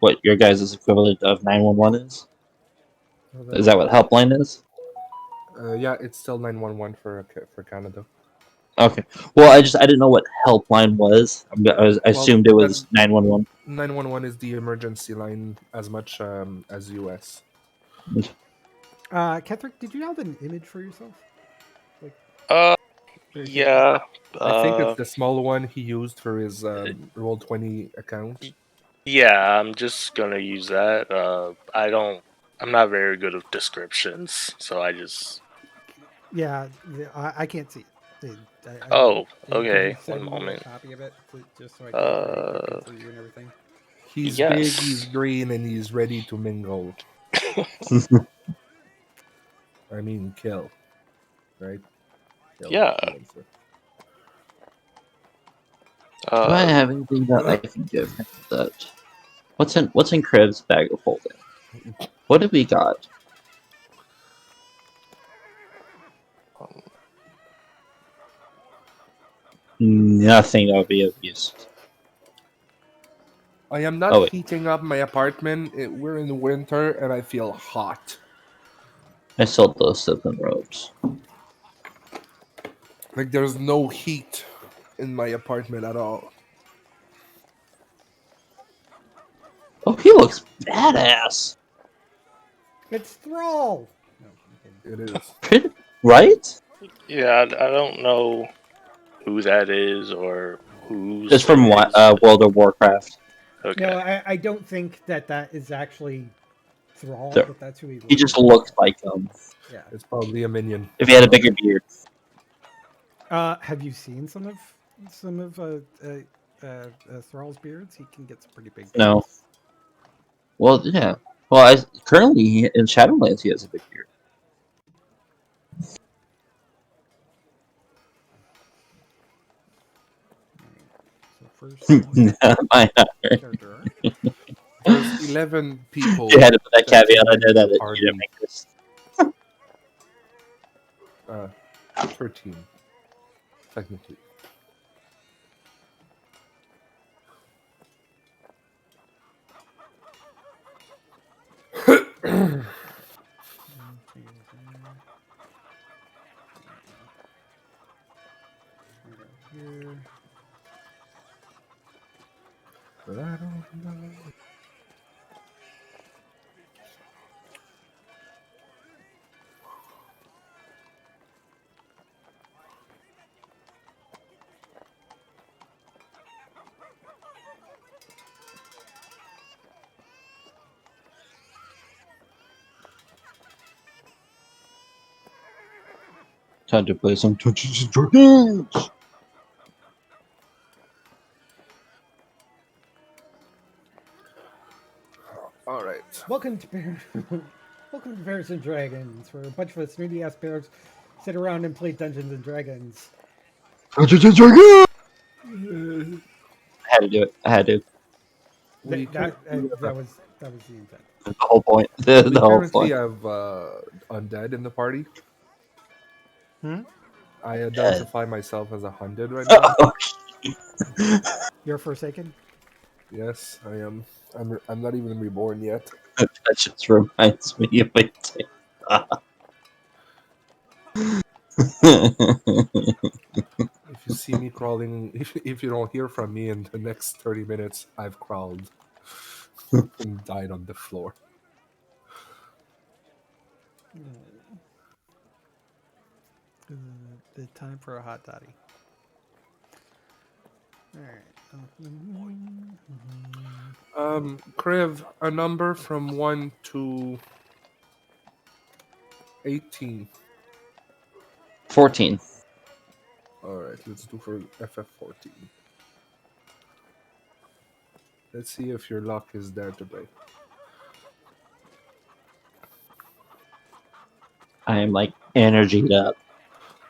what your guys' equivalent of 911 is? Is that what helpline is? Yeah, it's still 911 for Canada. Okay. Well, I didn't know what helpline was. I assumed it was 911. 911 is the emergency line as much as US. Kethrick, did you have an image for yourself? Yeah. I think it's the small one he used for his Roll20 account. Yeah, I'm just gonna use that. I'm not very good with descriptions, so I just. Yeah, I can't see it. Okay. Can you One send me moment. a copy of it, just so I can create it for you and everything? He's Yes. big, he's green, and he's ready to mingle. I mean, kill. Right? Kill, Yeah. Do I have anything that I can give him that? What's in Crib's bag of holding? What have we got? Nothing that would be of use. I am not heating up my apartment. We're in winter, and I feel hot. I sold those Sylvan robes. Like, there's no heat in my apartment at all. Oh, he looks badass. It's Thrall. No, it is. Right? Yeah, I don't know who that is or who's. It's from World of Warcraft. Okay. No, I don't think that is actually Thrall, There. but that's who he looks He just looks like him. Yeah. It's probably a minion. If he had a bigger beard. Have you seen some of Thrall's beards? He can get some pretty big beards. No. Well, yeah. Well, currently in Shadowlands he has a big beard. So first, there's 11 people. You had to put that caveat on there that you didn't make this. 13, technically. But I don't know. Time to play some Dungeons and Dragons. All right. Welcome to Pyre of Dragons, where a bunch of us nerdy ass bears sit around and play Dungeons and Dragons. Dungeons and Dragons. I had to do it. I had to. That was the intent. The whole point. The whole currently point. have undead in the party. Hmm? I identify myself as 100 right now. You're Forsaken? Yes, I am. I'm not even reborn yet. That just reminds me of it. If you see me crawling, if you don't hear from me in the next 30 minutes, I've crawled and died on the floor. The time for a hot toddy. Alright. Kriv, a number from 1 to 18. 14. Alright, let's do for FF14. Let's see if your luck is there today. I am like energied up.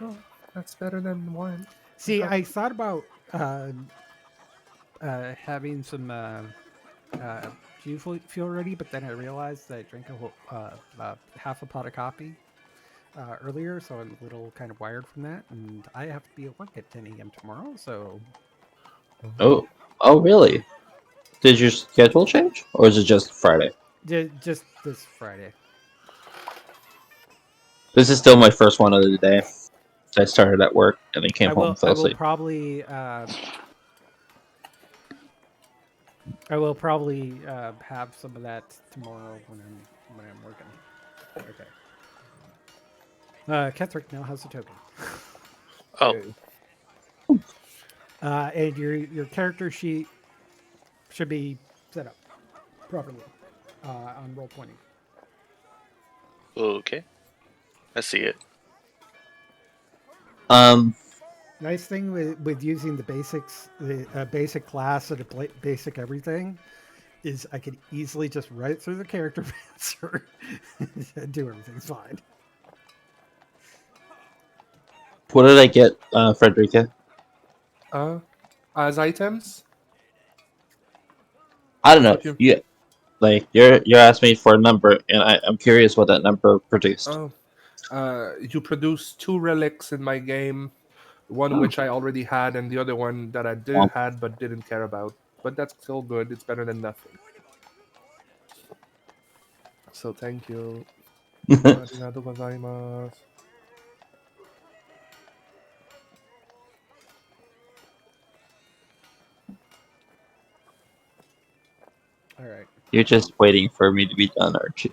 Oh, that's better than 1. See, I thought about having some G fuel ready, but then I realized that I drank half a pot of coffee earlier, so I'm a little kind of wired from that, and I have to be at work at 10 a.m. tomorrow, so... Oh, really? Did your schedule change, or is it just Friday? Just this Friday. This is still my first one of the day. I started at work and then came home and fell I will asleep. probably have some of that tomorrow when I'm working. Okay. Kethric now has a token. Oh, And your character sheet should be set up properly on Roll20. okay. I see it. Nice thing with using the basics, the basic class and the basic everything, is I could easily just write it through the character answer and do everything's fine. What did I get, Frederica? As items? I don't know. What you- You're asking me for a number, and I'm curious what that number produced. You produced 2 relics in my game, one which I already had, and the other one that I did had but didn't care about. But that's still good. It's better than nothing. So thank you. Arigatou gozaimasu. All right. You're just waiting for me to be done, aren't you?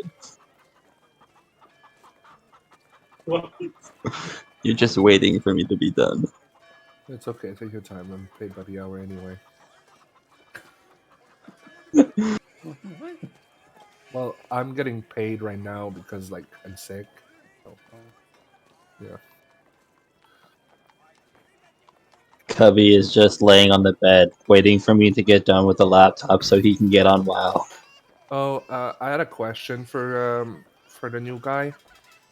You're just waiting for me to be done. It's okay. Take your time. I'm paid by the hour anyway. What? Well, I'm getting paid right now because, like, I'm sick. So, yeah. Cubby is just laying on the bed, waiting for me to get done with the laptop so he can get on WoW. Oh, I had a question for the new guy,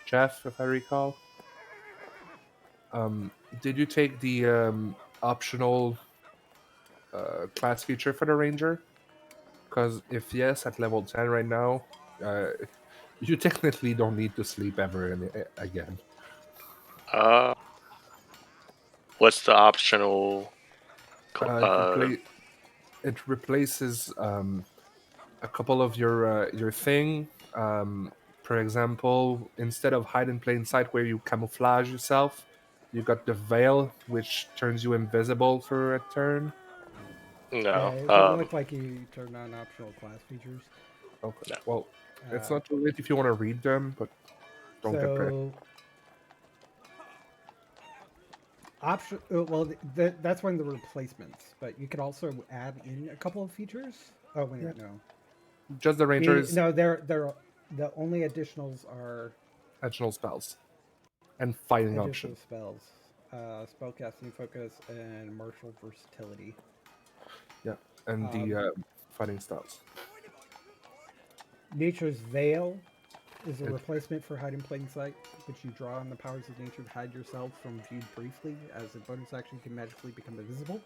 Jeff, if I recall. Did you take the optional class feature for the ranger? Because if yes, at level 10 right now, you technically don't need to sleep ever again. What's the optional? It replaces a couple of your thing. For example, instead of hide in plain sight where you camouflage yourself, you got the veil, which turns you invisible for a turn. No. It didn't look like you turned on optional class features. Okay. No. Well, it's not too late if you want to read them, but don't get pregnant. Well, that's one of the replacements, but you could also add in a couple of features. Oh wait, no. Just the rangers. No, they're the only additionals are additional spells and fighting additional options. spells, spellcasting focus, and martial versatility. Yeah, and the fighting styles. Nature's Veil is a replacement for hide in plain sight, which you draw on the powers of nature to hide yourself from view briefly, as a bonus action can magically become invisible,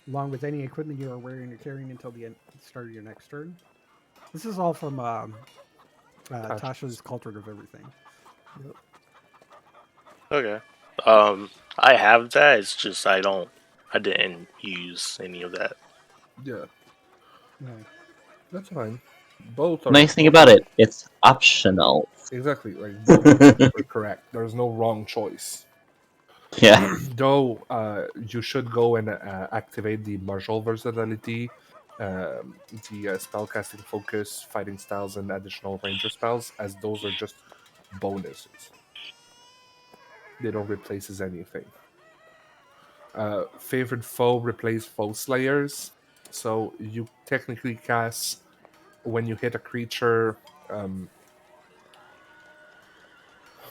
along with any equipment you are wearing or carrying until the start of your next turn. This is all from Tasha's Cauldron of Everything. Yep. Okay. I have that. It's just I didn't use any of that. Yeah. No. That's fine. Both are Nice thing about it, it's optional. Exactly, like both are correct. There's no wrong choice. Yeah. Though you should go and activate the martial versatility, the spellcasting focus, fighting styles, and additional ranger spells, as those are just bonuses. They don't replace anything. Favorite foe replace foe slayers, so you technically cast when you hit a creature.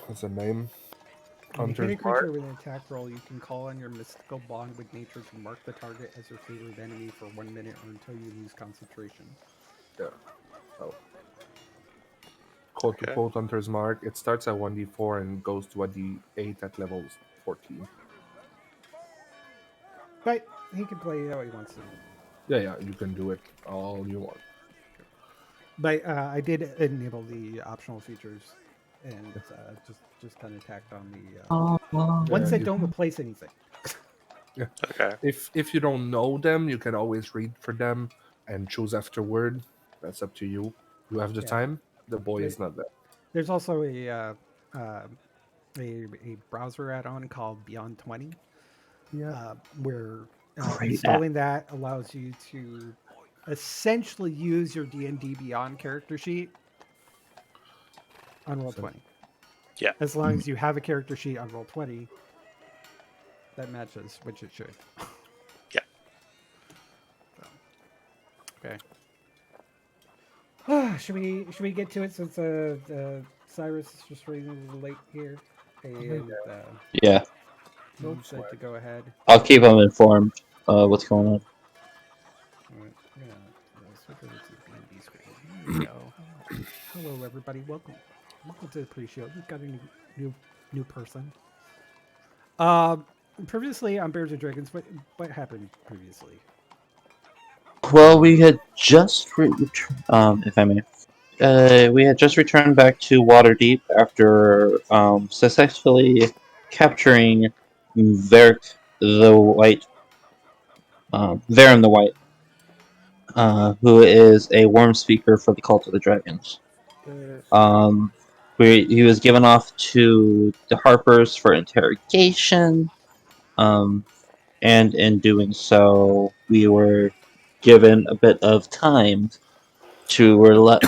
What's the name? When you hit a creature with an attack roll, you can call on your mystical bond with nature to mark the target as your favorite enemy for 1 minute or until you lose concentration. Yeah. Oh. Quote to quote Hunter's Mark. It starts at 1d4 and goes to a d8 at level 14. But he can play how he wants to. Yeah, you can do it all you want. But I did enable the optional features and just kind of tacked on the ones that don't replace anything. Yeah. Okay. If you don't know them, you can always read for them and choose afterward. That's up to you. You have the Yeah. time. The boy It- is not there. There's also a browser add-on called B&D030, where Great installing that allows you to essentially use your D&D Beyond character sheet on Roll20. Yeah. As long as you have a character sheet on Roll20 that matches, which it should. Yeah. Okay. Should we get to it since Cyrus is just running a little late here, and Yeah, he said to go ahead. I'll keep them informed. What's going on? All right, we're gonna switch over to the B&B screen. Here we go. Hello, everybody. Welcome to the pre-show. We've got a new person. Previously on Bears and Dragons, what happened previously? Well, we had just if I may, we had just returned back to Waterdeep after successfully capturing Varric the White, Varen the White, who is a worm speaker for the Cult of the Dragons. He was given off to the Harpers for interrogation, and in doing so, we were given a bit of time to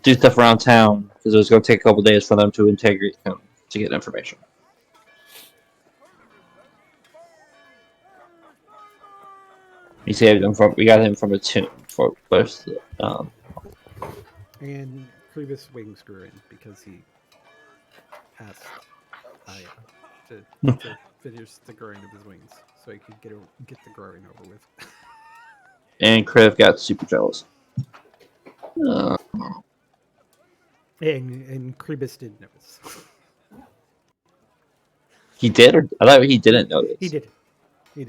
do stuff around town because it was going to take a couple days for them to integrate him to get information. We saved him from. We got him from a tomb for first. And Kribus wings grew in because he asked Aya to finish the growing of his wings so he could get the growing over with. And Kriv got super jealous. And Kribus did notice. He did, or I thought he didn't notice. He did. He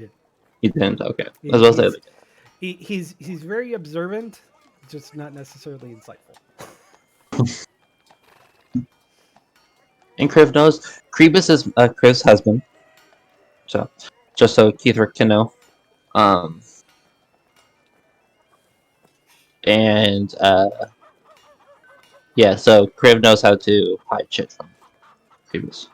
didn't. Okay. I was about to say. He's very observant, just not necessarily insightful. And Kriv knows. Kribus is Kriv's husband. So, just so Keithrick can know. And yeah, so Kriv knows how to hide shit from Kribus.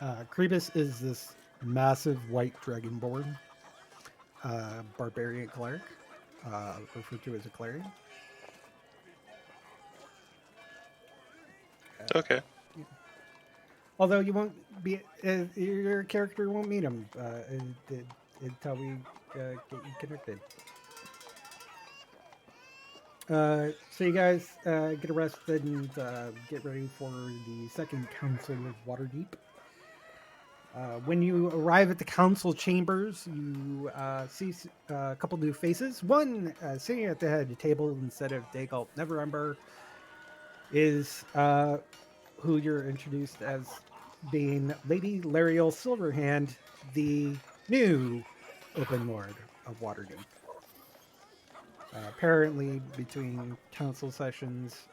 Kribus is this massive white dragonborn, barbarian cleric, referred to as a cleric. Okay. Although you won't be, your character won't meet him until we get you connected. So you guys get arrested and get ready for the second council of Waterdeep. When you arrive at the council chambers, you see a couple new faces. One sitting at the head of the table instead of Dagalt Neverember is who you're introduced as being Lady Lariel Silverhand, the new Open Lord of Waterdeep. Apparently, between council sessions,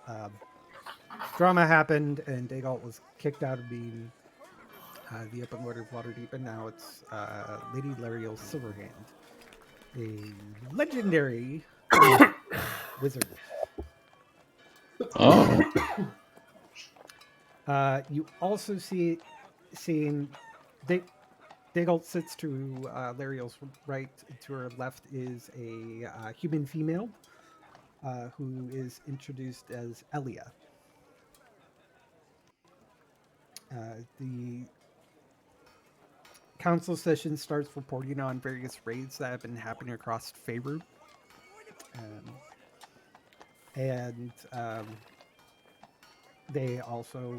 drama happened and Dagalt was kicked out of being the Open Lord of Waterdeep, and now it's Lady Lariel Silverhand, a legendary wizard. Oh. You also seeing Dagalt sits to Lariel's right. To her left is a human female who is introduced as Elia. The council session starts reporting on various raids that have been happening across Faerû. And they also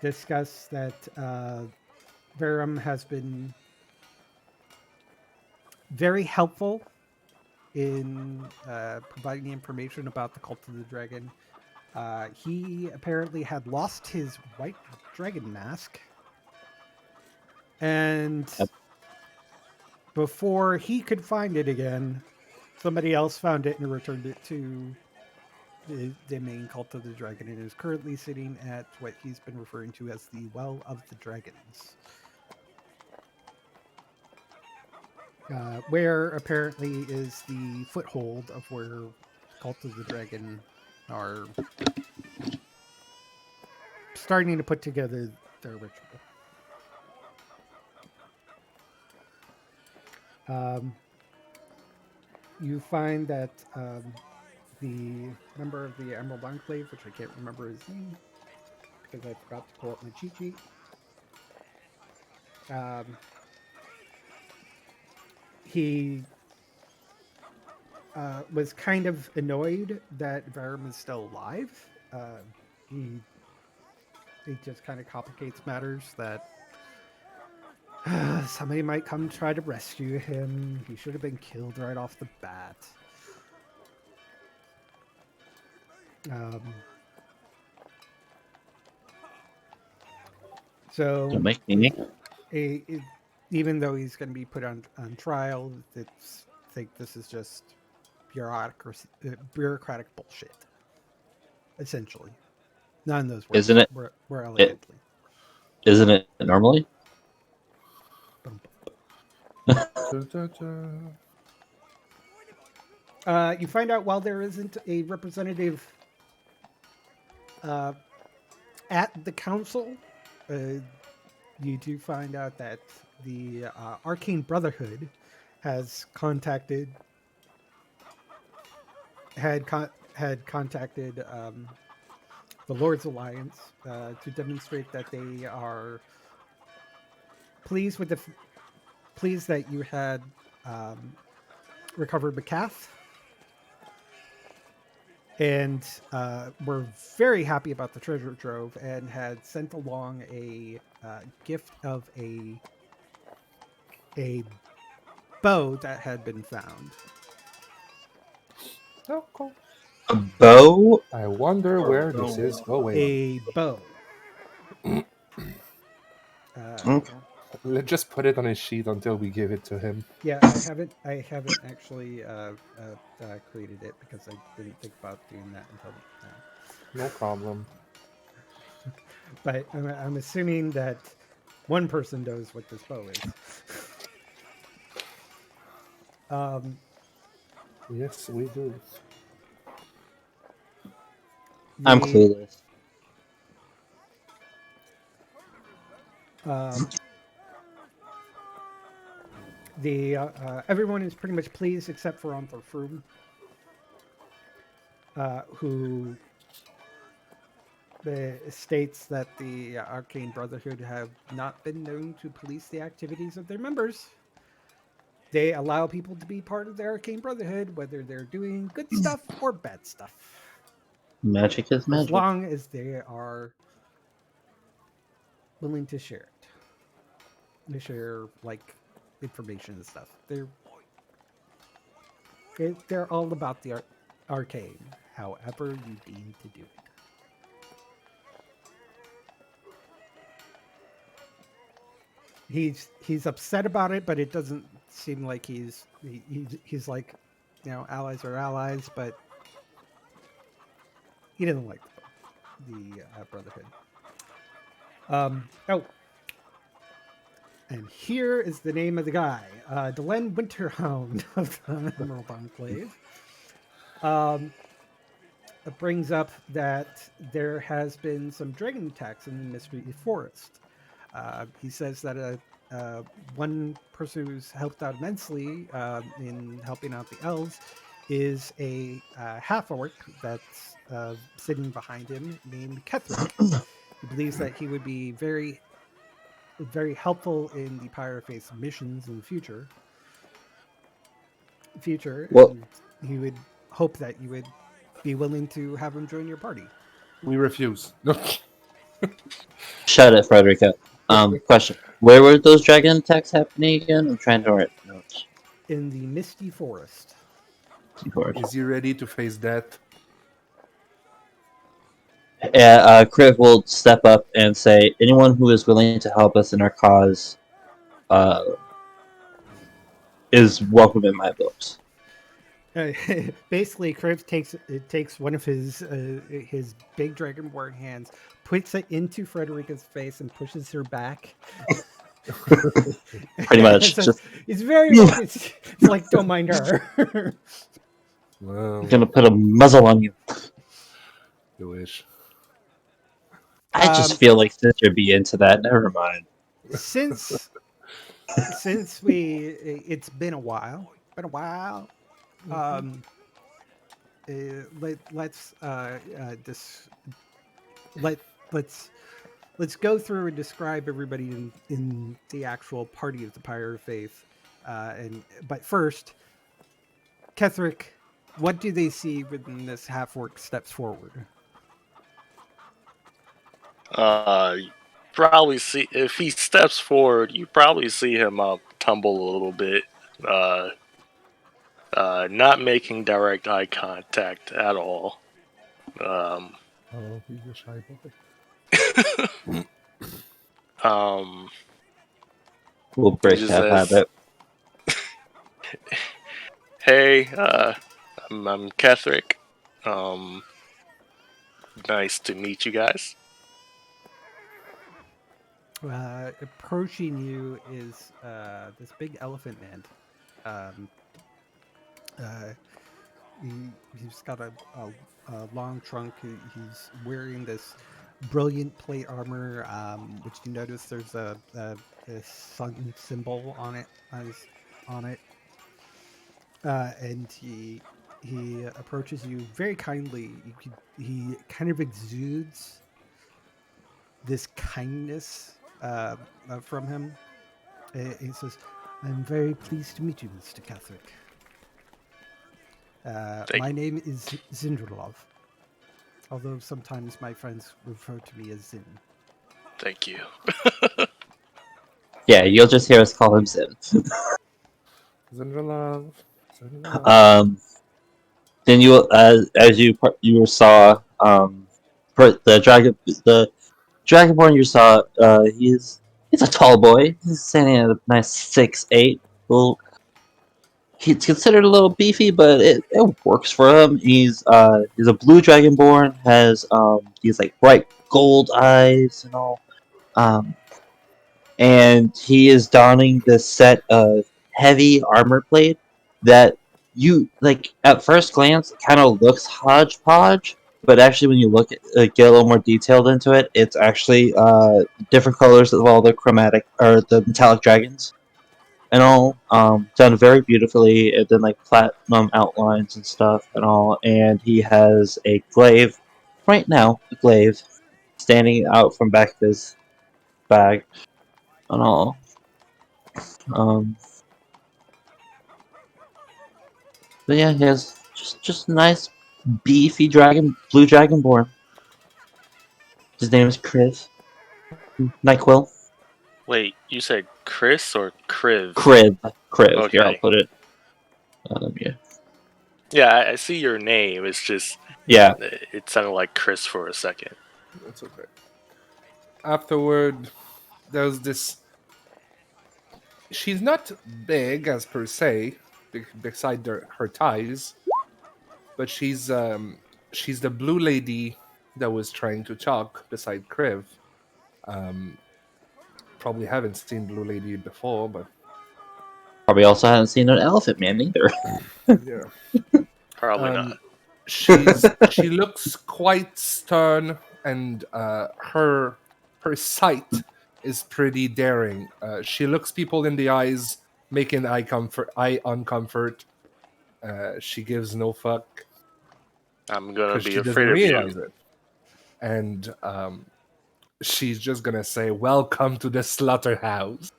discuss that Verum has been very helpful in providing information about the Cult of the Dragon. He apparently had lost his white dragon mask, and before he could find it again, somebody else found it and returned it to the main Cult of the Dragon, and is currently sitting at what he's been referring to as the Well of the Dragons. where apparently is the foothold of where Cult of the Dragon are starting to put together their ritual. You find that the member of the Emerald Enclave, which I can't remember his name because I forgot to pull up my cheat sheet, he was kind of annoyed that Varum is still alive. He it just kind of complicates matters that somebody might come try to rescue him. He should have been killed right off the bat. So Don't make me. even though he's going to be put on trial, think this is just bureaucratic bullshit. Essentially, none of those words Isn't it? were elegantly. Isn't it normally? You find out while there isn't a representative at the council, you do find out that the Arcane Brotherhood has contacted the Lord's Alliance to demonstrate that they are pleased that you had recovered McCath, and were very happy about the treasure trove and had sent along a gift of a bow that had been found. Oh, cool. A bow? I wonder where this is going. A bow. Okay. Let's just put it on his sheet until we give it to him. Yeah, I haven't actually created it because I didn't think about doing that until now. No problem. But I'm assuming that one person knows what this bow is. Yes, we do. I'm clueless. Everyone is pretty much pleased except for Arthur Froome, who states that the Arcane Brotherhood have not been known to police the activities of their members. They allow people to be part of the Arcane Brotherhood, whether they're doing good stuff or bad stuff. Magic is magic. As long as they are willing to share it. They share, like, information and stuff. They're all about the arcane, however you deem to do it. He's upset about it, but it doesn't seem like he's like, allies are allies, but he doesn't like the Brotherhood. And here is the name of the guy, Delenn Winterhound of the Emerald Enclave. It brings up that there has been some dragon attacks in the Misty Forest. He says that one person who's helped out immensely in helping out the elves is a half-orc that's sitting behind him named Kethric. He believes that he would be very, very helpful in the Pyre of Faith missions in the future. Well, and he would hope that you would be willing to have him join your party. We refuse. Shut it, Frederica. Question. Where were those dragon attacks happening again? I'm trying to write notes. In the Misty Forest. Is he ready to face death? Yeah, Kriv will step up and say, anyone who is willing to help us in our cause is welcome in my books. Basically, Kriv takes one of his big dragonborn hands, puts it into Frederica's face, and pushes her back. Pretty much, So just it's very Yeah. much. It's like don't mind her. Well, gonna put a muzzle on you. you wish. I just feel like Sis would be into that. Never mind. since it's been a while. Um, let's let's go through and describe everybody in the actual party of the Pyre of Faith. But first, Ketherick, what do they see when this half orc steps forward? You probably see if he steps forward, you probably see him tumble a little bit, uh, not making direct eye contact at all. Um, Oh, he's a shy boy. um, We'll he break just that says, habit. "Hey, I'm Ketherick. Um, nice to meet you guys." Approaching you is this big elephant man. Um, uh, he's got a long trunk. He's wearing this brilliant plate armor, which you notice there's a sun symbol on it. On it, and he approaches you very kindly. He kind of exudes this kindness from him. He says, "I'm very pleased to meet you, Mr. Ketherick. My name is Zindralov, although sometimes my friends refer to me as Zin." Thank you. Yeah, you'll just hear us call him Zin. Zindralov. Um, then you, as you saw, the dragonborn you saw, he's a tall boy. He's standing at a nice 6'8". Well, he's considered a little beefy, but it works for him. He's a blue dragonborn. Has these like bright gold eyes and all. Um, and he is donning this set of heavy armor plate that you like at first glance kind of looks hodgepodge, but actually when you look at get a little more detailed into it, it's actually different colors of all the chromatic or the metallic dragons and all, done very beautifully, and then like platinum outlines and stuff and all. And he has a glaive right now, a glaive standing out from back of his bag and all. Um, but yeah, he has just a nice beefy blue dragonborn. His name is Kriv. Nyquil. Wait, you said Chris or Kriv? Kriv. Here, I'll Okay. put it. Yeah. Yeah, I see your name. It's just Yeah. it sounded like Chris for a second. That's okay. Afterward, there's this. She's not big as per se, beside her ties, but she's the blue lady that was trying to talk beside Kriv. Um, Probably haven't seen Blue Lady before, but Probably also haven't seen an elephant man either. yeah. Probably not. She looks quite stern, and her sight is pretty daring. She looks people in the eyes, making eye uncomfort. She gives no fuck I'm gonna because be she doesn't afraid of you. realize it, and she's just gonna say, "Welcome to the slaughterhouse."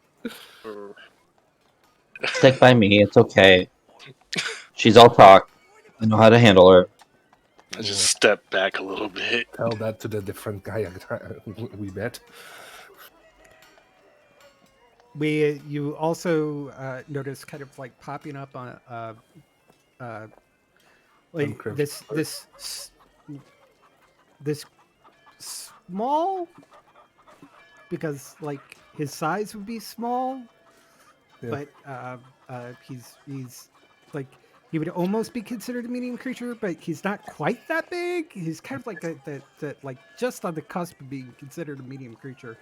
Stick by me, it's okay. She's all talk. I know how to handle her. I just step back a little bit. Tell that to the different guy we met. You also notice kind of like popping up on like Uncrypt. this small, because like his size would be small, Yeah. but he's like he would almost be considered a medium creature, but he's not quite that big. He's kind of like that like just on the cusp of being considered a medium creature.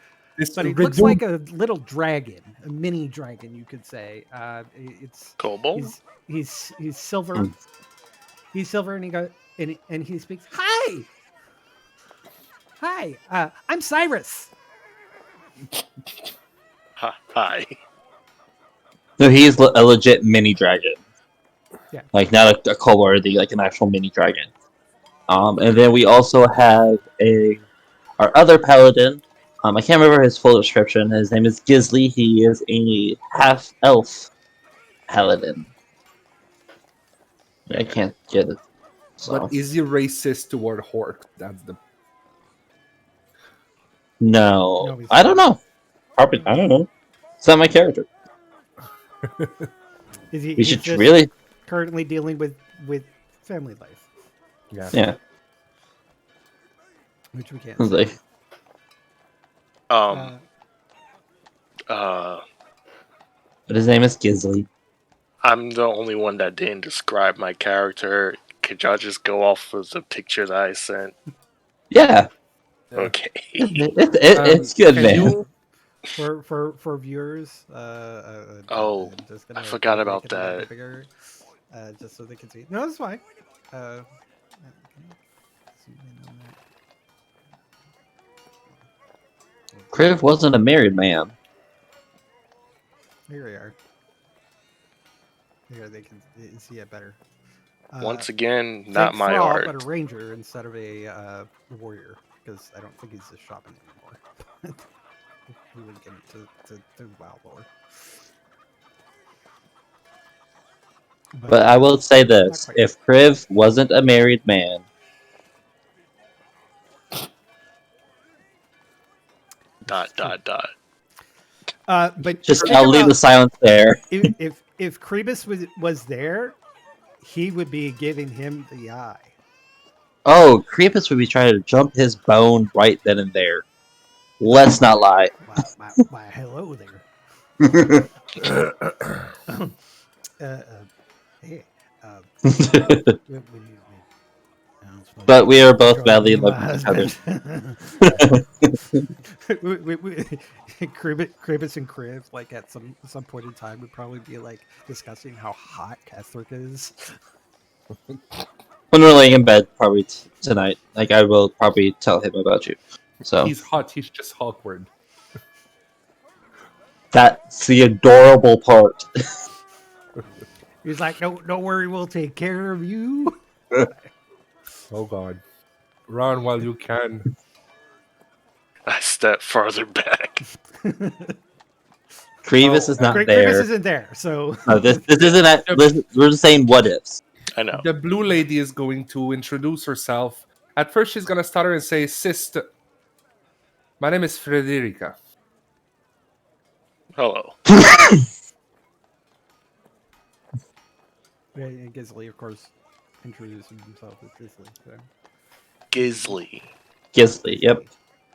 but it looks like a little dragon, a mini dragon, you could say. It's Kobold? he's silver. Hmm. He's silver, and he goes and he speaks. Hi. I'm Cyrus. Hi. No, he is a legit mini dragon. Yeah. Like not a kobold, or like an actual mini dragon. And then we also have our other paladin. I can't remember his full description. His name is Gizly. He is a half elf paladin. I can't get it. So. But is he racist toward Hork? That's the No, he's I don't not. know. Probably, I don't know. It's not my character. Is he? We He's should just really, currently dealing with family life, yeah. which we can't. I was say. like, but his name is Gizly. I'm the only one that didn't describe my character. Could y'all just go off of the picture that I sent? Yeah, Okay. it's good, can man. you- For viewers, Oh, I'm just gonna I forgot make about it a little that. bigger, just so they can see. No, it's fine. Can I zoom in on that? Kriv wasn't a married man. Here we are. Here they can see it better. Once again, Think not my Thrall, art. but a ranger instead of a warrior, because I don't think he's a shaman anymore. He would get into WoW lore. But I will say this: quite. if Kriv wasn't a married man, Dot. But just think I'll leave about the silence there. if Krebus was there, he would be giving him the eye. Oh, Kriv would be trying to jump his bone right then and there. Let's not lie. Why, hello there. Hey. But we are both badly in love with each other. Kribis and Kriv, like at some point in time, would probably be like discussing how hot Kethric is. When we're laying in bed, probably tonight, like I will probably tell him about you. So He's hot. He's just awkward. that's the adorable part. He's like, "No, don't worry, we'll take care of you." Oh God, run while you can. I step farther back. Krivis is not Kribis there. isn't there, so No, this isn't. We're just saying what ifs. I know. The blue lady is going to introduce herself. At first, she's gonna stutter and say, "Sister, my name is Frederica." Hello. Gizly, of course, introduced himself as Gizly. So. Gizly. Gizly, yep.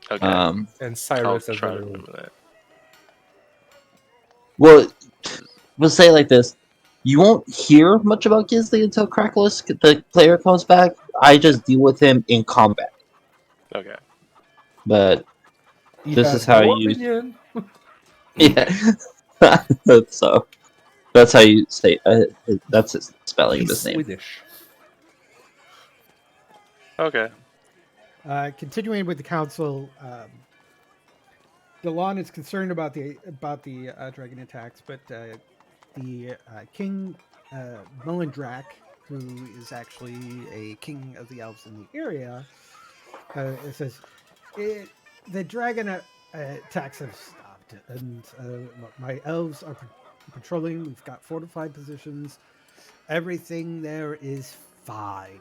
Okay. And I'll Cyrus as try to well. remember that. Well, we'll say it like this: you won't hear much about Gizly until Crackless, the player, comes back. I just deal with him in combat. Okay. But He this has is how no you. opinion. Yeah. So that's how you say. That's his spelling of He's his name. Swedish. Okay. Continuing with the council, Delon is concerned about the dragon attacks, but the king Melindrak, who is actually a king of the elves in the area, it says the dragon attacks have stopped, and my elves are patrolling. We've got fortified positions. Everything there is fine.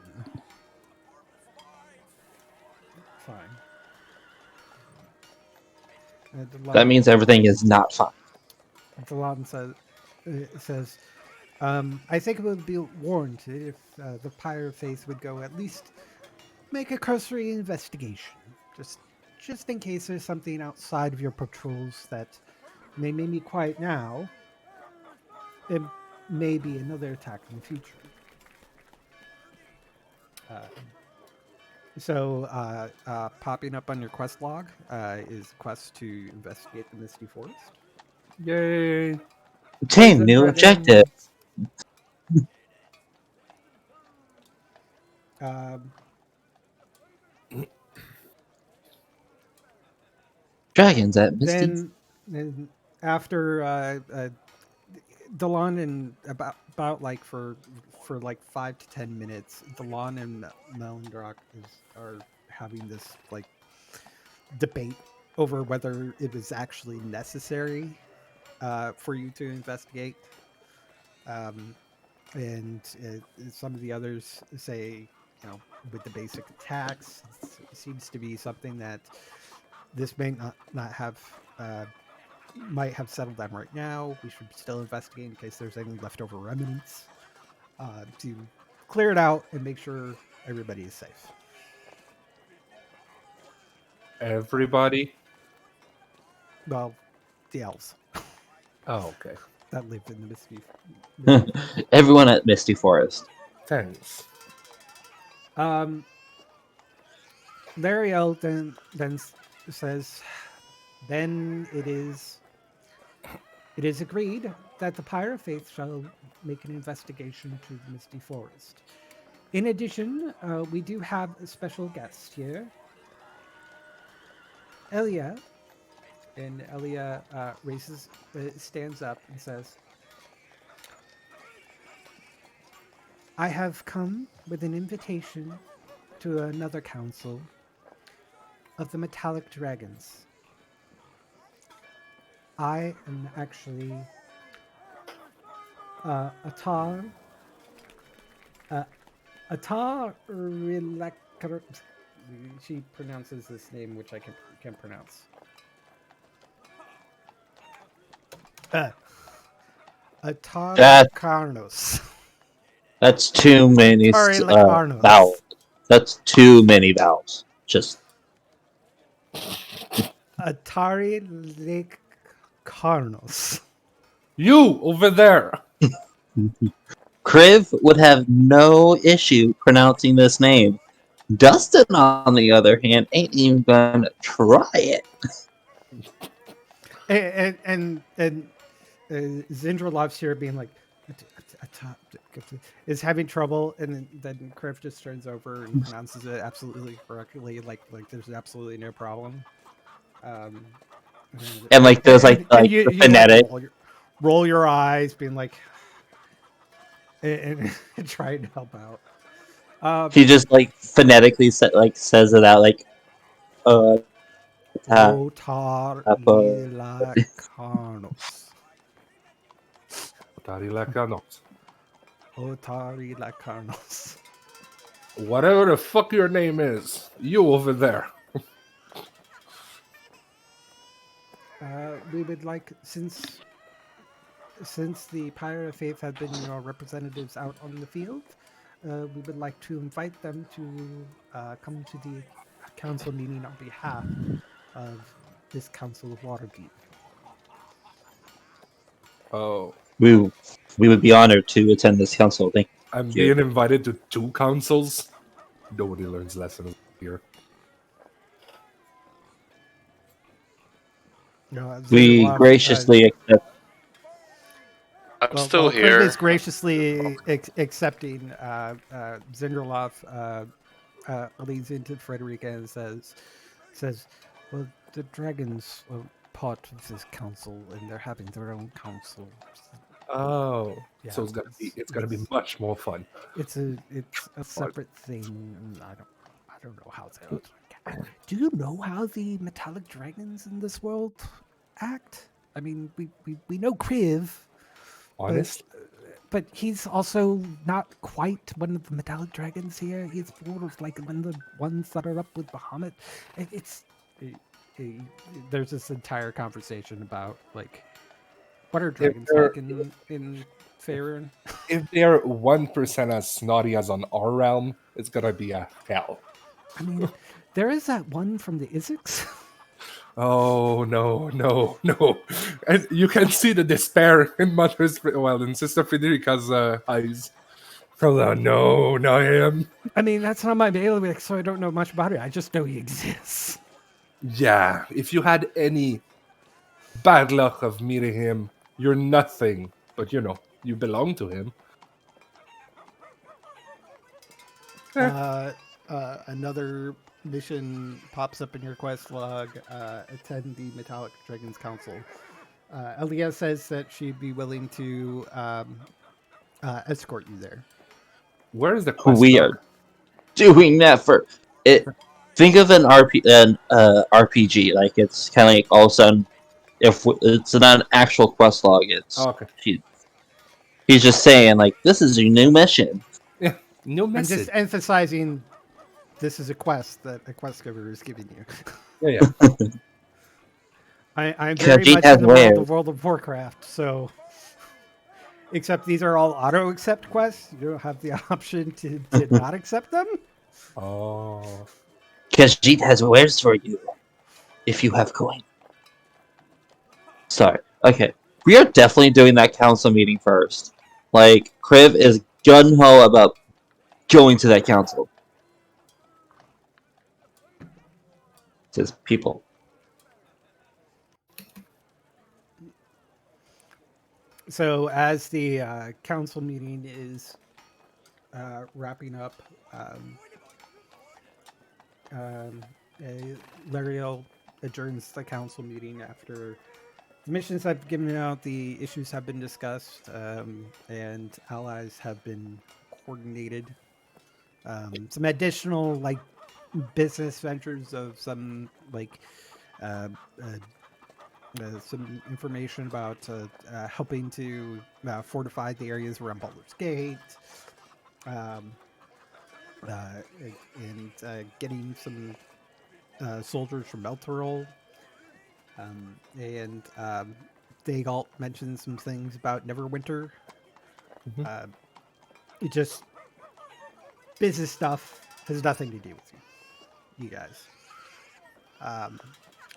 Fine. That means everything is not fine. Delon says, I think it would be warranted if the Pyre of Faith would go at least make a cursory investigation, just in case there's something outside of your patrols that may be quiet now. It may be another attack in the future. So, popping up on your quest log is a quest to investigate the Misty Forest. Yay! Obtain new objective. Um, Dragons at Misty. then after Delon and about like for like 5 to 10 minutes, Delon and Melendrock are having this like debate over whether it was actually necessary for you to investigate. And some of the others say, with the basic attacks, it seems to be something that this may not have might have settled them right now. We should still investigate in case there's any leftover remnants to clear it out and make sure everybody is safe. Everybody. Well, the elves Oh, okay. that live in the Misty. Everyone at Misty Forest. Thanks. Lariel then says, then it is agreed that the Pyre of Faith shall make an investigation to the Misty Forest. In addition, we do have a special guest here, Elia. And Elia stands up and says, I have come with an invitation to another council of the Metallic Dragons. I am actually Atar Rilakar. She pronounces this name, which I can pronounce. Atar Karnos. That's too many Lacarnos. vowels. That's too many vowels. Just Atari Lake Carnos. You over there. Kriv would have no issue pronouncing this name. Dustin, on the other hand, ain't even gonna try it. And Zindralov's here being like, is having trouble, and then Kriv just turns over and pronounces it absolutely correctly, like there's absolutely no problem. And like there's like you phonetic. Roll your eyes, being like, and trying to help out. He just like phonetically says it out like Otar Ilacarnos. Otari Lacarnos. Whatever the fuck your name is, you over there. We would like, since the Pyre of Faith have been your representatives out on the field, we would like to invite them to come to the council meeting on behalf of this Council of Waterdeep. Oh. we would be honored to attend this council. Thank I'm you. being invited to 2 councils. Nobody learns lessons here. No, We graciously accept. I'm still Kriv here. is graciously accepting. Zindralov leans into Frederica and says, well, the dragons are part of this council, and they're having their own council. Oh, Yeah, so it's gonna be much more fun. It's a separate thing, and I don't know how to. Do you know how the metallic dragons in this world act? I mean, we know Kriv. Honest? But he's also not quite one of the metallic dragons here. He's more of like one of the ones that are up with Bahamut. There's this entire conversation about like what are dragons like in Faerun? If they're 1% as snotty as on our realm, it's gonna be a hell. I mean, there is that one from the Isaacs. Oh no! And you can see the despair in Sister Frederica's eyes. Oh, no, not him. I mean, that's not my bailiwick, so I don't know much about it. I just know he exists. Yeah, if you had any bad luck of meeting him, you're nothing. But you belong to him. Another mission pops up in your quest log. Attend the Metallic Dragons Council. Aaliyah says that she'd be willing to escort you there. Where is the quest We log? are doing that for it. Think of an RPG. Like it's kind of like all of a sudden, if it's not an actual quest log, it's Oh, okay. he's just saying like this is your new mission. Yeah, no I'm message. just emphasizing this is a quest that a quest giver is giving you. Yeah. I'm very Khajiit much has in the world wares. of World of Warcraft, so except these are all auto accept quests. You don't have the option to not accept them. Oh. Khajiit has wares for you if you have coin. Sorry. Okay. We are definitely doing that council meeting first. Like, Kriv is gun-ho about going to that council. Says people. So as the council meeting is wrapping up, Lariel adjourns the council meeting after the missions have given out, the issues have been discussed, and allies have been coordinated. Some additional business ventures of some uh, some information about helping to fortify the areas around Butler's Gate, um, and getting some soldiers from Belterol. And Dagalt mentioned some things about Neverwinter. Mhm. It just business stuff has nothing to do with you guys.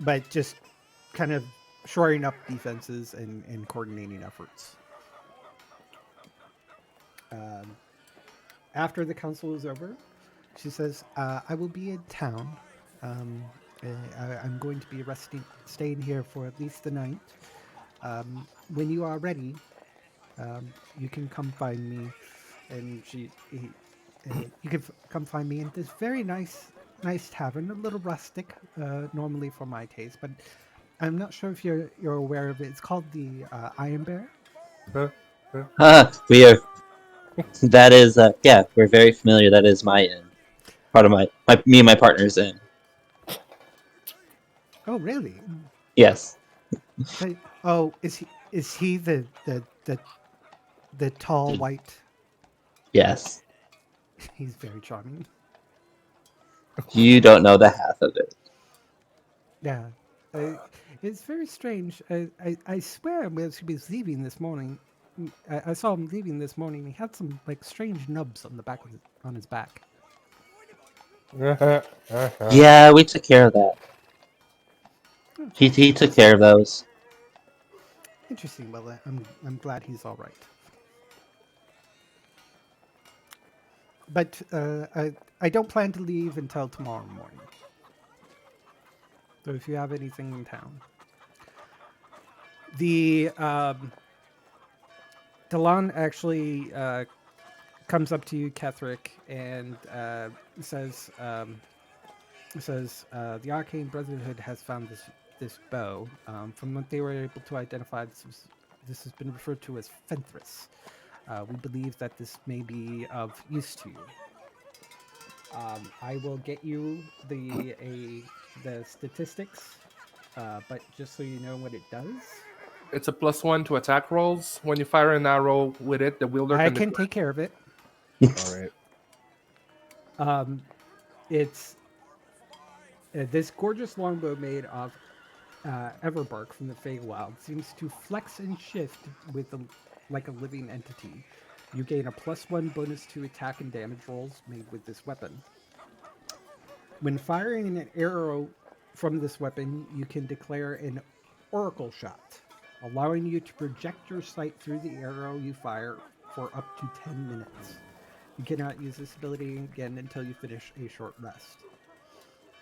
But just kind of shoring up defenses and coordinating efforts. After the council is over, she says, I will be in town. I'm going to be staying here for at least the night. When you are ready, you can come find me. And you can come find me in this very nice tavern, a little rustic, normally for my taste, but I'm not sure if you're aware of it. It's called the Iron Bear. We are. That is. Yeah, we're very familiar. That is my inn. Part of me and my partner's inn. Oh, really? Yes. Oh, is he the tall white? Yes. He's very charming. You don't know the half of it. Yeah, it's very strange. I swear as he was leaving this morning, I saw him leaving this morning. He had some strange nubs on the back on his back. Yeah, we took care of that. He took care of those. Interesting. Well, I'm glad he's all right. But I don't plan to leave until tomorrow morning. So if you have anything in town, the Delon actually comes up to you, Kethric, and says the Arcane Brotherhood has found this bow. From what they were able to identify, this has been referred to as Fenthris. We believe that this may be of use to you. I will get you the statistics, but just so you know what it does. It's a +1 to attack rolls. When you fire an arrow with it, the wielder I can can take care of it. All right. It's this gorgeous longbow made of everbark from the Feywild seems to flex and shift like a living entity. You gain a +1 bonus to attack and damage rolls made with this weapon. When firing an arrow from this weapon, you can declare an oracle shot, allowing you to project your sight through the arrow you fire for up to 10 minutes. You cannot use this ability again until you finish a short rest.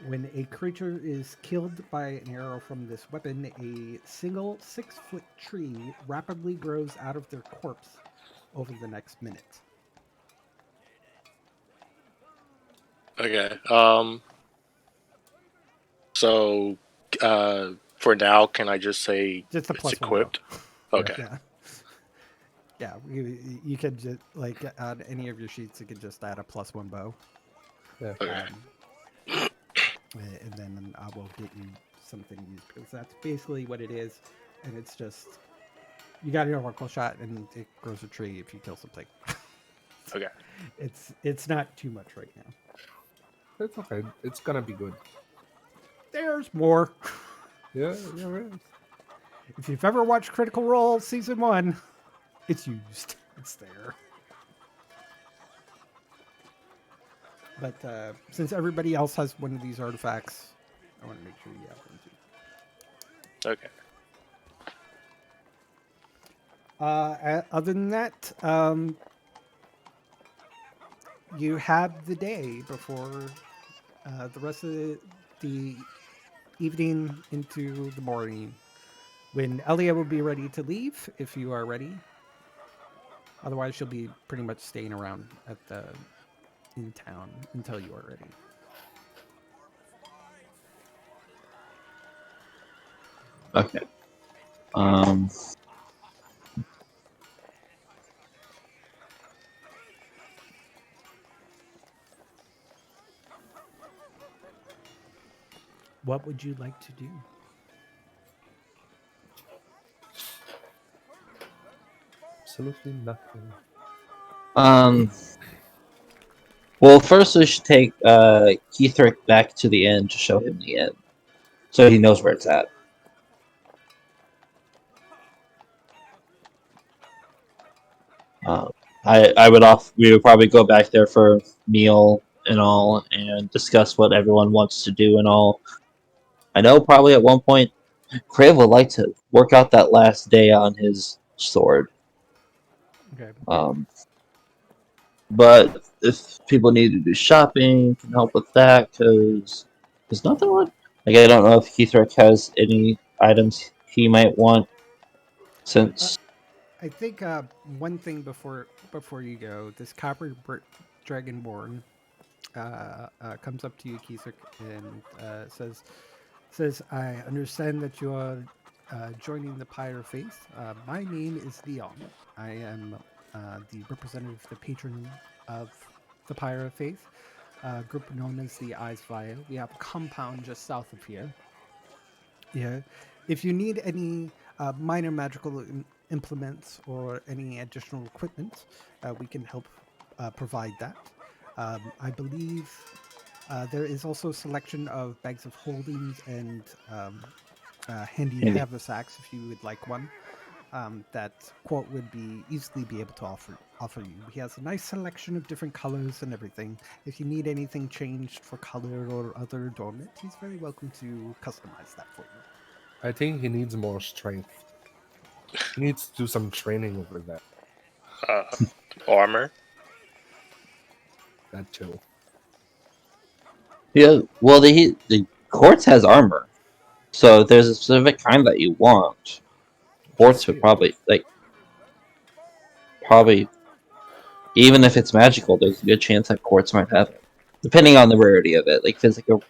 When a creature is killed by an arrow from this weapon, a single 6-foot tree rapidly grows out of their corpse over the next minute. Okay. So, for now, can I just say Just a it's plus 1 bow. equipped? Okay. Yeah. Yeah, you could just, like, on any of your sheets, you could just add a plus 1 bow. Yeah. Okay. And then I will get you something to use, because that's basically what it is. And it's just, you got your oracle shot, and it grows a tree if you kill something. Okay. It's not too much right now. It's okay. It's gonna be good. There's more. Yeah, you're right. If you've ever watched Critical Role Season 1, it's used. It's there. But since everybody else has one of these artifacts, I want to make sure you have one too. Okay. Other than that, you have the day before the rest of the evening into the morning, when Elia will be ready to leave if you are ready. Otherwise, she'll be pretty much staying around in town until you are ready. Okay. What would you like to do? Absolutely nothing. Well, first we should take Keithrick back to the inn to show him the inn, so he knows where it's at. We would probably go back there for a meal and all, and discuss what everyone wants to do and all. I know probably at one point, Crave would like to work out that last day on his sword. Okay. But if people need to do shopping, can help with that, because there's nothing like I don't know if Keithrick has any items he might want since I think one thing before you go, this Dragonborn comes up to you, Kisik, and says, "I understand that you are joining the Pyre of Faith. My name is Leon. I am the representative, the patron of the Pyre of Faith, a group known as the Eyes Via. We have a compound just south of here. Yeah. If you need any minor magical implements or any additional equipment, we can help provide that. I believe there is also a selection of bags of holdings and handy Handy. haversacks if you would like one. That Quote would be easily be able to offer you. He has a nice selection of different colors and everything. If you need anything changed for color or other adornment, he's very welcome to customize that for you. I think he needs more strength. He needs to do some training over that. Armor. That too. yeah. Well, the Quartz has armor, so if there's a specific kind that you want, Quartz would probably even if it's magical, there's a good chance that Quartz might have it, depending on the rarity of it. Like physical,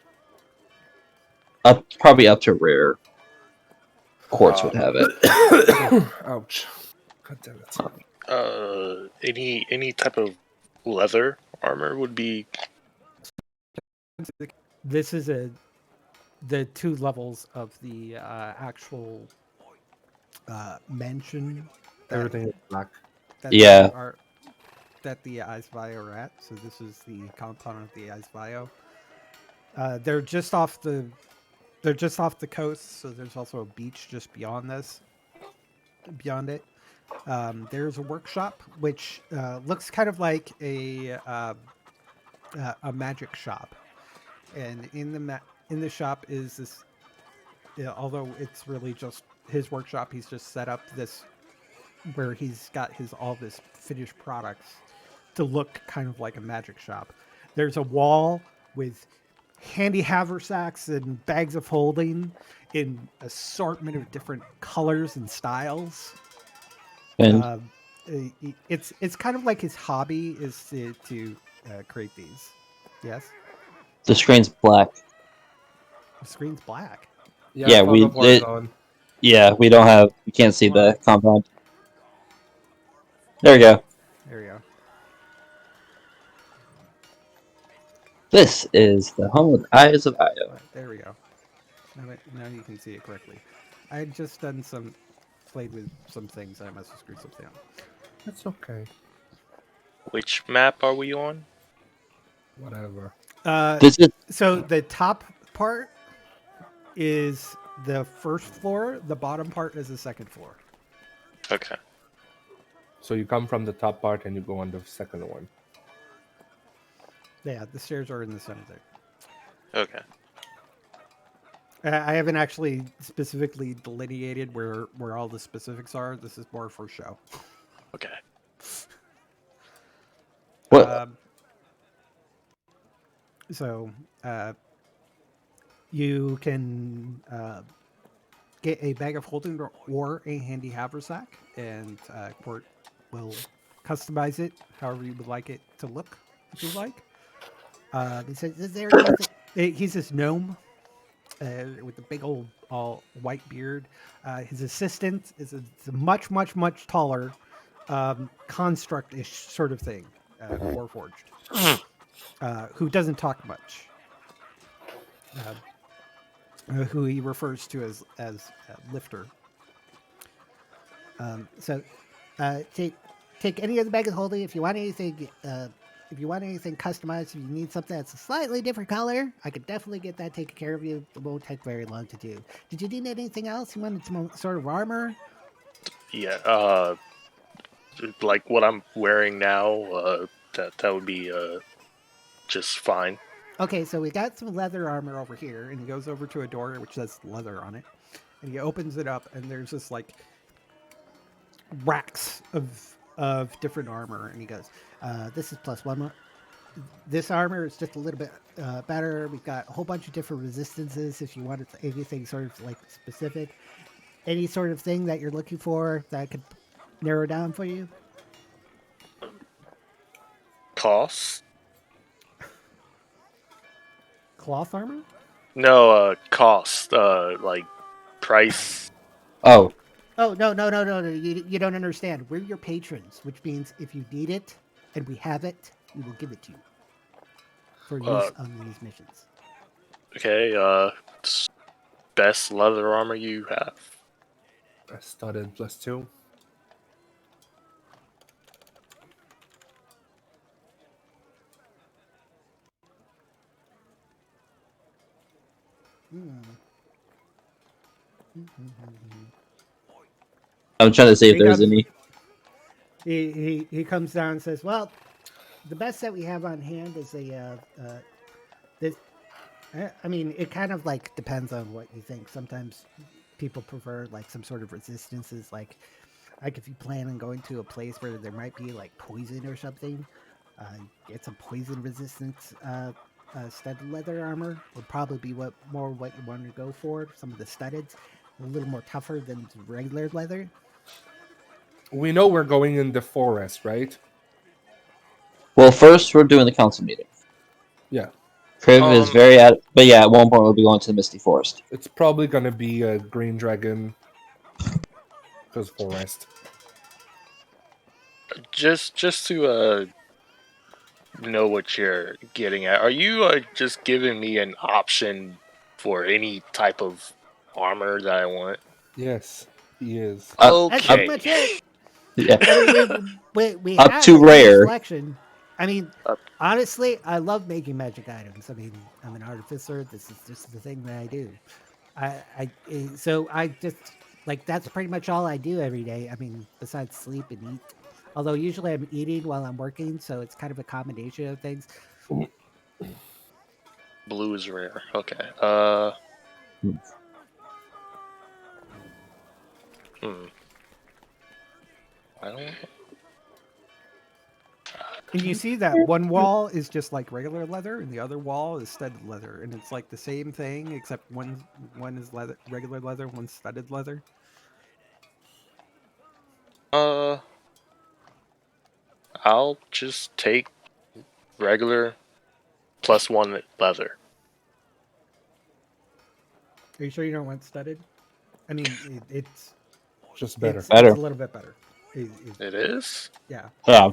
probably up to rare. Quartz would have it. Ouch. God damn it. Any type of leather armor would be. This is the 2 levels of the actual mansion. Everything is black. Yeah. That the Eyes Vio are at. So this is the compound of the Eyes Vio. They're just off the coast. So there's also a beach just beyond it. There's a workshop which looks kind of like a magic shop, and in the shop is this. Although it's really just his workshop, he's just set up this where he's got all of his finished products to look kind of like a magic shop. There's a wall with handy haversacks and bags of holding in assortment of different colors and styles. And It's kind of like his hobby is to create these. Yes, the screen's black. the screen's black. Yeah, fog of war's on. we don't have. We can't see the compound. There we go. There we go. This is the home of the Eyes of Io. There we go. Now you can see it correctly. I had just played with some things. I must have screwed something up. That's okay. Which map are we on? Whatever. This is So the top part is the first floor. The bottom part is the second floor. Okay. So you come from the top part and you go on the second one. Yeah, the stairs are in the center there. Okay. I haven't actually specifically delineated where all the specifics are. This is more for show. Okay. what? So you can get a bag of holding or a handy haversack, and Court will customize it however you would like it to look, if you like. He says, "Is there anything?" He's this gnome with a big old all white beard. His assistant is a much taller construct-ish sort of thing, Warforged, who doesn't talk much. Who he refers to as Lifter. Take any of the bag of holding if you want anything. If you want anything customized, if you need something that's a slightly different color, I could definitely get that taken care of you. It won't take very long to do. Did you need anything else? You wanted some sort of armor? Yeah. Like what I'm wearing now. That would be just fine. Okay, so we got some leather armor over here, and he goes over to a door which says leather on it, and he opens it up, and there's this like racks of different armor, and he goes, "This is +1. This armor is just a little bit better. We've got a whole bunch of different resistances. If you wanted anything sort of like specific, any sort of thing that you're looking for that I could narrow down for you." Cost? Cloth armor? No, cost. Like price. Oh, Oh, no. You don't understand. We're your patrons, which means if you need it and we have it, we will give it to you for use on these missions. Okay. Best leather armor you have. Studded +2. I'm trying to see if Here he there's comes. any. He comes down and says, "Well, the best that we have on hand is this. I mean, it kind of like depends on what you think. Sometimes people prefer like some sort of resistances, like if you plan on going to a place where there might be like poison or something, get some poison resistance studded leather armor would probably be what you want to go for. Some of the studdeds, a little more tougher than regular leather." We know we're going in the forest, right? Well, first we're doing the council meeting. Yeah. Kriv is but yeah, at one point we'll be going to the Misty Forest. It's probably gonna be a green dragon. Because forest. Just to know what you're getting at. Are you just giving me an option for any type of armor that I want? Yes, he is. That's pretty Okay. much it. Yeah. We Up have to a good rare. selection. I mean, honestly, I love making magic items. I mean, I'm an artificer. This is just the thing that I do. So I just like that's pretty much all I do every day. I mean, besides sleep and eat. Although usually I'm eating while I'm working, so it's kind of a combination of things. Blue is rare. Okay. I don't. And you see that one wall is just like regular leather, and the other wall is studded leather, and it's like the same thing except one is leather, regular leather, one's studded leather. I'll just take regular +1 leather. Are you sure you don't want studded? I mean, it's Just better. Better. It's a little bit better. It is? Yeah. Yeah.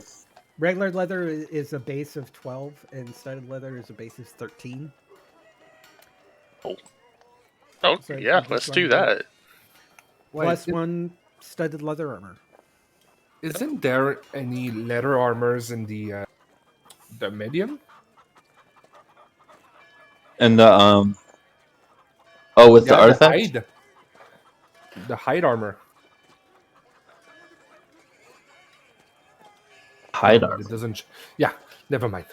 Regular leather is a base of 12, and studded leather is a base of 13. Oh, So if yeah, you let's just do wanna that. plus 1 studded leather armor. Isn't there any leather armors in the medium? And the with the Yeah, artifact? the hide armor. Hide No, armor. it doesn't. Yeah, never mind.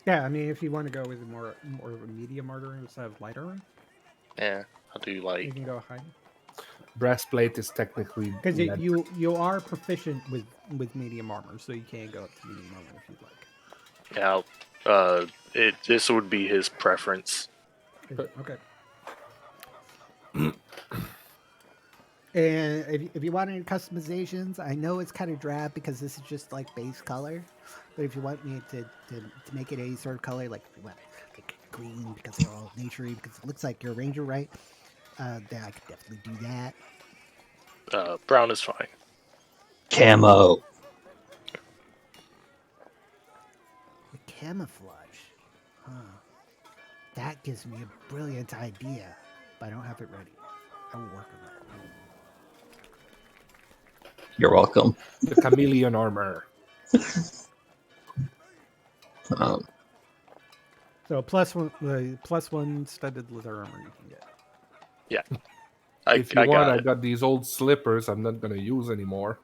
Yeah, I mean, if you want to go with more of a medium armor instead of light armor, Yeah, I'll do you like can go hide. Breastplate is technically Because leather. you are proficient with medium armor, so you can go up to medium armor if you'd like. yeah. This would be his preference. Okay. And if you want any customizations, I know it's kind of drab because this is just like base color. But if you want me to make it any sort of color, like if you want like green because they're all naturey, because it looks like you're a ranger, right? Then I could definitely do that. Brown is fine. Camo. The camouflage. Huh. That gives me a brilliant idea, but I don't have it ready. I will work on that. You're welcome. The chameleon armor. So +1 studded leather armor you can get. Yeah. If you I want, got I it. got these old slippers I'm not gonna use anymore.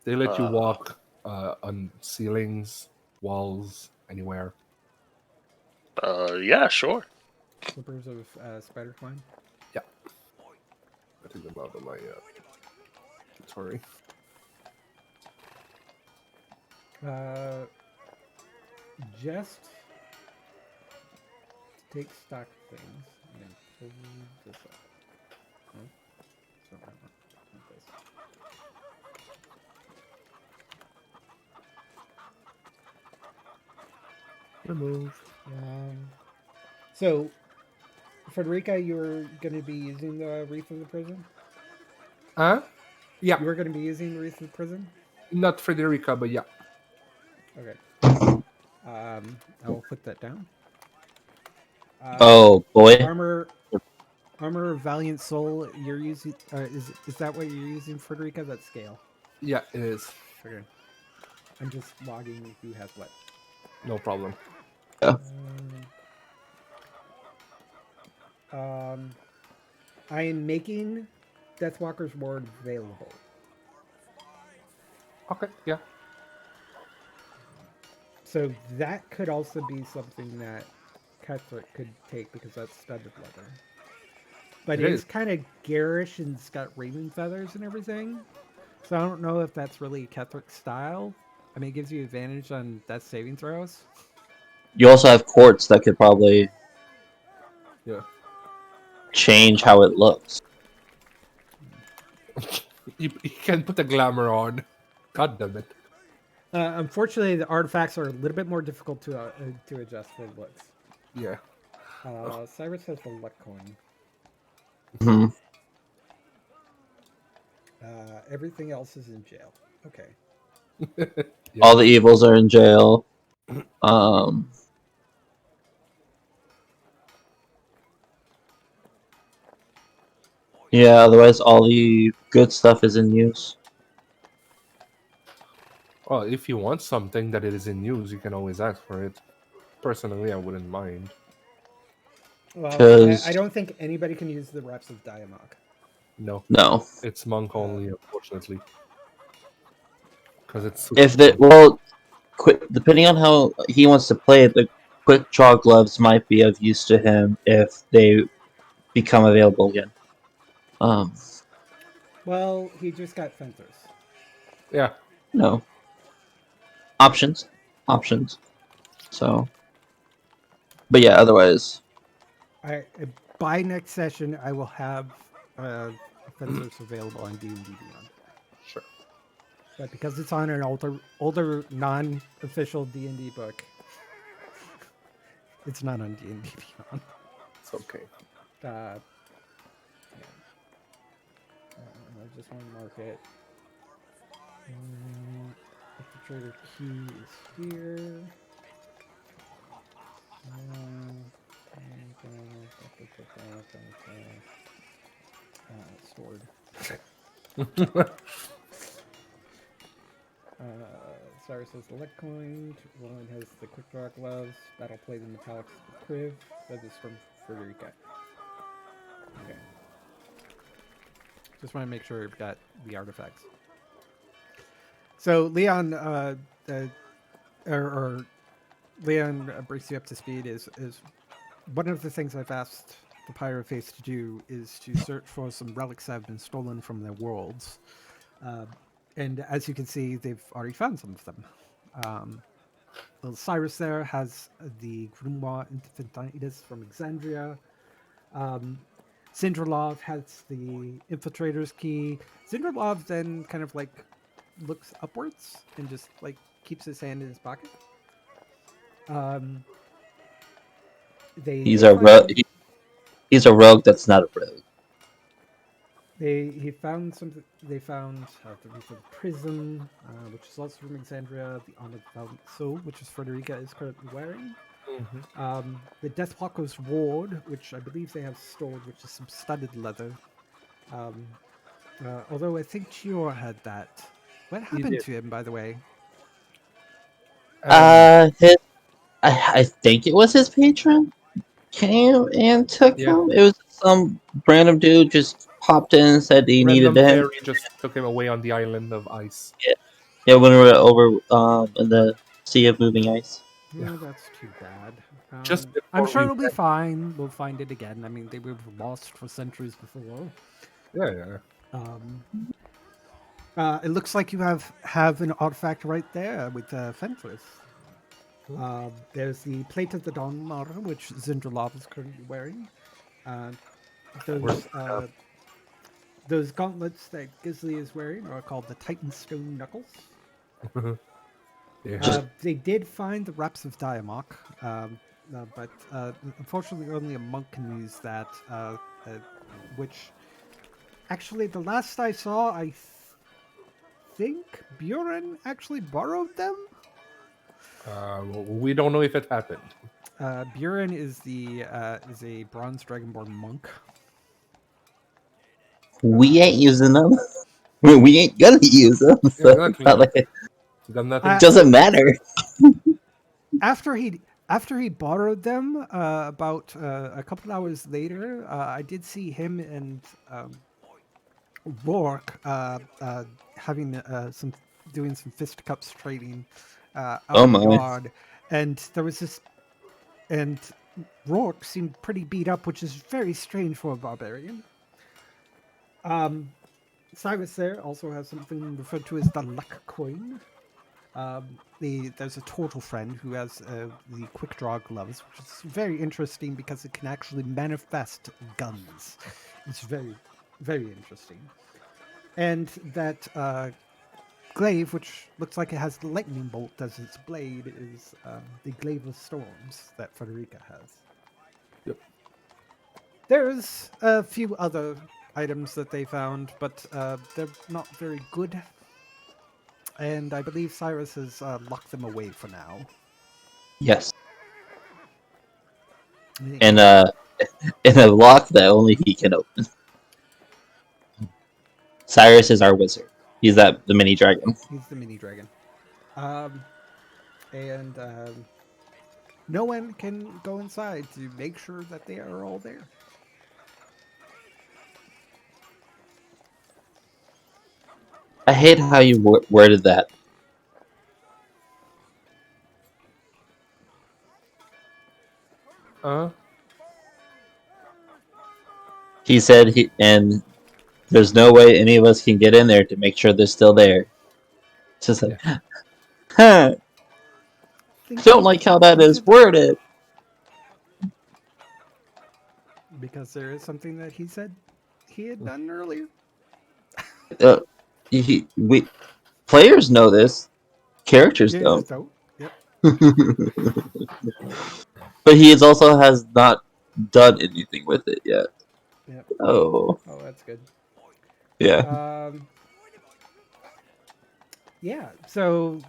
They let you walk on ceilings, walls, anywhere. Yeah, sure. Slippers of spider twine. Yeah. I think I'm out of my sorry. Just take stock things and pull this up. No? It's not that one. Not this. Remove. So, Frederica, you're going to be using the Wreath of the Prison? Huh? Yeah. You were going to be using the Wreath of the Prison? Not Frederica, but yeah. Okay. I will put that down. Oh boy. Armor of Valiant Soul. You're using. Is that what you're using, Frederica? That scale. Yeah, it is. Okay. I'm just logging who has what. No problem. I am making Deathwalker's Ward available. Okay, yeah. So that could also be something that Cutthroat could take because that's studded leather. But It it's is. kind of garish and it's got raven feathers and everything. So I don't know if that's really Cutthroat style. I mean, it gives you advantage on death saving throws. You also have quartz that could probably change how it looks. You can put the glamour on. God damn it. Unfortunately, the artifacts are a little bit more difficult to adjust than it looks. Yeah. Cyrus has the luck coin. Hmm. Everything else is in jail. Okay. Yeah. All the evils are in jail. Yeah, otherwise all the good stuff is in use. Well, if you want something that it is in use, you can always ask for it. Personally, I wouldn't mind. Well, 'Cause- I don't think anybody can use the reps of Diamok. No, No. it's monk only, unfortunately. Because it's If the depending on how he wants to play it, the quick draw gloves might be of use to him if they become available again. Well, he just got fencers. yeah. No. Options. So, but yeah, otherwise, By next session, I will have offensives available on D&D Beyond. Sure. But because it's on an older non-official D&D book, it's not on D&D Beyond. It's okay. Yeah. I just want to mark it. Infiltrator key is here. Sword. Cyrus has the Lick Coin. Roland has the Quick Draw Gloves. Battle Plate and Metallics Criv. That is from Frederica. Okay. Just want to make sure we've got the artifacts. So Leon, or Leon brings you up to speed. Is one of the things I've asked the Pyre of Faith to do is to search for some relics that have been stolen from their worlds. And as you can see, they've already found some of them. Little Cyrus there has the Grimoire Infinitus from Exandria. Zindralov has the Infiltrator's key. Zindralov then kind of like looks upwards and just like keeps his hand in his pocket. he's a rogue. He's a rogue that's not a rogue. He found something. They found the prism, which is also from Exandria. The Honored Valiant Soul, which is Frederica is currently wearing. Mm-hmm. The Deathwalker's Ward, which I believe they have stored, which is some studded leather. Although I think Chior had that. What happened did. to him, by the way? His, I think it was his patron came and took Yeah. him. It was some random dude just popped in and said he needed Random him. fairy just took him away on the island of ice. Yeah, when we were over in the sea of moving ice. Yeah. Oh, that's too bad. Just I'm before sure we it'll be went. fine. We'll find it again. I mean, they were lost for centuries before. Yeah. It looks like you have an artifact right there with Fenris. There's the plate of the Dawnmar, which Zindralov is currently wearing. Those gauntlets that Gisli is wearing are called the Titanstone Knuckles. Yeah. They did find the Wraps of Diamok, but unfortunately only a monk can use that, which actually the last I saw, I think Buren actually borrowed them. We don't know if it happened. Buren is a bronze dragonborn monk. We ain't using them. We ain't gonna use them. So Exactly. it's not like it Got nothing. doesn't matter. After he borrowed them, about a couple hours later, I did see him and Rourke having doing some fisticuffs trading out Oh in the my. yard, and there was this, and Rourke seemed pretty beat up, which is very strange for a barbarian. Cyrus there also has something referred to as the luck coin. There's a turtle friend who has the quick draw gloves, which is very interesting because it can actually manifest guns. It's very, very interesting. And that glaive, which looks like it has the lightning bolt as its blade, is the glaive of storms that Frederica has. Yep. There's a few other items that they found, but they're not very good. And I believe Cyrus has locked them away for now. Yes. And in a lock that only he can open. Cyrus is our wizard. He's the mini dragon. He's the mini dragon. No one can go inside to make sure that they are all there. I hate how you worded that. He said and there's no way any of us can get in there to make sure they're still there. Just like, Yeah. huh, Think don't like how that is worded. because there is something that he said he had done earlier. Uh, we players know this, characters Yeah, don't. so yep. But he also has not done anything with it yet. Yep. Oh, Oh, that's good. yeah. Yeah. So,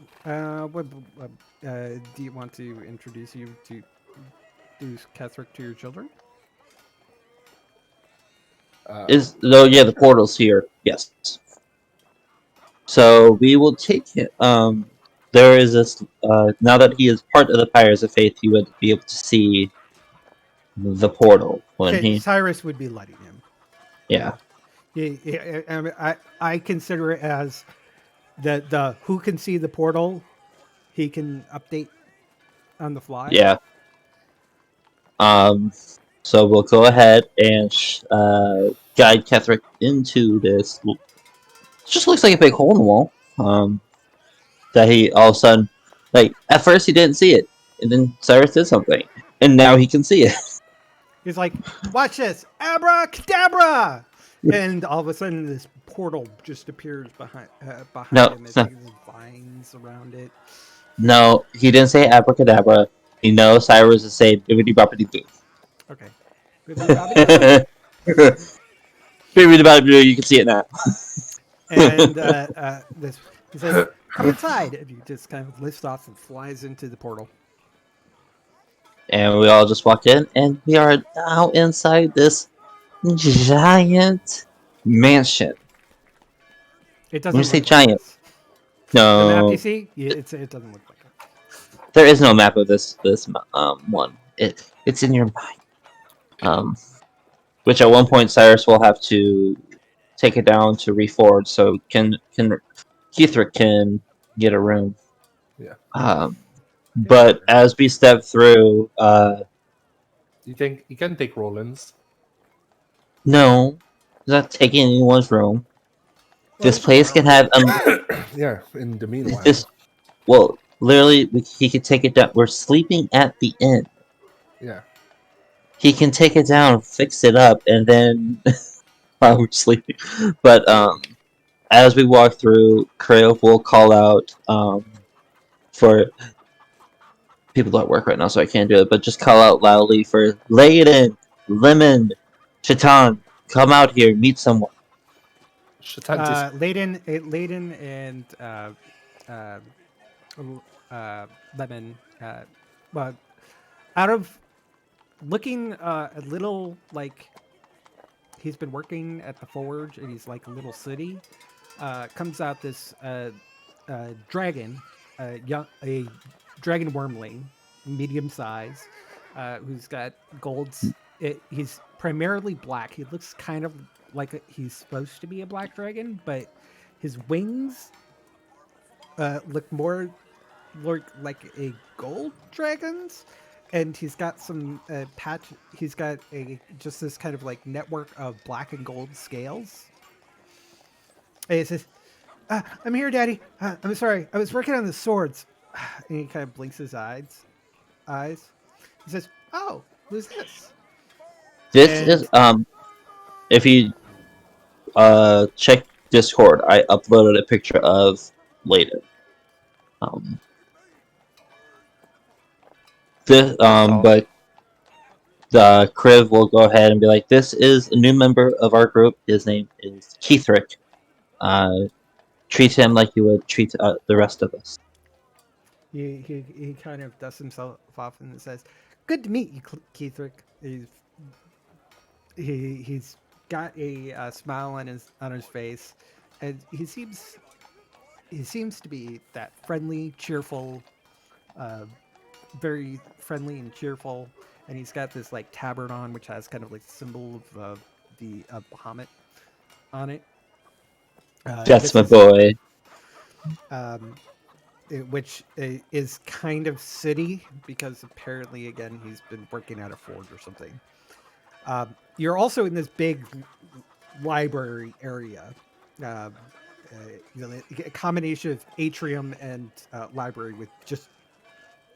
what do you want to introduce you to Catherick to your children? The portal's here. Yes. So we will take him. There is this. Now that he is part of the Pyres of Faith, he would be able to see the portal when Okay, he. Cyrus would be letting him. Yeah. I mean, I consider it as the who can see the portal, he can update on the fly. Yeah. So we'll go ahead and guide Ketherick into this. It just looks like a big hole in the wall. That he all of a sudden, like at first he didn't see it, and then Cyrus did something, and now he can see it. He's like, "Watch this, abracadabra!" And all of a sudden, this portal just appears behind No, him. It's like there's vines around it. no, he didn't say abracadabra. You know, Cyrus is saying bibbidi boppity boo. Okay, bibbidi-bobbidi-boo. Bibbidi boppity boo. You can see it now. And this he says, "Come inside," and he just kind of lifts off and flies into the portal. And we all just walk in, and we are now inside this giant mansion. It When you doesn't say look like giant, this. The map you no, see, it doesn't look like it. there is no map of this one. It's in your mind. Which at one point Cyrus will have to take it down to reforge, so Ketherick can get a room. Yeah. But as we step through, You think you can take Roland's? no, he's not taking anyone's room. This place can have Yeah. In the meanwhile. this. Well, literally, he could take it down. We're sleeping at the inn. Yeah. He can take it down, fix it up, and then while we're sleeping. But as we walk through, Crave will call out for people at work right now, so I can't do it. But just call out loudly for Layden, Lemon, Chatan, come out here, meet someone. Layden and Lemon. Well, out of looking a little like he's been working at the forge and he's like a little city. Comes out this dragon, a dragon wormling, medium size, who's got golds. He's primarily black. He looks kind of like he's supposed to be a black dragon, but his wings look more like a gold dragon's. And he's got some patch. He's got just this kind of like network of black and gold scales. And he says, "I'm here, Daddy. I'm sorry. I was working on the swords." And he kind of blinks his eyes. He says, "Oh, who's this?" This is if you check Discord, I uploaded a picture of Layden. But the Kriv will go ahead and be like, "This is a new member of our group. His name is Ketherick. Treat him like you would treat the rest of us." He kind of dusts himself off and says, "Good to meet you, Ketherick." He's got a smile on his face, and he seems to be that friendly, cheerful, very friendly and cheerful. And he's got this like tabard on, which has kind of like symbol of the Bahamut on it. That's my boy. Which is kind of city because apparently, again, he's been working at a forge or something. You're also in this big library area, a combination of atrium and library with just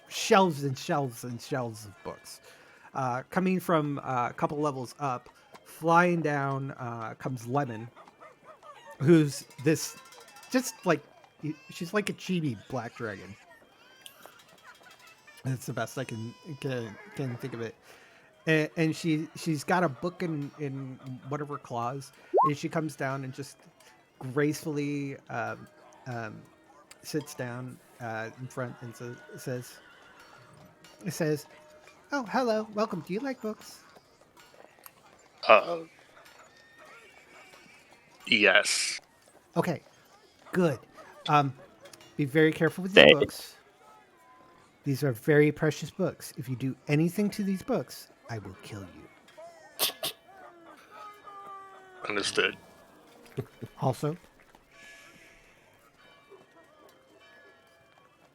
shelves and shelves and shelves of books. Coming from a couple levels up, flying down comes Lemon, who's this just like she's like a chibi black dragon. That's the best I can think of it. And she's got a book in one of her claws, and she comes down and just gracefully sits down in front and says, "Oh, hello, welcome. Do you like books?" Yes. Okay, good. Be very careful with these books. These are very precious books. If you do anything to these books, I will kill you. Understood. Also,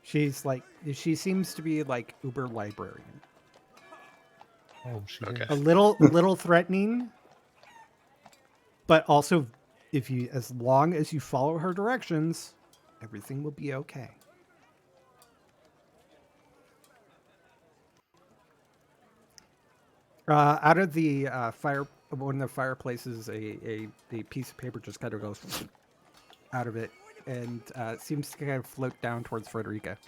she seems to be like uber librarian. Oh, she Okay. A little threatening, but also as long as you follow her directions, everything will be okay. Out of the one of the fireplaces, a piece of paper just kind of goes out of it and seems to kind of float down towards Frederica.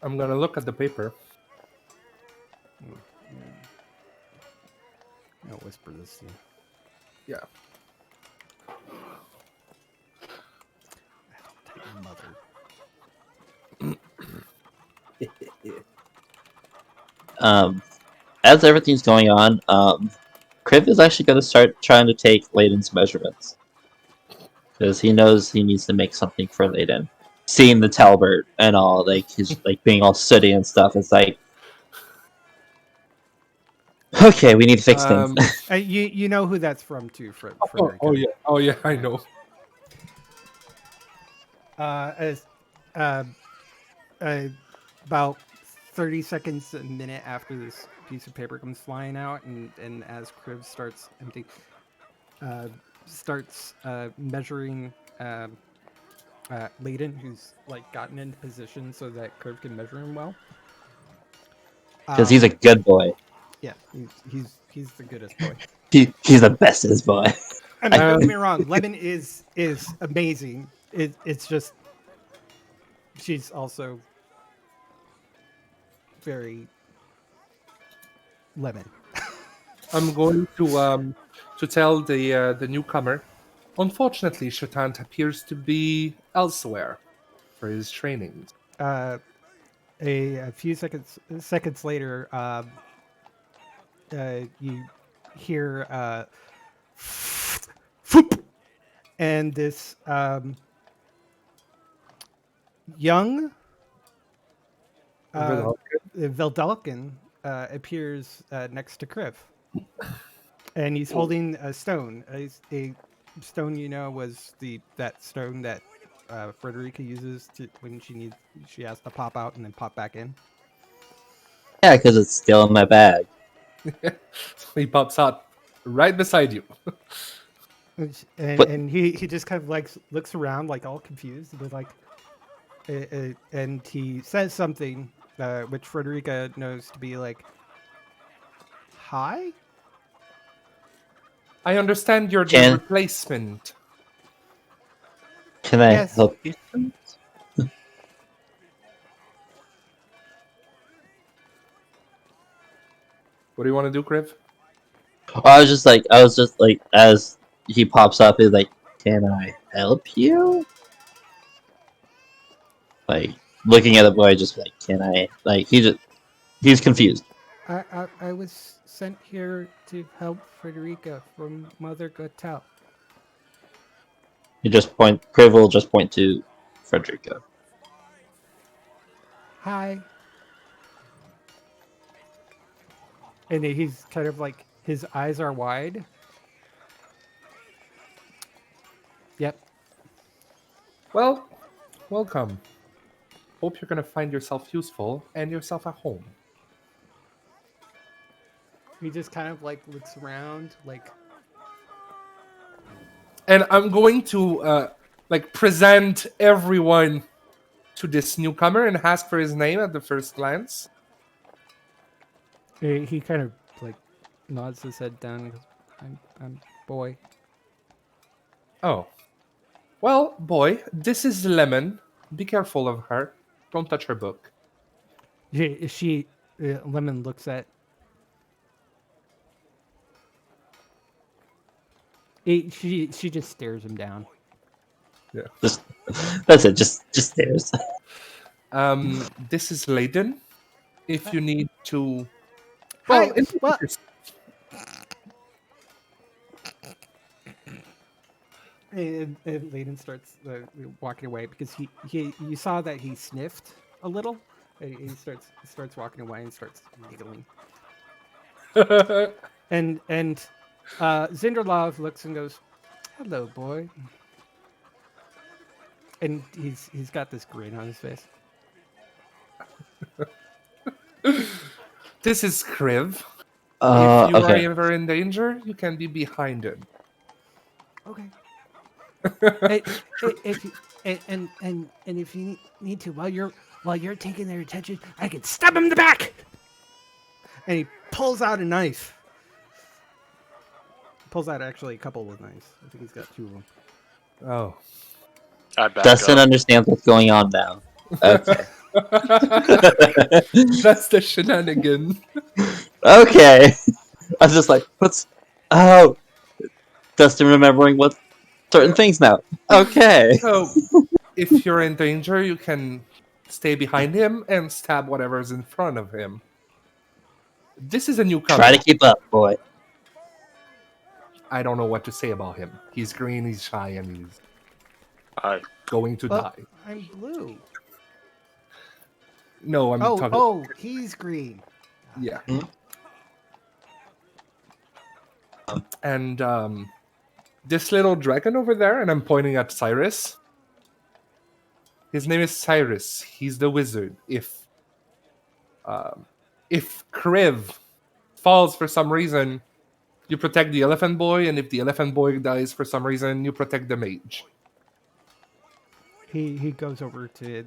I'm gonna look at the paper. I'll whisper this to you. Yeah. Mother. As everything's going on, Kriv is actually going to start trying to take Layden's measurements. Because he knows he needs to make something for Layden. Seeing the Talbert and all, like, he's like being all sooty and stuff, it's like, okay, we need to fix things. You know who that's from too, Frederica. Oh yeah, I know. As about 30 seconds, a minute after this piece of paper comes flying out, and as Kriv starts measuring Layden, who's like gotten into position so that Kriv can measure him well. Because he's a good boy. Yeah, he's the goodest boy. He's the bestest boy. I mean, don't get me wrong. Lemon is amazing. It's just she's also very lemon. I'm going to tell the newcomer. Unfortunately, Shaitan appears to be elsewhere for his training. A few seconds later, you hear and this young Veldalkin appears next to Kriv, and he's holding a stone. A stone, was that stone that Frederica uses when she has to pop out and then pop back in. Yeah, because it's still in my bag. He pops out right beside you. And he just kind of like looks around like all confused, but like, and he says something which Frederica knows to be like, "Hi." I understand you're the replacement. Can I help you? What do you want to do, Kriv? I was just like, as he pops up, he's like, "Can I help you?" Like, looking at the boy, just like, "Can I?" Like, he's confused. I was sent here to help Frederica from Mother Gotel. Kriv will just point to Frederica. Hi. And he's kind of like, his eyes are wide. Yep. Well, welcome. Hope you're going to find yourself useful and yourself at home. He just kind of like looks around, like. And I'm going to like present everyone to this newcomer and ask for his name at the first glance. He kind of like nods his head down and goes, I'm boy. Oh. Well, boy, this is Lemon. Be careful of her. Don't touch her book. Lemon looks at. She just stares him down. Just that's it. Just stairs. This is Layden. If you need to... Hi, Well, well, and Layden starts walking away because you saw that he sniffed a little. He starts walking away and starts giggling. And Zindralov looks and goes, "Hello, boy." And he's got this grin on his face. This is Kriv. If you are Okay. ever in danger, you can be behind him. Okay. If you need to, while you're taking their attention, I can stab him in the back. And he pulls out a knife. Pulls out actually a couple of knives. I think he's got 2 of them. Oh. I back Dustin up. understands what's going on now. Okay. That's the shenanigan. Okay. I was just like, what's... Oh, Dustin remembering what certain things now. Okay. So, if you're in danger, you can stay behind him and stab whatever's in front of him. This is a newcomer. Try to keep up, boy. I don't know what to say about him. He's green, he's shy, and he's I going to But die. I'm blue. No, I'm talking... Oh, he's green. Yeah. Hmm? And this little dragon over there, and I'm pointing at Cyrus. His name is Cyrus. He's the wizard. If Kriv falls for some reason, you protect the elephant boy, and if the elephant boy dies for some reason, you protect the mage. He goes over to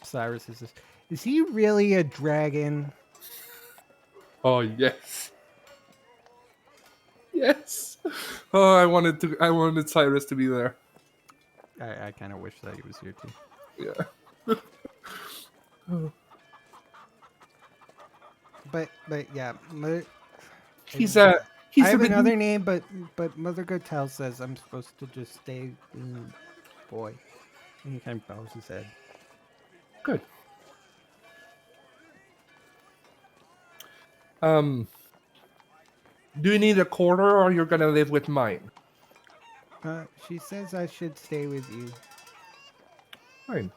Cyrus and says, "Is he really a dragon?" Oh yes. Yes. Oh, I wanted Cyrus to be there. I kind of wish that he was here too. Yeah. But yeah, He's I a have bit another name, but Mother Gotel says I'm supposed to just stay boy. And he kind of bows his head. good. Do you need a quarter, or you're gonna live with mine? She says I should stay with you. Fine.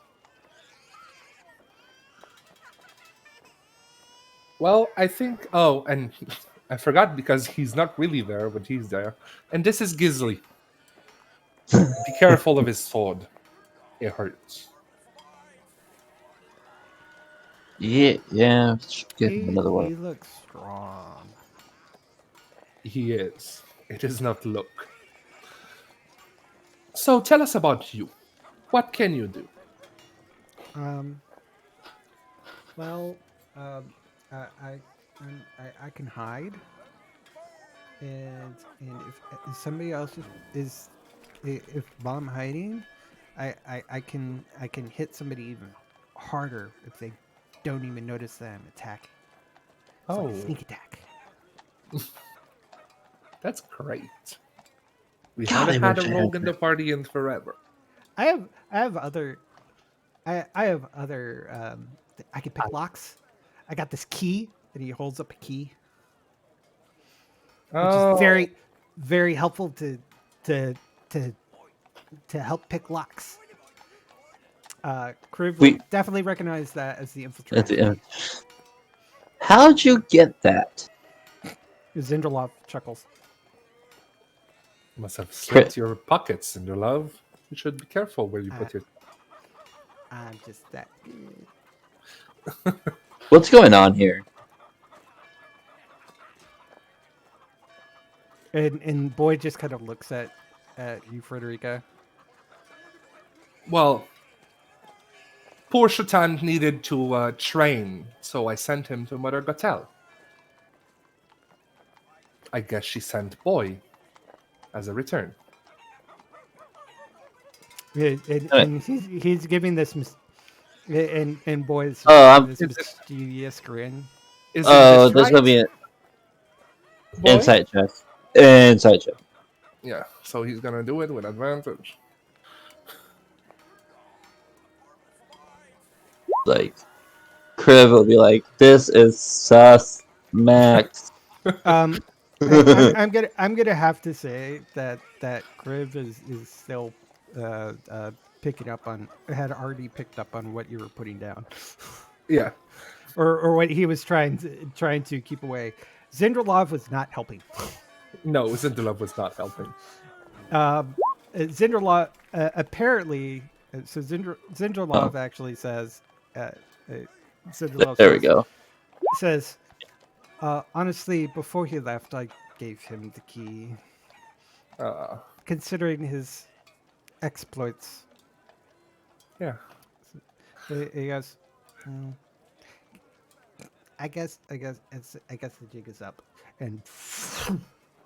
Well, I think... Oh, and I forgot because he's not really there, but he's there. And this is Gisley. Be careful of his sword. It hurts. Yeah. Get He another one. looks strong. He is. It is not look. So tell us about you. What can you do? Well, I can hide, and if somebody else if while I'm hiding, I can hit somebody even harder if they don't even notice that I'm attacking. It's like a sneak attack. That's great. We God, haven't I had wish a I rogue had in the party in forever. I have other. I can pick locks. I got this key, and he holds up a key, which is very, very helpful to help pick locks. Kriv would definitely recognize that as the infiltrator. How'd you get that? Zindralov chuckles. Must have slipped your pockets, Zindralov. You should be careful where you put it. I'm just that good. What's going on here? And Boyd just kind of looks at you, Frederica, Well, poor Shatan needed to train, so I sent him to Mother Gatel. I guess she sent Boy as a return. And he's giving this and boys Oh, giving I'm, this Is it, mysterious grin. is it oh, this there's right, gonna be an Boy? insight check. Insight check. Yeah, so he's gonna do it with advantage. Like, Kriv will be like, "This is sus, Max." I'm gonna have to say that Griv is still picking up on had already picked up on what you were putting down, Yeah. or what he was trying to keep away. Zindralov was not helping. No, Zindralov was not helping. Zindralov apparently so Zindralov actually says Zindralov There we go. says honestly before he left I gave him the key. Considering his exploits, Yeah. he goes, "Mm, I guess the jig is up," and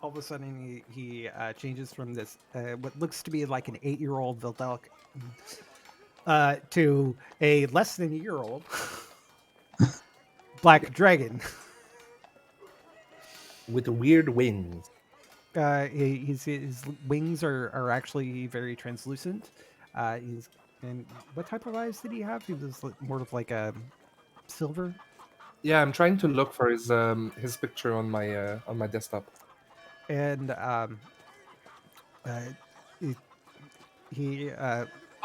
all of a sudden he changes from this what looks to be like an 8-year-old Vildalk to a less than a year old black dragon. With weird wings. His wings are actually very translucent. He's and what type of eyes did he have? He was more of like a silver. Yeah, I'm trying to look for his picture on my desktop. And uh, he, he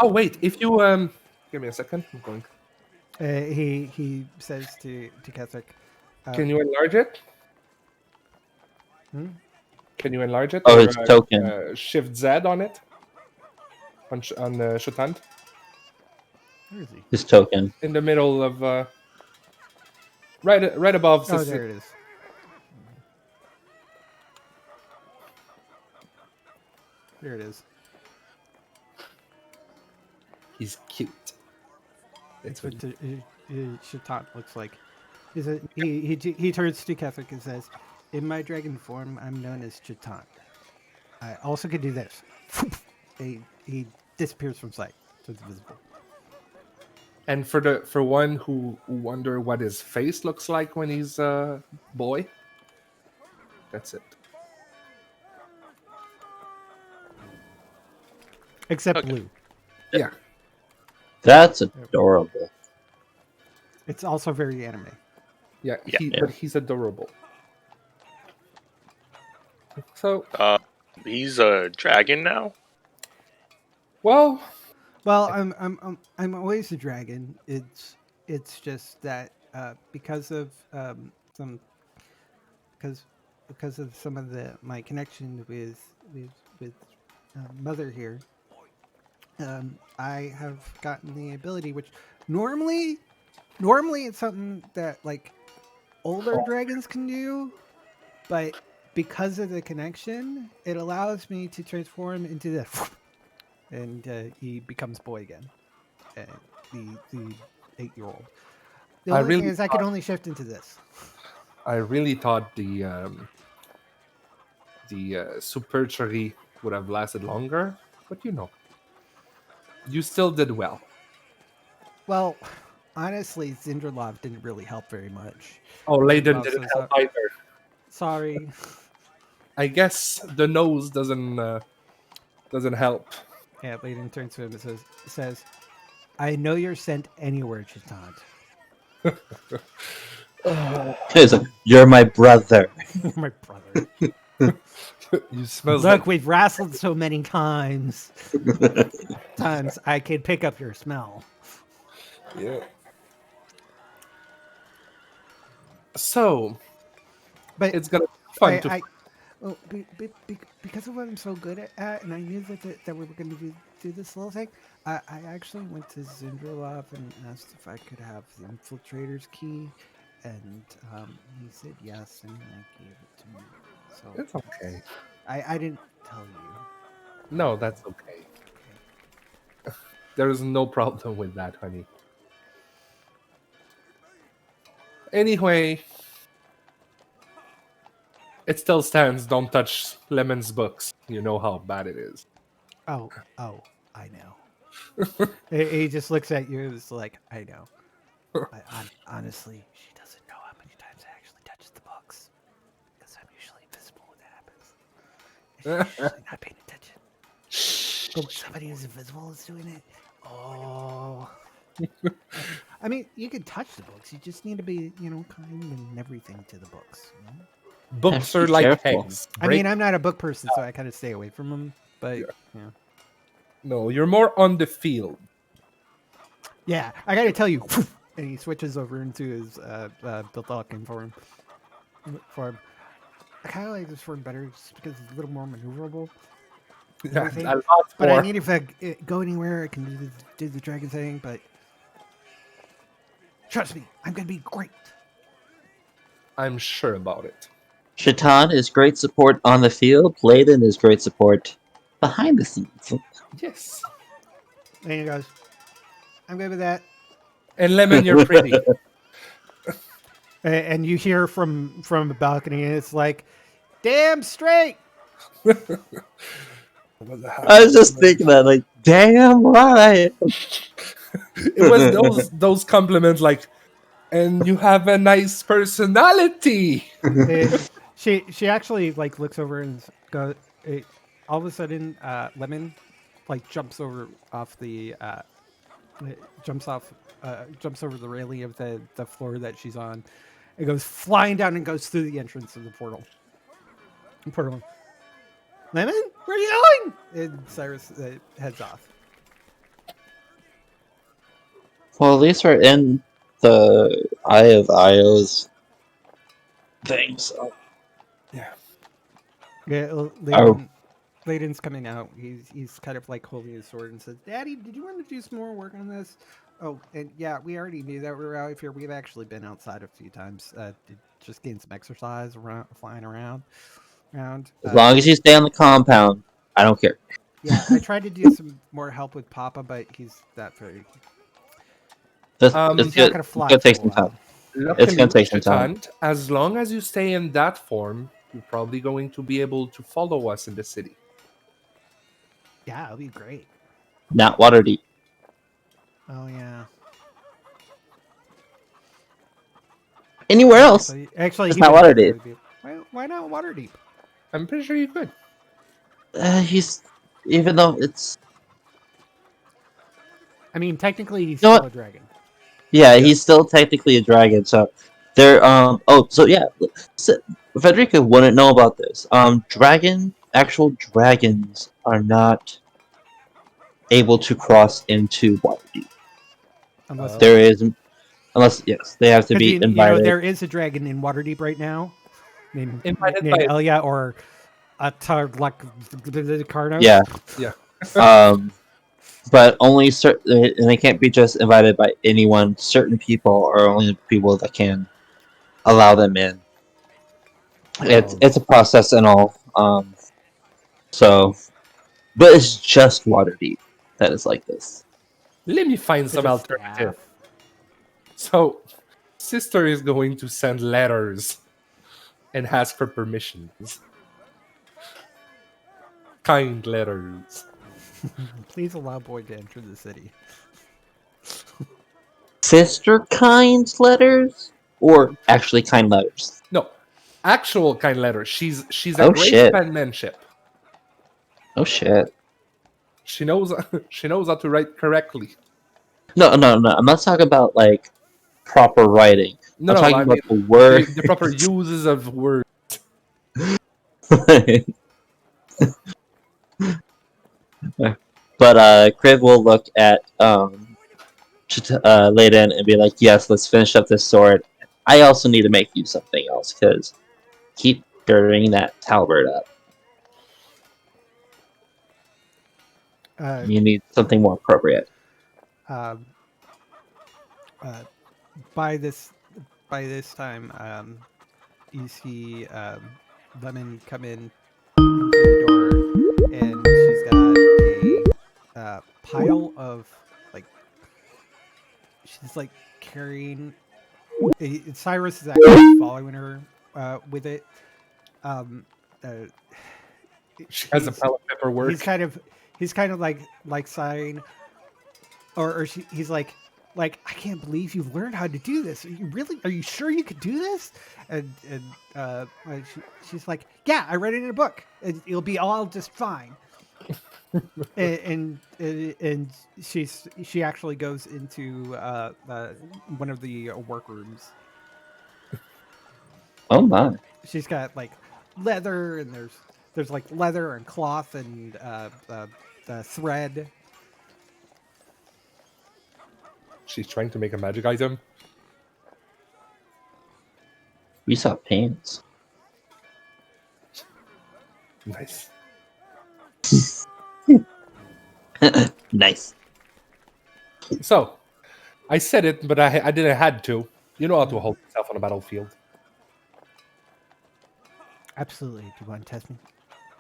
Oh wait, if you give me a second, I'm going. he says to Keswick, Can you enlarge it? hmm? Can you enlarge it? Oh, Or, his token. Shift Z on it. On Shotant. Where is he? His token. In the middle of right above. Oh, there it is. There it is. He's cute. It's what Shatat looks like. He turns to Keswick and says, "In my dragon form, I'm known as Shatat. I also can do this." He disappears from sight, so it's visible. And for one who wonder what his face looks like when he's a boy, that's it. Except Okay. blue. Yeah. That's adorable. It's also very anime. Yeah, Yeah. but he's adorable. So, He's a dragon now. well, Well, I'm always a dragon. It's just that because of some because of some of my connection with mother here, I have gotten the ability, which normally it's something that like older dragons can do, but because of the connection, it allows me to transform into the and he becomes boy again. The 8-year-old. The I only thing really is I can only shift into this. I really thought the superchery would have lasted longer, but you still did well. Well, honestly, Zindralov didn't really help very much. Oh, Layden Zindralov didn't says, help either. Sorry. I guess the nose doesn't help. Yeah, Layden turns to him and says, I know you're sent anywhere, Chitant. He's like, "You're my brother." My brother. You smell Look, we've wrestled so many times. I can pick up your smell. Yeah. So, But it's gonna be fun to. well, because of what I'm so good at, and I knew that we were going to do this little thing, I actually went to Zindralov and asked if I could have the infiltrator's key, and he said yes, and I gave it to me. So It's okay. I didn't tell you. No, that's okay. There's no problem with that, honey. Anyway, it still stands. Don't touch Lemon's books. You know how bad it is. Oh, I know. He just looks at you. It's like, I know. Honestly, she doesn't know how many times I actually touch the books because I'm usually invisible when that happens. She's usually not paying attention. But somebody who's invisible is doing it. Oh. I mean, you can touch the books. You just need to be, kind and everything to the books. Books Be are like careful. eggs. I mean, I'm not a book person, so I kind of stay away from them. But No, you're more on the field. yeah, I got to tell you. And he switches over into his the talking for him. I kind of like this form better just because it's a little more maneuverable. Yeah, Everything. a lot But more. I need if I go anywhere, I can do the dragon thing. But trust me, I'm gonna be great. I'm sure about it. Shaitan is great support on the field. Layden is great support behind the scenes. Yes. And he goes, I'm good with that. And Lemon, you're pretty. And you hear from the balcony, and it's like, damn straight. I was just thinking that, like, damn right. It was those compliments like, and you have a nice personality. And she actually like looks over and goes. All of a sudden, Lemon like jumps over over the railing of the floor that she's on. It goes flying down and goes through the entrance of the portal. Lemon, where are you going? And Cyrus heads off. Well, at least we're in the Eye of Io's thing, so. Yeah. Yeah, Oh. Layden's coming out. He's kind of like holding his sword and says, "Daddy, did you want to do some more work on this?" Oh, and yeah, we already knew that we were out here. We've actually been outside a few times to just getting some exercise flying around. As long as you stay on the compound, I don't care. Yeah, I tried to do some more help with Papa, but he's not very. It's Um, He's not good. gonna It's fly gonna for a take some while. time. Luckily, It's gonna take some time. Shaitan, as long as you stay in that form, you're probably going to be able to follow us in the city. Yeah, it'll be great. Not water deep. Oh yeah. Anywhere else. Actually, It's he not would Waterdeep. actually be- Why not Waterdeep? I'm pretty sure you could. He's even though it's I mean, technically, he's You know still what? a dragon. yeah, he's still technically a dragon. So there. So yeah, Federica wouldn't know about this. Actual dragons are not able to cross into Waterdeep. Unless There is, unless yes, they have to Because be you know invited. there is a dragon in Waterdeep right now, named Invited by- Elia or Carno. Yeah. Yeah. But only certain, and they can't be just invited by anyone. Certain people are only the people that can allow them in. It's a process and all. So, but it's just Waterdeep that is like this. Let me find It's some a alternative. staff. So, sister is going to send letters and ask for permissions. Kind letters. Please allow boy to enter the city. Sister kind letters, or actually kind letters. No, actual kind letters. She's a Oh, great shit. penmanship. Oh shit! She knows how to write correctly. No. I'm not talking about like proper writing. No, I'm no, talking I about mean the word. the proper uses of words. But Crib will look at Layden and be like, "Yes, let's finish up this sword. I also need to make you something else because keep girding that halberd up. You need something more appropriate." Um, by this time, you see Lemon come in into the door, and she's got a pile of she's like carrying. Cyrus is actually following her with it. Um, uh, She has a he's, pallet pepper work. he's kind of like sighing, he's like I can't believe you've learned how to do this. Are you sure you could do this? And she's like, yeah, I read it in a book. It'll be all just fine. and she actually goes into one of the workrooms. Oh my. She's got like leather, and there's like leather and cloth and the thread. She's trying to make a magic item. We saw pants. Nice. Nice. So, I said it, but I didn't had to. You know how to hold yourself on a battlefield. Absolutely. Do you want to test me?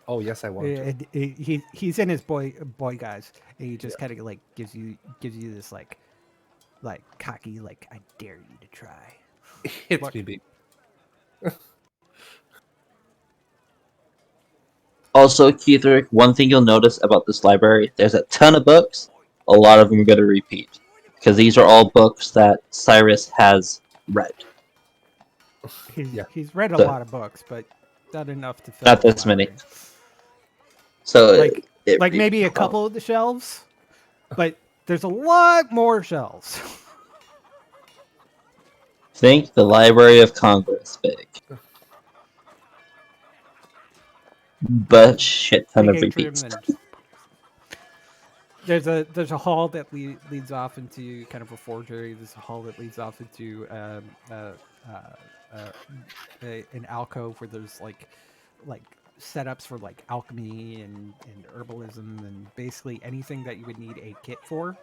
Oh yes, I want to. He's in his boy guys, and he just kind of like gives you this like cocky, like, I dare you to try. Hits me big. Also, Keithrick, one thing you'll notice about this library, there's a ton of books. A lot of them are going to repeat. Because these are all books that Cyrus has read. He's read a So- lot of books, but not enough to fill Not the this many. library. So, Like maybe a couple of the shelves, but there's a lot more shelves. Think the Library of Congress big. But shit ton of Big atrium, repeats. and there's a hall that leads off into kind of a forgery. There's a hall that leads off into an alcove where there's like setups for like alchemy and herbalism and basically anything that you would need a kit for.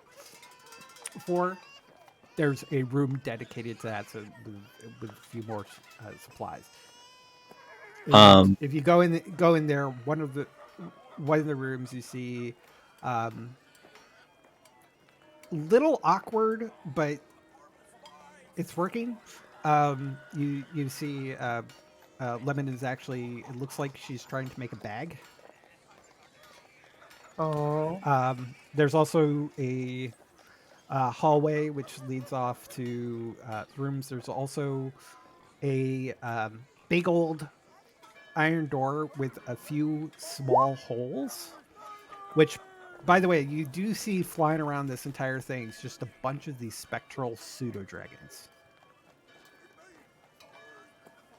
There's a room dedicated to that, so with a few more supplies. And if you go in there, one of the rooms you see, little awkward, but it's working. You see, Lemon is actually. It looks like she's trying to make a bag. Oh. There's also a hallway which leads off to rooms. There's also a big old iron door with a few small holes, which, by the way, you do see flying around this entire thing. It's just a bunch of these spectral pseudo-dragons.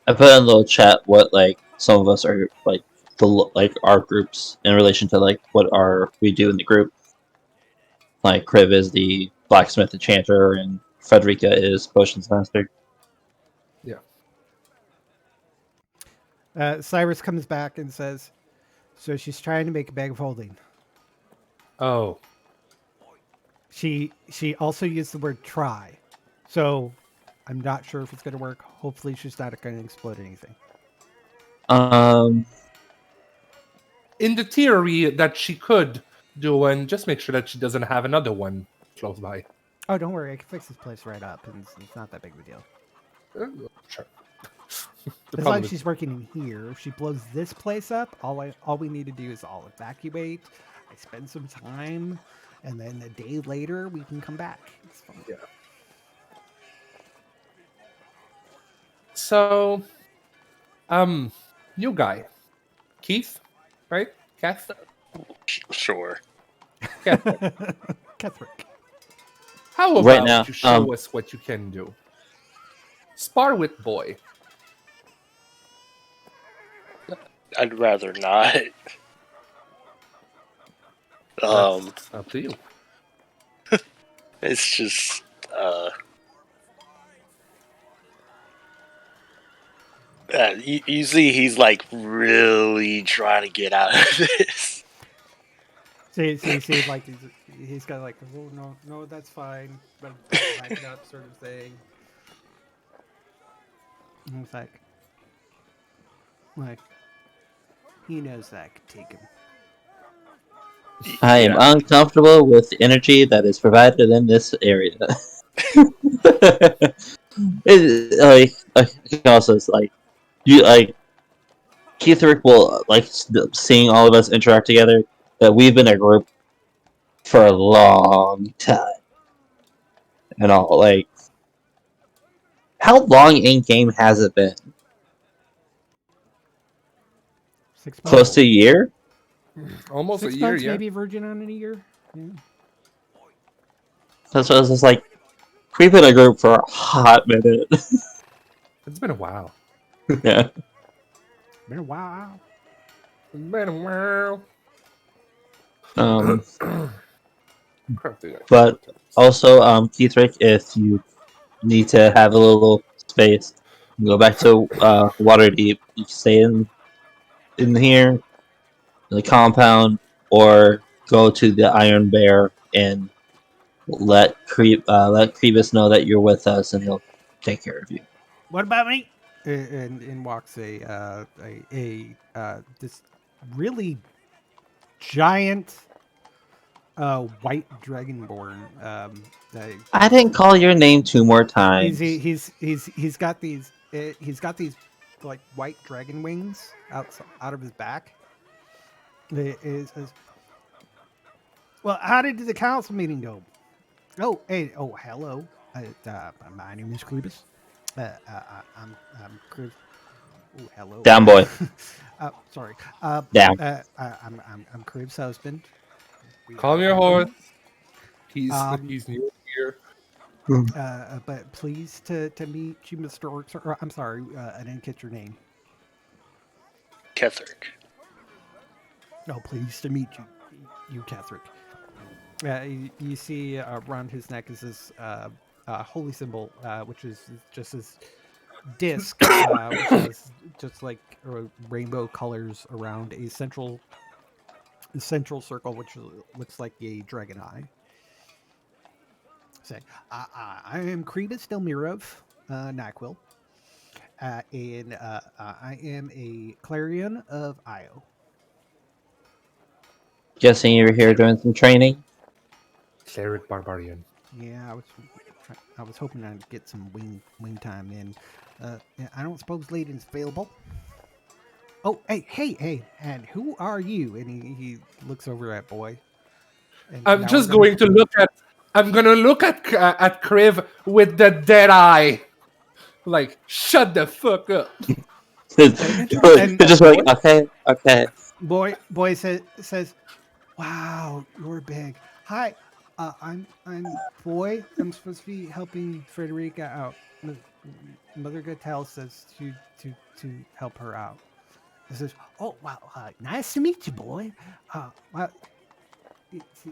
I put in a little chat what like some of us are like our groups in relation to like what we do in the group. Like Kriv is the blacksmith enchanter and Frederica is potions master. Cyrus comes back and says, so she's trying to make a bag of holding. Oh. She also used the word try. So I'm not sure if it's going to work. Hopefully she's not going to explode anything. In the theory that she could do one, just make sure that she doesn't have another one close by. Oh, don't worry. I can fix this place right up, and it's not that big of a deal. Sure. As long as she's working in here, if she blows this place up, all we need to do is all evacuate. I spend some time, and then a day later we can come back. It's fine. Yeah. So, new guy, Keith, right? Kath. Sure. Kethrick. How about Right now, you show us what you can do? Spar with boy. I'd rather not. That's up to you. It's just you see he's like really trying to get out of this. See, like he's got like, oh no, that's fine, but back it up, sort of thing. And it's like he knows that I could take him. I am uncomfortable with the energy that is provided in this area. Also, it's like you like Keithrick will seeing all of us interact together. That we've been a group for a long time, and all like how long in game has it been? 6 months. Close to a year. Almost 6 a year, months, yeah. maybe Virgin on in a year. Yeah. That's what I was just like. We've been a group for a hot minute. It's been a while. Yeah. Been a while. It's been a while. Um, Crafty, but also, Keithrick, if you need to have a little space, go back to Waterdeep. You can stay in here, in the compound, or go to the Iron Bear and let Creebus know that you're with us, and he'll take care of you. What about me? And walks this really giant white dragonborn. I didn't call your name 2 more times. He's got these like white dragon wings out of his back. Well, how did the council meeting go? Oh, hey, hello. My name is Creebus. I'm Creebus. Oh, hello. Down, boy. Sorry. Down. I'm Crib's husband. Calm your horse. He's new here. But pleased to meet you, Mr. Orks. I'm sorry, I didn't get your name. Ketherick. No, pleased to meet you, Ketherick. You see around his neck is this holy symbol, which is just this disc, which has just like rainbow colors around a central circle, which looks like a dragon eye. Say, I am Cretus Delmirov, Nyquil, and I am a Clarion of Io. Guessing you were here doing some training? Cleric Barbarian. Yeah, I was hoping I'd get some wing time in. I don't suppose Layden's available. Oh, hey, and who are you? And he looks over at Boy. And I'm just going to look at. I'm gonna look at Kriv with the dead eye. Like, shut the fuck up. They're just like, okay. Boy says, "Wow, you're big. Hi, I'm Boy. I'm supposed to be helping Frederica out. Mother Gatel says to help her out." He says, "Oh wow, nice to meet you, Boy. Well,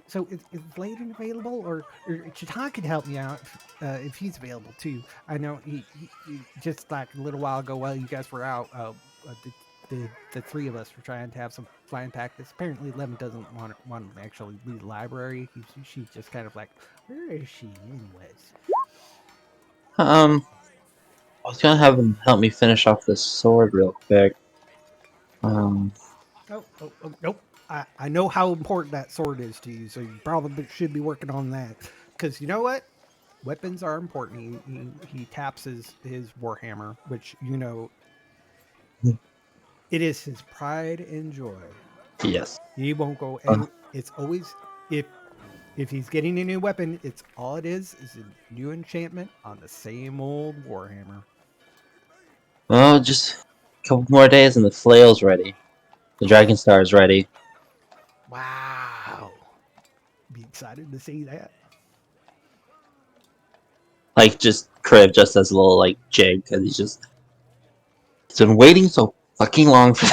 so is Layden available, or Chatan could help me out if he's available too. I know he just like a little while ago while you guys were out, the three of us were trying to have some flying practice. Apparently, Levin doesn't want to actually leave the library. She's just kind of like, where is she anyways?" I was gonna have him help me finish off this sword real quick. Oh, nope. I know how important that sword is to you, so you probably should be working on that. Because you know what? Weapons are important. He taps his warhammer, which it is his pride and joy. Yes. He won't go, and it's always if he's getting a new weapon, it's all it is a new enchantment on the same old warhammer. Well, just a couple more days and the flail's ready. The Dragon Star is ready. Wow. Be excited to see that. Like, just Crib just as a little, like, jig, because he's been waiting so fucking long for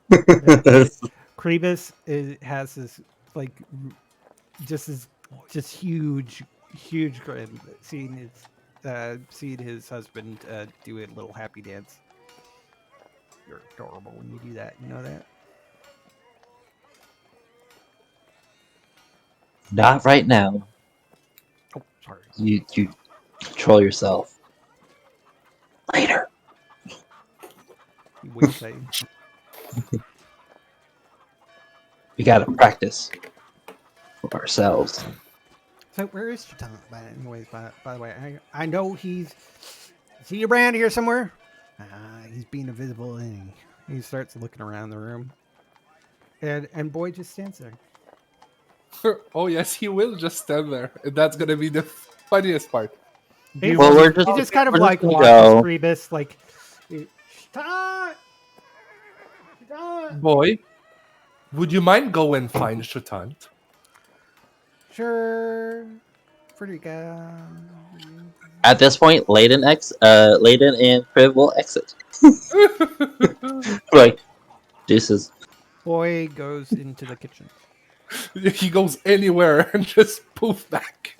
this. Creebus has this, like, just huge grin seeing his husband do a little happy dance. You're adorable when you do that. You know that? Not right now. Oh, sorry. You control yourself. Later. You wouldn't say. We gotta practice for ourselves. So where is Chatan? Anyways, by the way, I know he's. Is he around here somewhere? He's being invisible, and he starts looking around the room. And Boy just stands there. Oh yes, he will just stand there. And that's gonna be the funniest part. He, Well, he- we're just he just kind of we're just like gonna watches go. Priebus like, Chatan! Chatan! Boy, would you mind go and find Shutant? Sure. Pretty good. At this point, Layden and Crib will exit. Like, deuces. Boy goes into the kitchen. He goes anywhere and just poof back.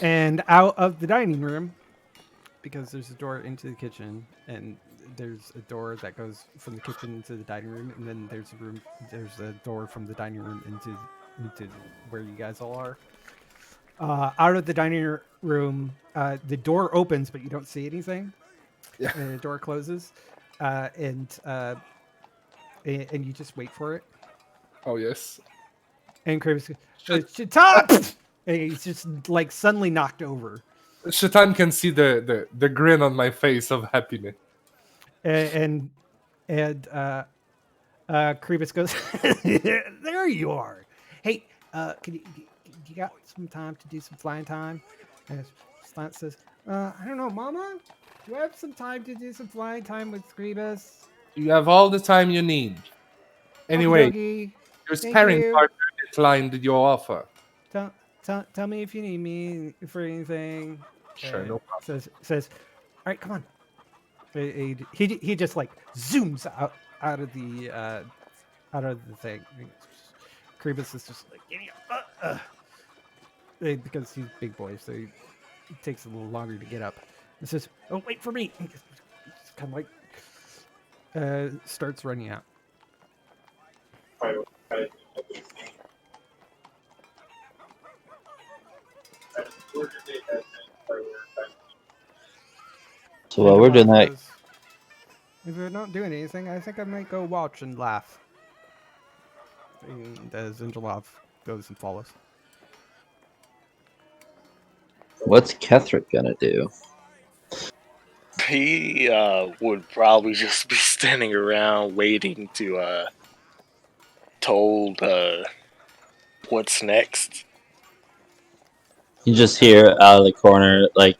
And out of the dining room, because there's a door into the kitchen, and there's a door that goes from the kitchen into the dining room, and then there's a door from the dining room into where you guys all are. Out of the dining room, the door opens, but you don't see anything. Yeah. And the door closes, and you just wait for it. Oh yes. And Kravis goes, "Chatan!" And he's just like suddenly knocked over. Shaitan can see the grin on my face of happiness. And Kravis goes, "There you are. Hey, can you got some time to do some flying time?" And Slant says, "I don't know, Mama. Do I have some time to do some flying time with Kravis?" You have all the time you need. Anyway, Okey-dokey. your Thank sparring you. partner declined your offer. Tell me if you need me for anything. Sure, no problem. Says, all right, come on. He just like zooms out of the thing. Kravis is just like because he's big boy, so it takes a little longer to get up. It says, "Oh, wait for me." It's kind of like starts running out. So while we're doing that, Says, if you're not doing anything, I think I might go watch and laugh. And Zindralov goes and follows. what's Kethrick gonna do? He would probably just be standing around waiting to told what's next. You just hear out of the corner, like,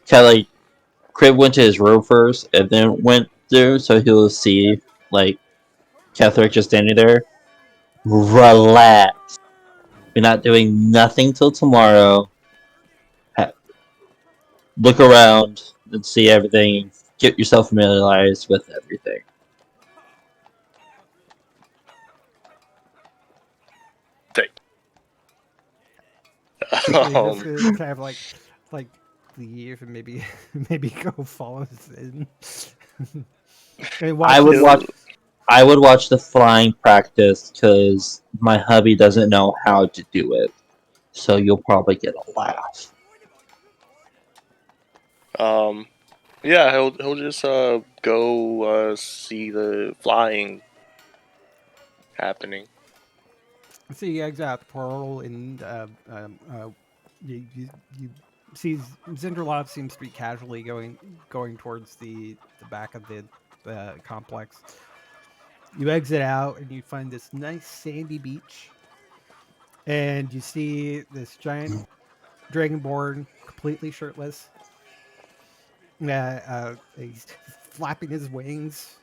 kind of like Crib went to his room first and then went through, so he'll see, like, Kethrick just standing there. Relax. We're not doing nothing till tomorrow. Look around and see everything. Get yourself familiarized with everything. He just Um, kind of like leave and maybe go follow in. And watch I would his- watch. I would watch the flying practice because my hubby doesn't know how to do it, so you'll probably get a laugh. yeah, he'll just go see the flying happening. So you exit out the portal, and you see Zindralov seems to be casually going towards the back of the complex. You exit out, and you find this nice sandy beach, and you see this giant dragonborn, completely shirtless. He's flapping his wings.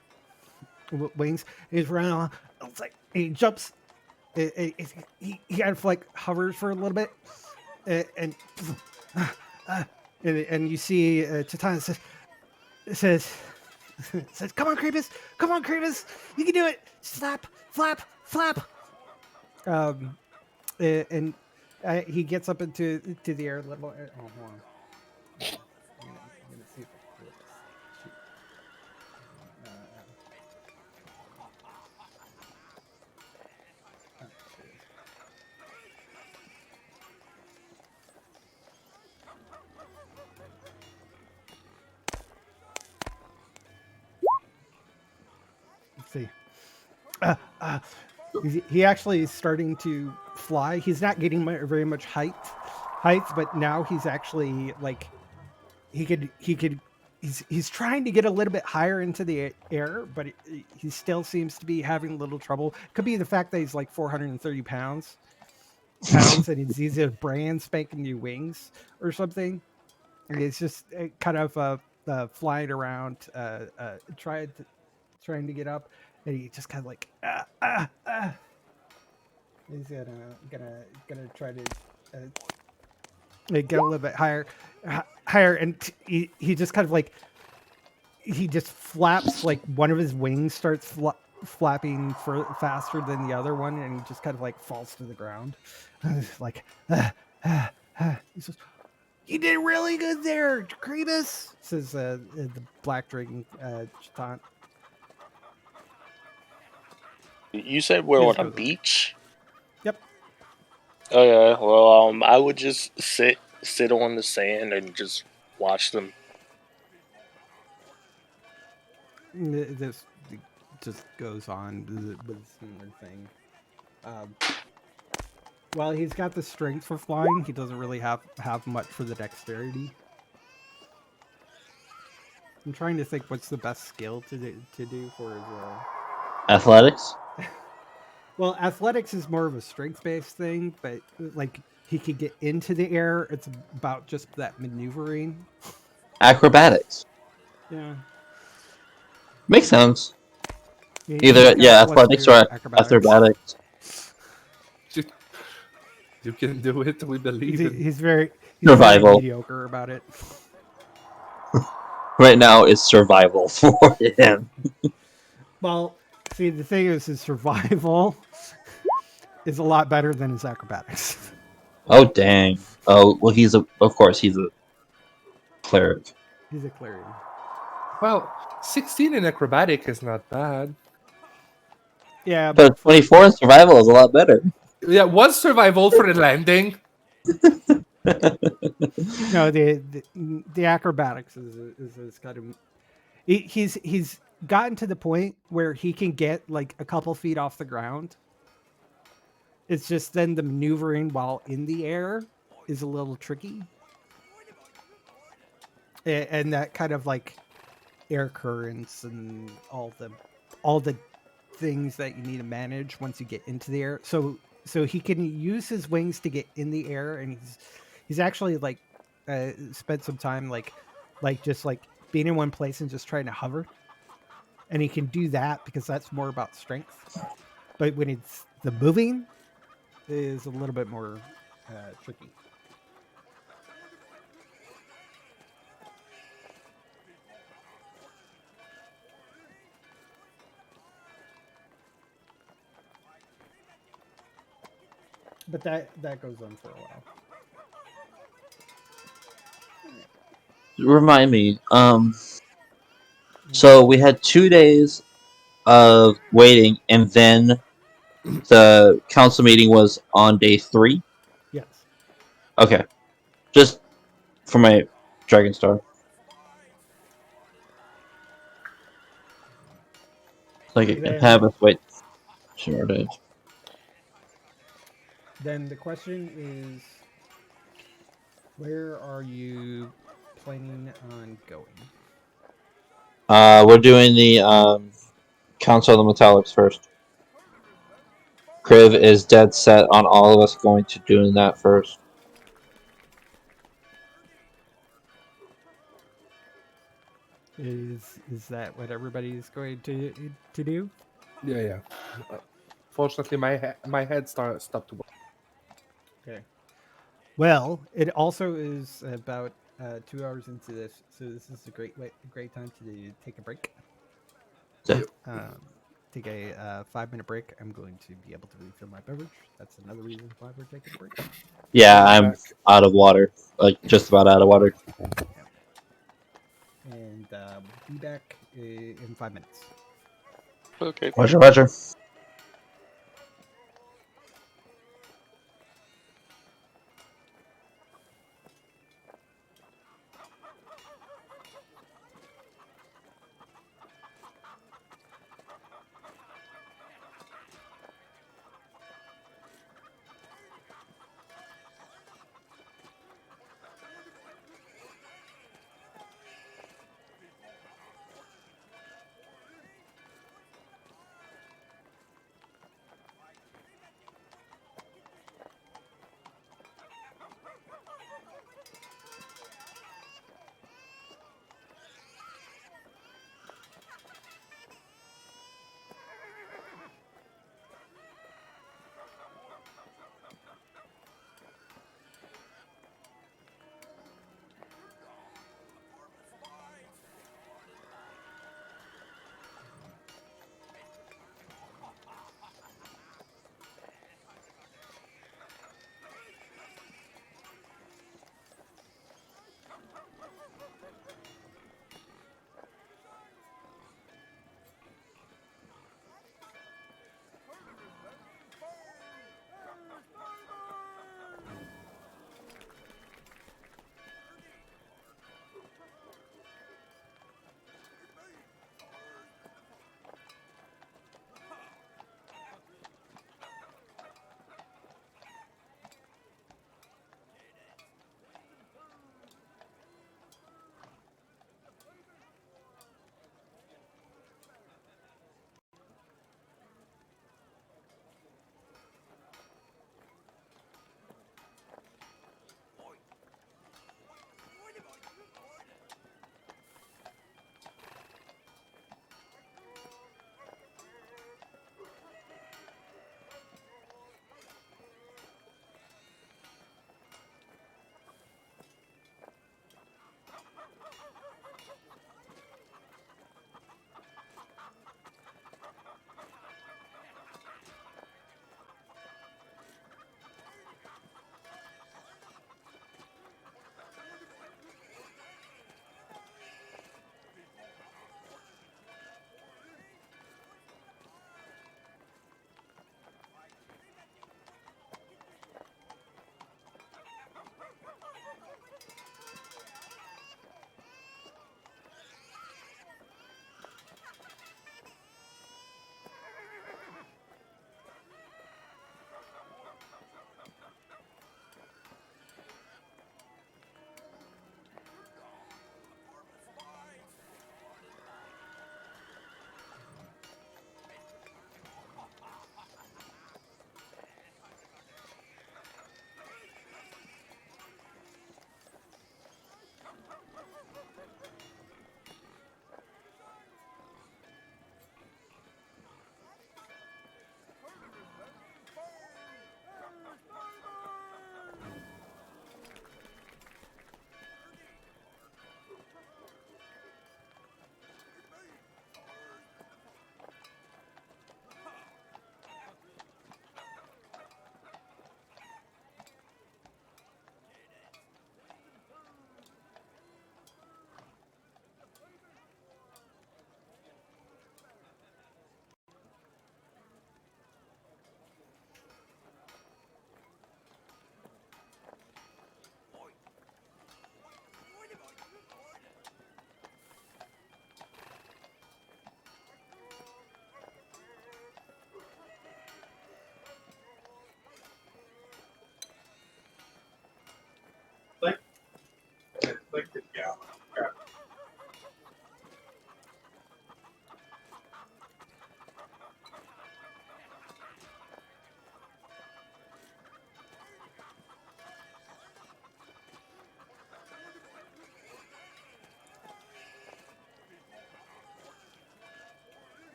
He's running on. It's like he jumps. He kind of like hovers for a little bit, and you see Chatan says, "Come on, Kravis, you can do it! Slap, flap, flap." And he gets up into the air a little. Oh, hold on. I'm gonna see if I can do this. Shoot. Let's see. He actually is starting to fly. He's not getting very much height, but now he's actually like he could he's trying to get a little bit higher into the air, but he still seems to be having a little trouble. Could be the fact that he's like 430 pounds, and he's using brand spanking new wings or something. And it's just kind of flying around, trying to get up, and he just kind of like he's gonna try to get a little bit higher, and he just kind of like he just flaps, like one of his wings starts flapping faster than the other one, and he just kind of like falls to the ground. Like he says, "You did really good there, Creebus," says the black dragon Chatan. You said we're Yes, on a goes on. beach? Yep. Okay, well, I would just sit on the sand and just watch them. This just goes on with a similar thing. Well, he's got the strength for flying. He doesn't really have much for the dexterity. I'm trying to think what's the best skill to do for his. Athletics. Well, athletics is more of a strength-based thing, but like he could get into the air. It's about just that maneuvering. Acrobatics. Yeah. Makes sense. He's Either got plus athletics 2 or acrobatics. You can do it. We believe it. He's very Survival. mediocre about it. Right now, it's survival for him. Well, see, the thing is, his survival is a lot better than his acrobatics. Oh dang! Oh well, of course he's a cleric. He's a cleric. Well, 16 in acrobatic is not bad. Yeah, But 24 in survival is a lot better. Yeah, what's survival for the landing? no, the acrobatics is kind of he's gotten to the point where he can get like a couple feet off the ground. It's just then the maneuvering while in the air is a little tricky, and that kind of like air currents and all the things that you need to manage once you get into the air. So he can use his wings to get in the air, and he's actually like spent some time like just like being in one place and just trying to hover, and he can do that because that's more about strength. But when it's the moving is a little bit more tricky. But that goes on for a while. Remind me. So we had 2 days of waiting, and then the council meeting was on day 3. Yes. Okay, just for my Dragon Star. Like it can have us wait 2 more days. Then the question is, where are you planning on going? We're doing the Council of the Metallics first. Kriv is dead set on all of us going to doing that first. Is that what everybody's going to do? Yeah. Fortunately, my head stopped to work. Okay. Well, it also is about 2 hours into this, so this is a great time to take a break. Yeah. Take a 5-minute break. I'm going to be able to refill my beverage. That's another reason why we're taking a break. Yeah, I'm out of water. Like, just about out of water. And be back in 5 minutes. Okay. Roger.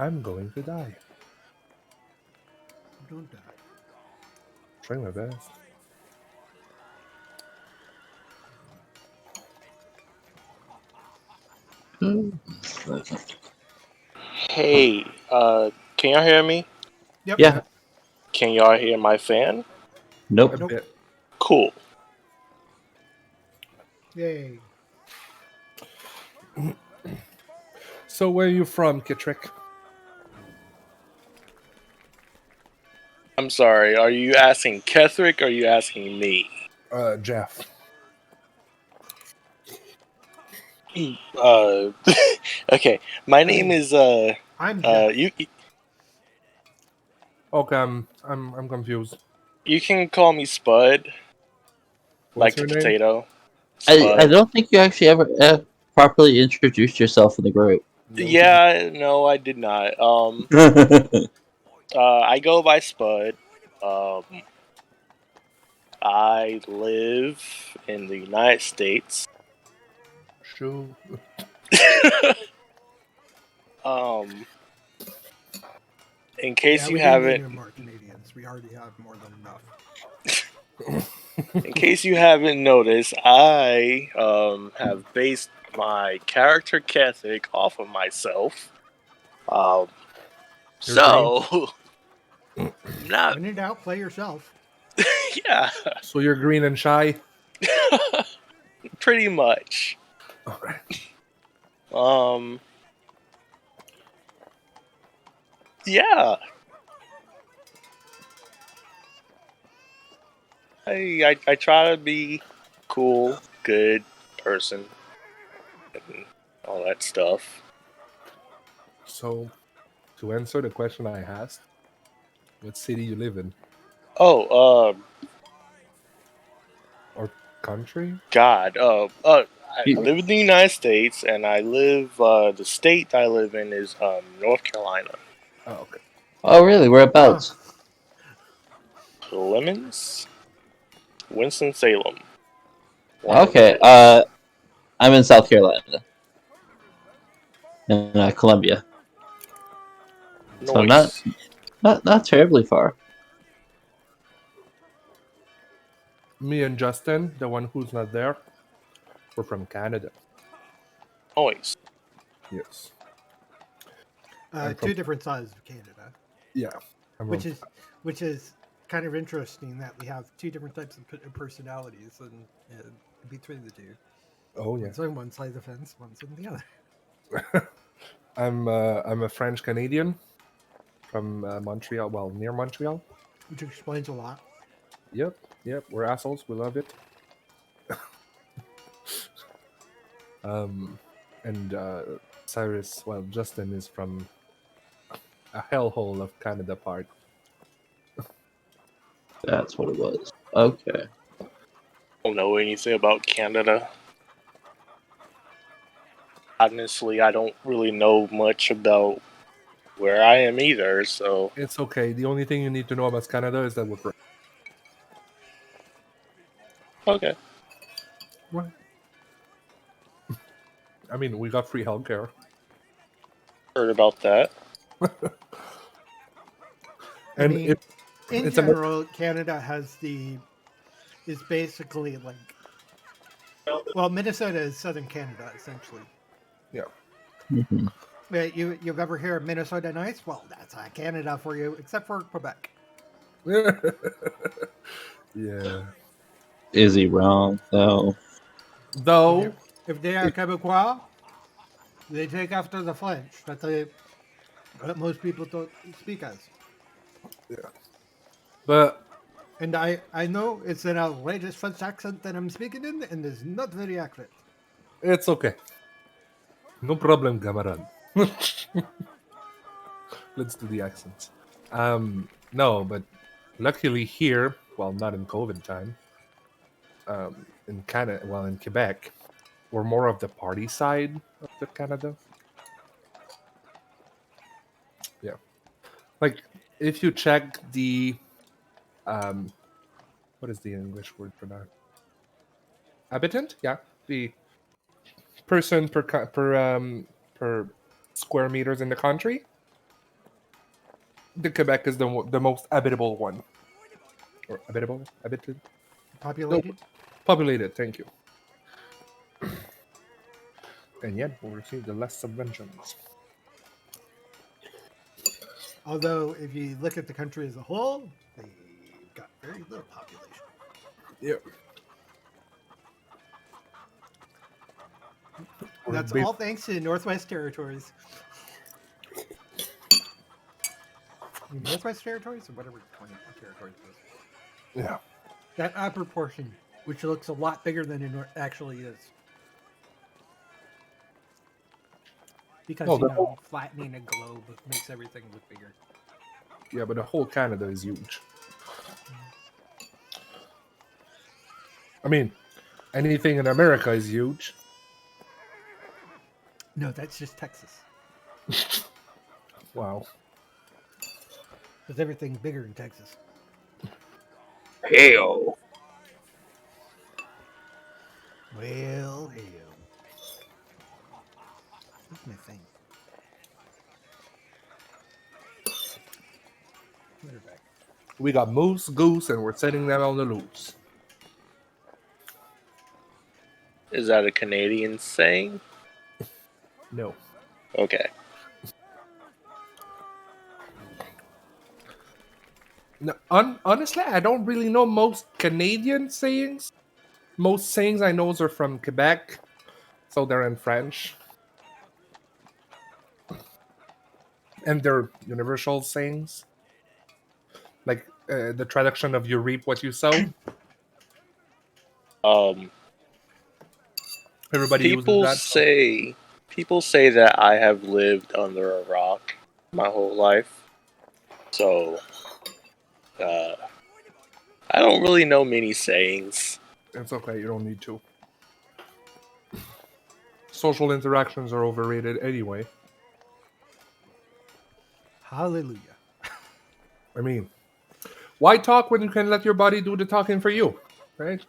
I'm going to die. Don't die. Trying my best. Hey, can y'all hear me? Yep. Yeah. Can y'all hear my fan? A Nope. Nope. bit. Cool. Yay. So where are you from, Kitrick? I'm sorry. Are you asking Kethrick or are you asking me? Jeff. Okay. My name is I'm Jeff. Okay, I'm confused. You can call me Spud, What's like the your name? potato. I Spud. don't think you actually ever properly introduced yourself in the group. Yeah, no, I did not. I go by Spud. Um, I live in the United States. Sure. In case you We didn't need haven't, any more Canadians. We already have more than enough. in case you haven't noticed, I have based my character Kethrick off of myself. So not When in doubt, play yourself. yeah, So you're green and shy? pretty much. Alright. Yeah. I try to be cool, good person, and all that stuff. So, to answer the question I asked, what city you live in? Oh, Or country? God. I You- live in the United States, and I live. The state I live in is North Carolina. Oh, okay. Oh, really? Whereabouts? Clemens, Winston Salem. Okay. I'm in South Carolina, in Columbia, so Noise. not terribly far. Me and Justin, the one who's not there, we're from Canada. Noise. Yes. I'm Two from- different sides of Canada, Yeah. I'm which from- is kind of interesting that we have two different types of personalities and between the two. Oh yeah. One's on one side of the fence, one's on the other. I'm a French Canadian from Montreal. Well, near Montreal. Which explains a lot. Yep. We're assholes. We love it. And Cyrus, well, Justin is from a hellhole of Canada part. That's what it was. Okay. I don't know anything about Canada. Honestly, I don't really know much about where I am either. So It's okay. The only thing you need to know about Canada is that we're French. okay. What? I mean, we got free healthcare. Heard about that. I And mean, in it's a general, Canada is basically like, well, Minnesota is southern Canada essentially. yeah. Mhm. You've ever heard of Minnesota nice? Well, that's Canada for you, except for Quebec. Yeah. Is he wrong though? Though If they are Quebecois, they take after the French that most people don't speak as. but And I know it's an outrageous French accent that I'm speaking in, and it's not very accurate. it's okay. No problem, camarade. Let's do the accents. No, but luckily here, well, not in COVID time, in Canada, well, in Quebec, we're more of the party side of the Canada. Yeah. Like, if you check the, um, what is the English word for that? Habitant? Yeah. The person per square meters in the country. the Quebec is the most habitable one. Or habitable? Habited? Populated. Populated, thank you. And yet we'll receive the less subventions. Although, if you look at the country as a whole, they've got very little population. Yeah. That's all thanks to the Northwest Territories. Northwest Territories, or whatever 20 territories is. Yeah. That upper portion, which looks a lot bigger than it actually is. Because, No, the whole- flattening a globe makes everything look bigger. Yeah, but the whole Canada is huge. I mean, anything in America is huge. No, that's just Texas. Wow. Because everything's bigger in Texas. Hail. Well, hell. What's my thing? Put her back. We got moose, goose, and we're setting them on the loose. Is that a Canadian saying? No. Okay. No, honestly, I don't really know most Canadian sayings. Most sayings I know are from Quebec, so they're in French. And they're universal sayings. Like the traduction of you reap what you sow. Everybody uses People that. say that I have lived under a rock my whole life. So I don't really know many sayings. It's okay, you don't need to. Social interactions are overrated anyway. Hallelujah. I mean, why talk when you can let your body do the talking for you, right?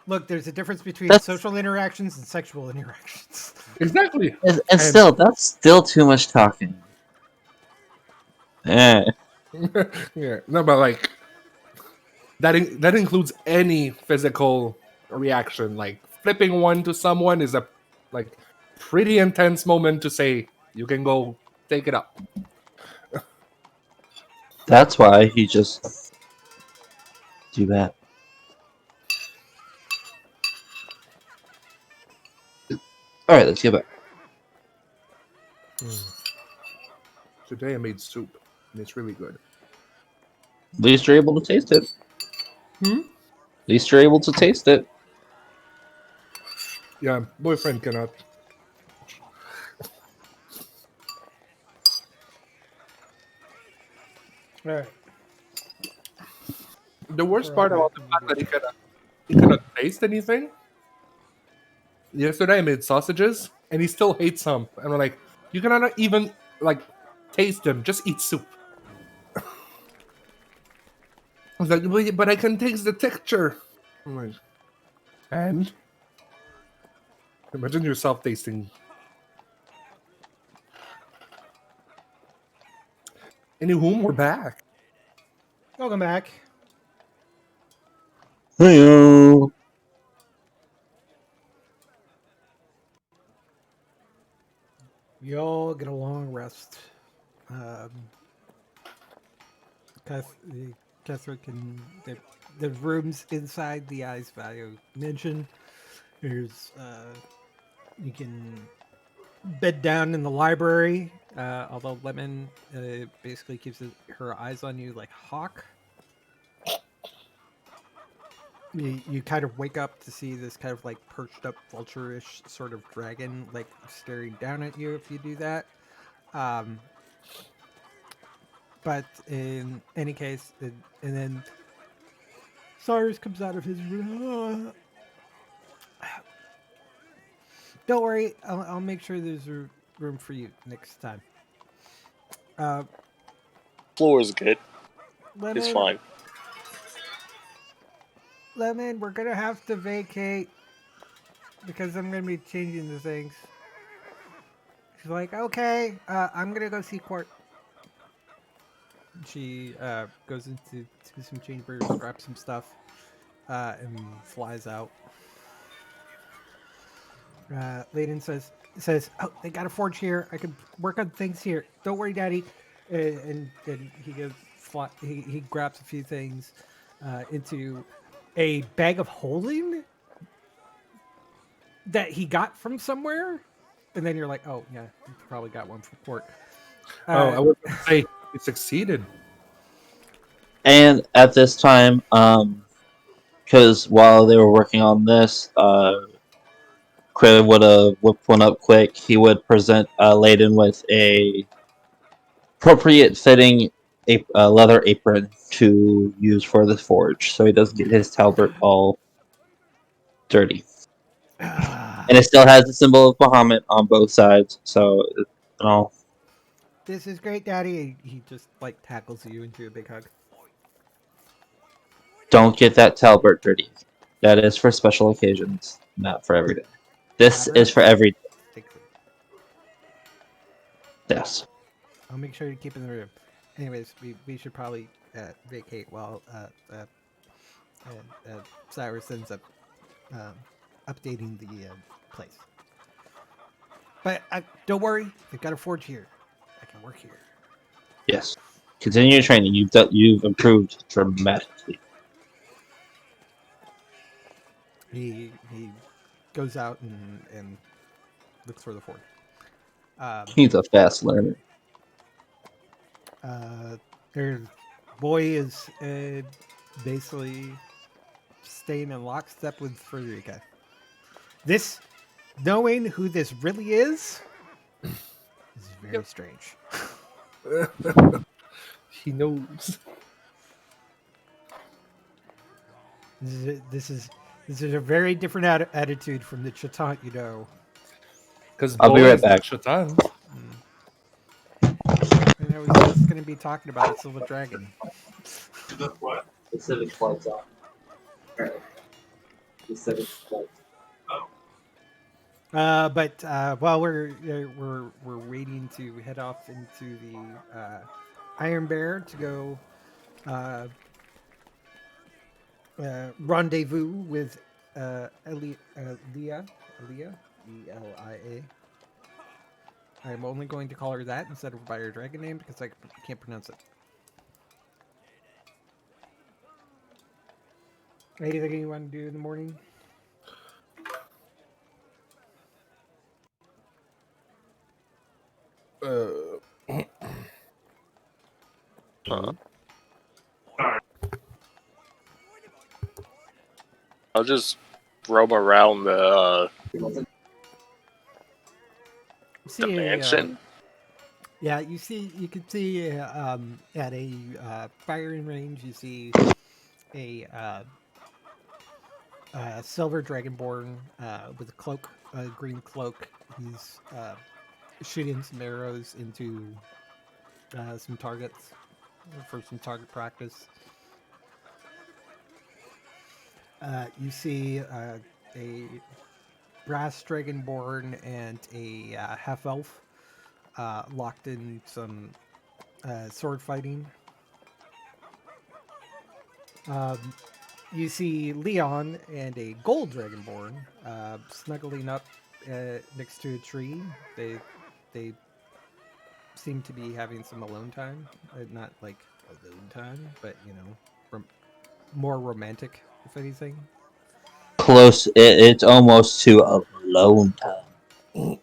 Look, there's a difference between That's- social interactions and sexual interactions. Exactly. And still, that's still too much talking. Eh. Yeah, no, but like that includes any physical reaction. Like flipping one to someone is a like pretty intense moment to say you can go take it up. That's why he just do that. All right, let's get back. Today I made soup, and it's really good. At least you're able to taste it. Hmm? At least you're able to taste it. Yeah, boyfriend cannot. All right. The worst part about the fact that he cannot taste anything. Yesterday I made sausages, and he still hates some. And we're like, you cannot even like taste them. Just eat soup. I was like, but I can taste the texture. I'm like, and imagine yourself tasting. Anywho, we're back. Welcome back. Hey-o. You all get a long rest. Catherine can. The rooms inside the Ice Value Mansion. There's you can bed down in the library. Although Lemon basically keeps her eyes on you like a hawk. You kind of wake up to see this kind of like perched up vulture-ish sort of dragon like staring down at you if you do that. But in any case, and then Cyrus comes out of his room. Don't worry, I'll make sure there's room for you next time. Floor is good. Lemon, It's fine. Lemon, we're gonna have to vacate because I'm gonna be changing the things. She's like, okay, I'm gonna go see Court. she goes into some chambers, grabs some stuff, and flies out. Layden says, "Oh, they got a forge here. I can work on things here. Don't worry, Daddy." And he goes he grabs a few things into a bag of holding that he got from somewhere. And then you're like, "Oh yeah, you probably got one from port." I was going to say he succeeded. And at this time, because while they were working on this, Kriv would have whipped one up quick. He would present Layden with a appropriate fitting leather apron to use for the forge, so he doesn't get his talbot all dirty. And it still has the symbol of Bahamut on both sides, so This is great, Daddy. He just like tackles you into a big hug. don't get that talbot dirty. That is for special occasions, not for every day. This is for every day. Thank you. Yes. I'll make sure to keep it in the room. Anyways, we should probably vacate while Cyrus ends up updating the place. But don't worry, I've got a forge here. I can work here. Yes. Continue training. You've improved dramatically. He goes out and looks for the forge. He's a fast learner. Their boy is basically staying in lockstep with Frederica. This, knowing who this really is very strange. He knows. This is a very different attitude from the Chatant, you know. Because I'll be right back. And I was just going to be talking about a silver dragon. The civic flight's on. The civic flight. But while we're waiting to head off into the Iron Bear to go rendezvous with Elia, Elia. I'm only going to call her that instead of by her dragon name because I can't pronounce it. Anything you want to do in the morning? I'll just roam around the mansion. Yeah, you can see at a firing range, you see a silver dragonborn with a cloak, a green cloak. He's shooting some arrows into some targets for some target practice. You see a brass dragonborn and a half elf locked in some sword fighting. You see Leon and a gold dragonborn snuggling up next to a tree. They seem to be having some alone time. Not like alone time, but you know, more romantic, if anything. Close. It's almost to alone time.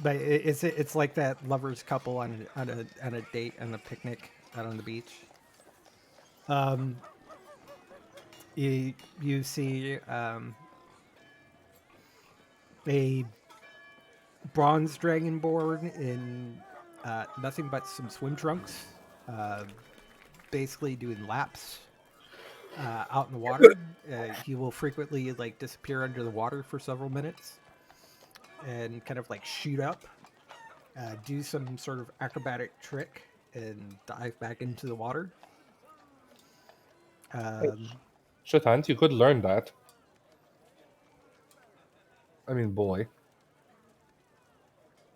But it's like that lovers couple on a date on a picnic out on the beach. You see a bronze dragonborn in nothing but some swim trunks, basically doing laps out in the water. He will frequently like disappear under the water for several minutes and kind of like shoot up, do some sort of acrobatic trick, and dive back into the water. Shatant, you could learn that. I mean, boy.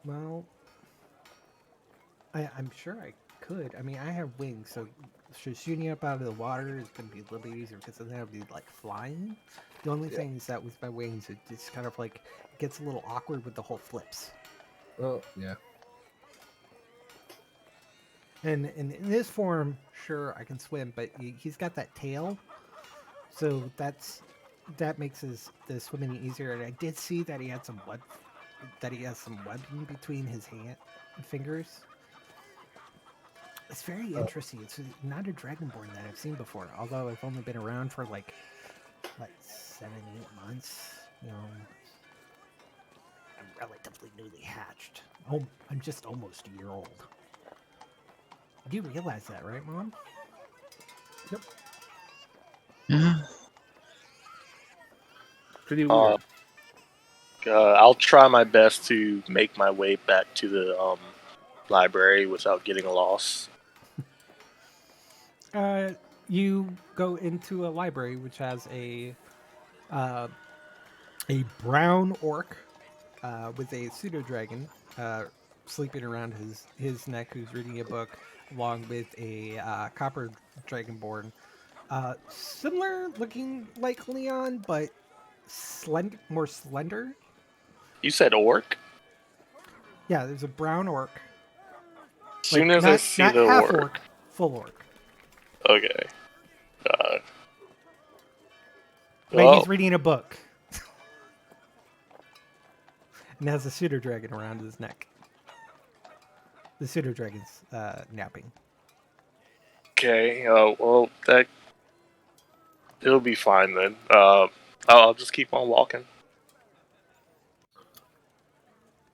Well, I'm sure could. I mean, I have wings, so shooting up out of the water is going to be a little bit easier because then I would be like flying. The only thing is that with my wings, it just kind of like it gets a little awkward with the whole flips. Oh, yeah. And in this form, sure, I can swim, but he's got that tail, so that makes the swimming easier. And I did see that he had some web, that he has some webbing between his fingers. It's very interesting. It's not a dragonborn that I've seen before, although I've only been around for like 7, 8 months. You know, I'm relatively newly hatched. Oh, I'm just almost a year old. You realize that, right, Mom? Yep. Yeah. Pretty weird. I'll try my best to make my way back to the library without getting lost. You go into a library which has a brown orc with a pseudo dragon sleeping around his neck, who's reading a book, along with a copper dragonborn, similar looking like Leon, but more slender. You said orc? Yeah, there's a brown orc. As soon as I see not the half orc. full orc. Okay. But Well, he's reading a book. And has a pseudo dragon around his neck. The pseudo dragon's napping. okay. Well, it'll be fine then. I'll just keep on walking.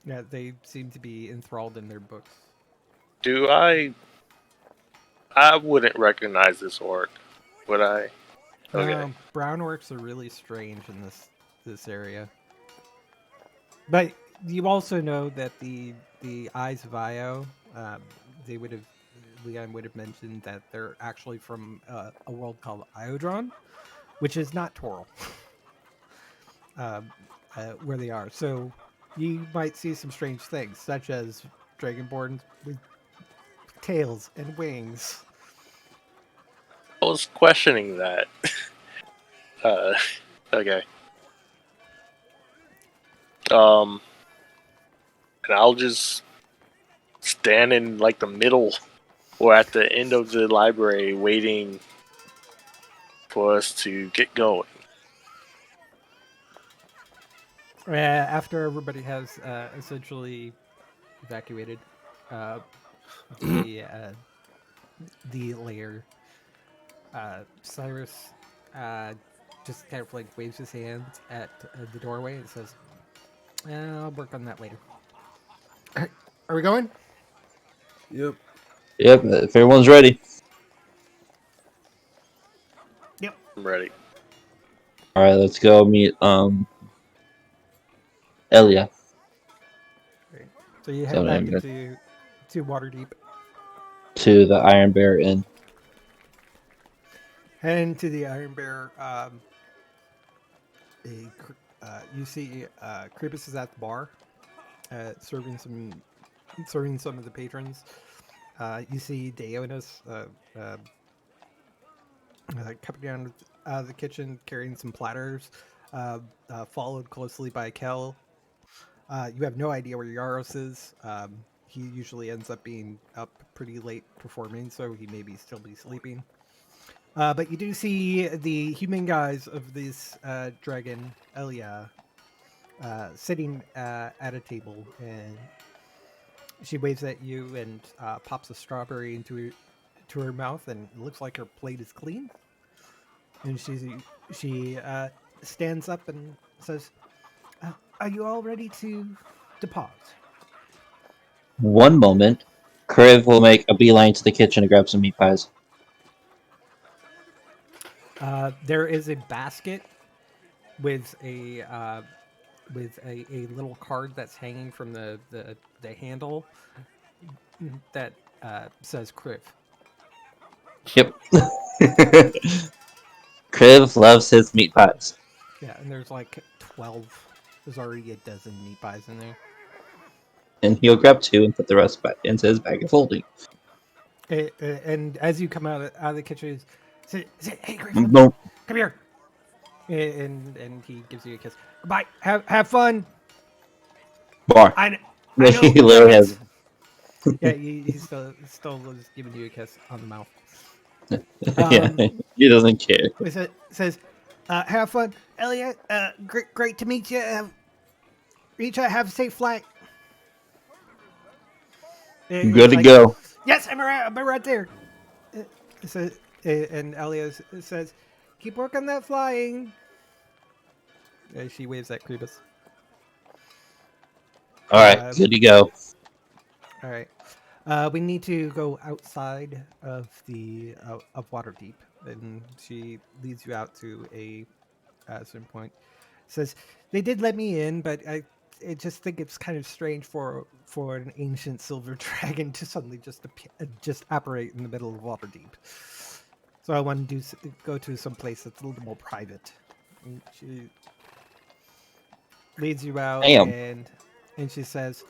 Yeah, they seem to be enthralled in their books. Do I wouldn't recognize this orc, would I? Okay. Brown orcs are really strange in this area. But you also know that the Eyes of Io, Leon would have mentioned that they're actually from a world called Iodron, which is not Toril, where they are. So you might see some strange things, such as Dragonborn with tails and wings. I was questioning that. Okay. And I'll just stand in like the middle or at the end of the library waiting for us to get going. After everybody has essentially evacuated the lair, Cyrus just kind of like waves his hand at the doorway and says, "I'll work on that later." Are we going? Yep. Yep, if everyone's ready. Yep. I'm ready. Alright, let's go meet Elia. Great. So you head So back I'm good. into Waterdeep. To the Iron Bear Inn. Head into the Iron Bear. You see Kribus is at the bar, serving some of the patrons. You see Deonis coming down out of the kitchen carrying some platters, followed closely by Kel. You have no idea where Yaros is. He usually ends up being up pretty late performing, so he may still be sleeping. But you do see the human guys of this dragon, Elia, sitting at a table, and she waves at you and pops a strawberry into her mouth, and it looks like her plate is clean. And she stands up and says, "Are you all ready to depart?" One moment, Kriv will make a beeline to the kitchen to grab some meat pies. There is a basket with a little card that's hanging from the handle that says Kriv. Yep. Kriv loves his meat pies. Yeah, and there's like 12. There's already a dozen meat pies in there. And he'll grab 2 and put the rest back into his bag of holding. And as you come out of the kitchen, say, "Hey, Griffin, Nope. come here." And he gives you a kiss. Bye. Have fun. Bar. I He know. literally has. Yeah, he's still was giving you a kiss on the mouth. Yeah, Um, he doesn't care. it says, "Have fun, Elliot. Great to meet you. Have a safe flight." Good He's to like, go. "Yes, I'm right there." So, and Elliot says, "Keep working that flying." She waves at Kribus. All right, good to go. All right. We need to go outside of the of Waterdeep, and she leads you out to a certain point. Says they did let me in, but I just think it's kind of strange for an ancient silver dragon to suddenly just operate in the middle of Waterdeep. So I want to go to some place that's a little more private. And she leads you out, Damn. and she says,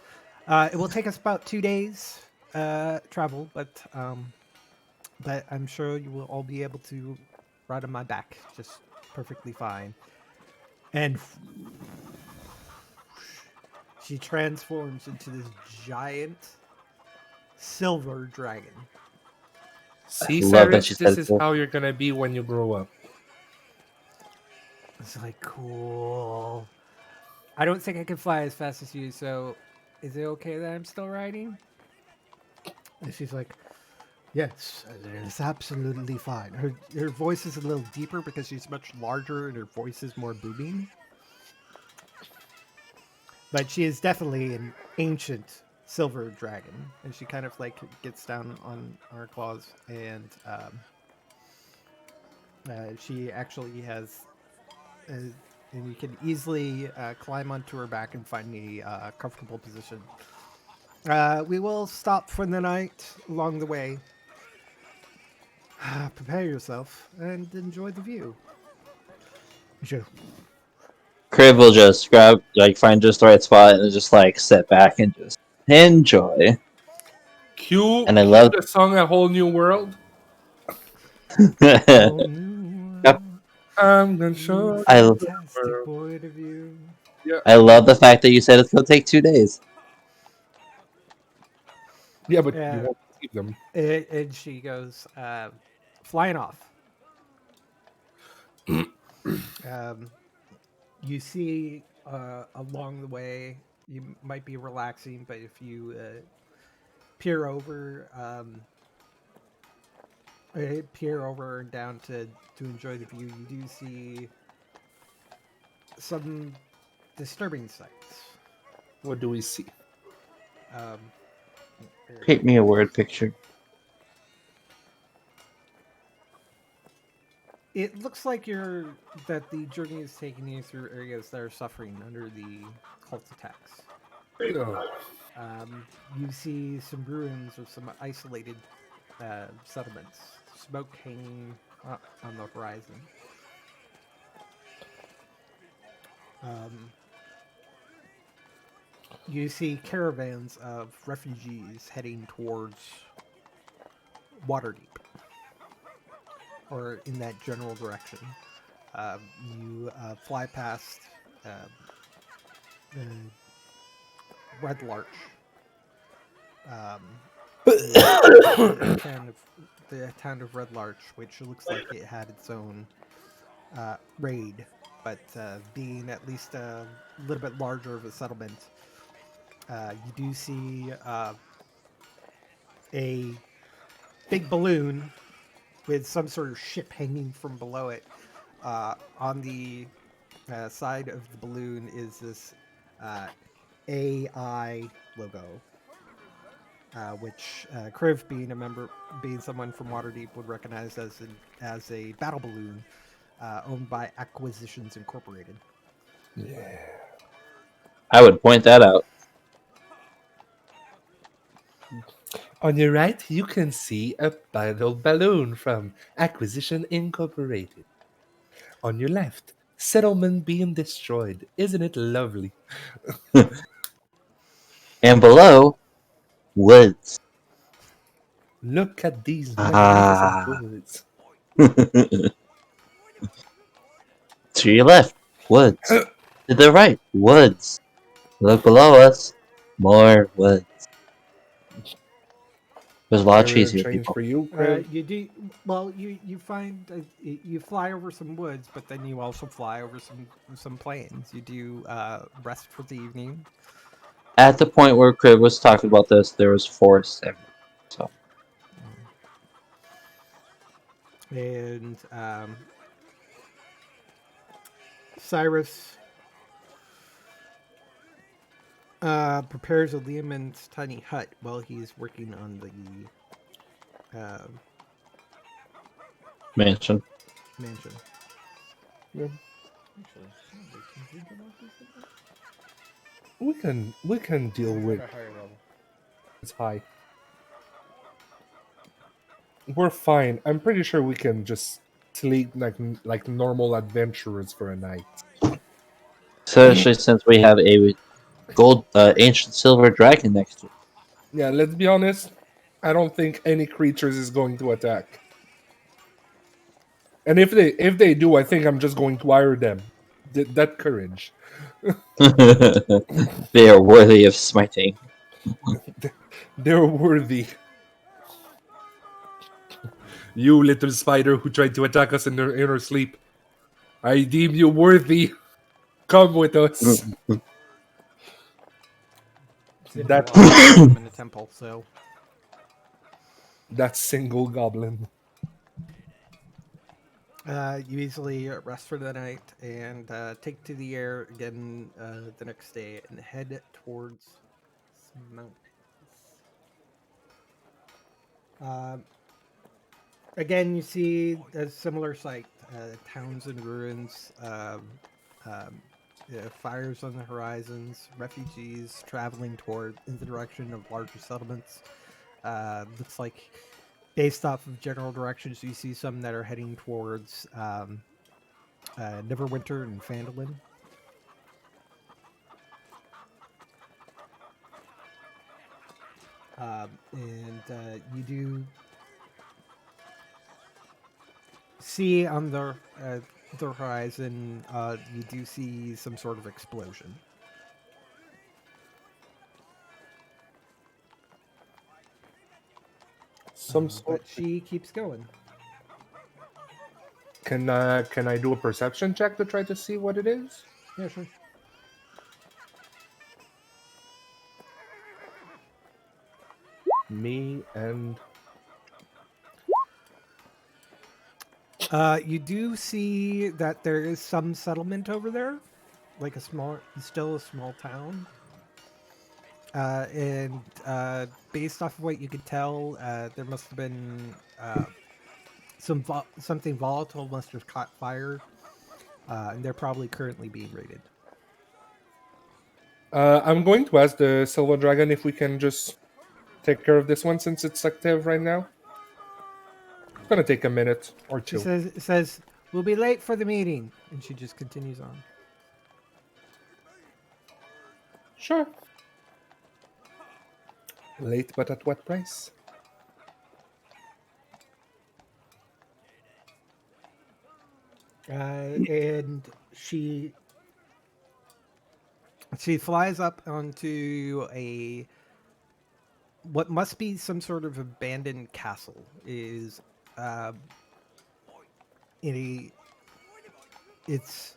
"It will take us about 2 days travel, but I'm sure you will all be able to ride on my back just perfectly fine." And she transforms into this giant silver dragon. See, Love that Cyrus, she this said is it. how you're gonna be when you grow up. It's like, cool. I don't think I can fly as fast as you, so is it okay that I'm still riding? And she's like, yes, it's absolutely fine. Her voice is a little deeper because she's much larger and her voice is more booming. But she is definitely an ancient silver dragon, and she kind of like gets down on her claws, and she actually has, and you can easily climb onto her back and find a comfortable position. We will stop for the night along the way. Prepare yourself and enjoy the view. Sure. Crib will just find just the right spot and just like sit back and just enjoy. Cue And I love. the song "A Whole New World." Oh, new Yep. I'm gonna show you the fantastic world. point of view. Yeah, I love the fact that you said it's gonna take 2 days. yeah, but you Yeah, won't see them. and she goes flying off. You see along the way, you might be relaxing, but if you peer over, peer over and down to enjoy the view, you do see some disturbing sights. What do we see? Um, Paint me a word picture. It looks like that the journey is taking you through areas that are suffering under the cult attacks. Oh, You see some ruins of some isolated settlements, smoke hanging on the horizon. You see caravans of refugees heading towards Waterdeep, or in that general direction. You fly past uh, Red Larch, the town of Red Larch, which looks like it had its own raid, but being at least a little bit larger of a settlement, you do see a big balloon with some sort of ship hanging from below it. On the side of the balloon is this AI logo, which Kriv, being someone from Waterdeep, would recognize as a battle balloon owned by Acquisitions Incorporated. yeah. I would point that out. On your right, you can see a battle balloon from Acquisition Incorporated. On your left, settlement being destroyed. Isn't it lovely? And below, woods. Look at these Ah. magnificent woods. To your left, woods. To the right, woods. Look below us, more woods. It was a lot Career cheesier, change people. for you, Crib. You do well. You find you fly over some woods, but then you also fly over some plains. You do rest for the evening. At the point where Crib was talking about this, there was forest everywhere. So And Cyrus prepares a Liamon's tiny hut while he's working on the mansion. mansion. Yeah. We can deal with it's high. We're fine. I'm pretty sure we can just sleep like normal adventurers for a night. Especially since we have a ancient silver dragon next to it. Yeah, let's be honest. I don't think any creatures is going to attack. And if they do, I think I'm just going to wire them. That courage. They are worthy of smiting. They're worthy. You little spider who tried to attack us in our sleep. I deem you worthy. Come with us. That I'm in a temple, so that single goblin. you easily rest for the night and take to the air again the next day and head towards some mountains. Again, you see a similar sight: towns in ruins, fires on the horizons, refugees traveling toward in the direction of larger settlements. Looks like, based off of general directions, you see some that are heading towards Neverwinter and Phandalin. And you do see on the horizon, you do see some sort of explosion. Some sort. But she keeps going. Can I do a perception check to try to see what it is? Yeah, sure. Me and You do see that there is some settlement over there, like still a small town. And based off of what you could tell, there must have been something volatile must have caught fire, and they're probably currently being raided. I'm going to ask the Silver Dragon if we can just take care of this one since it's active right now. It's gonna take a minute or She two. says we'll be late for the meeting, and she just continues on. Sure. Late, but at what price? And she flies up onto what must be some sort of abandoned castle. Is it's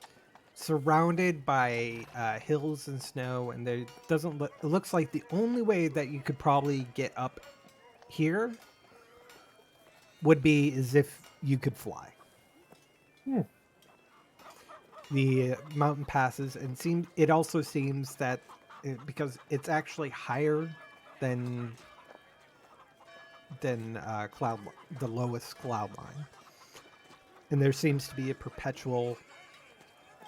surrounded by hills and snow, and there doesn't look. It looks like the only way that you could probably get up here would be as if you could fly. The mountain passes, and it also seems that because it's actually higher than the lowest cloud line, and there seems to be a perpetual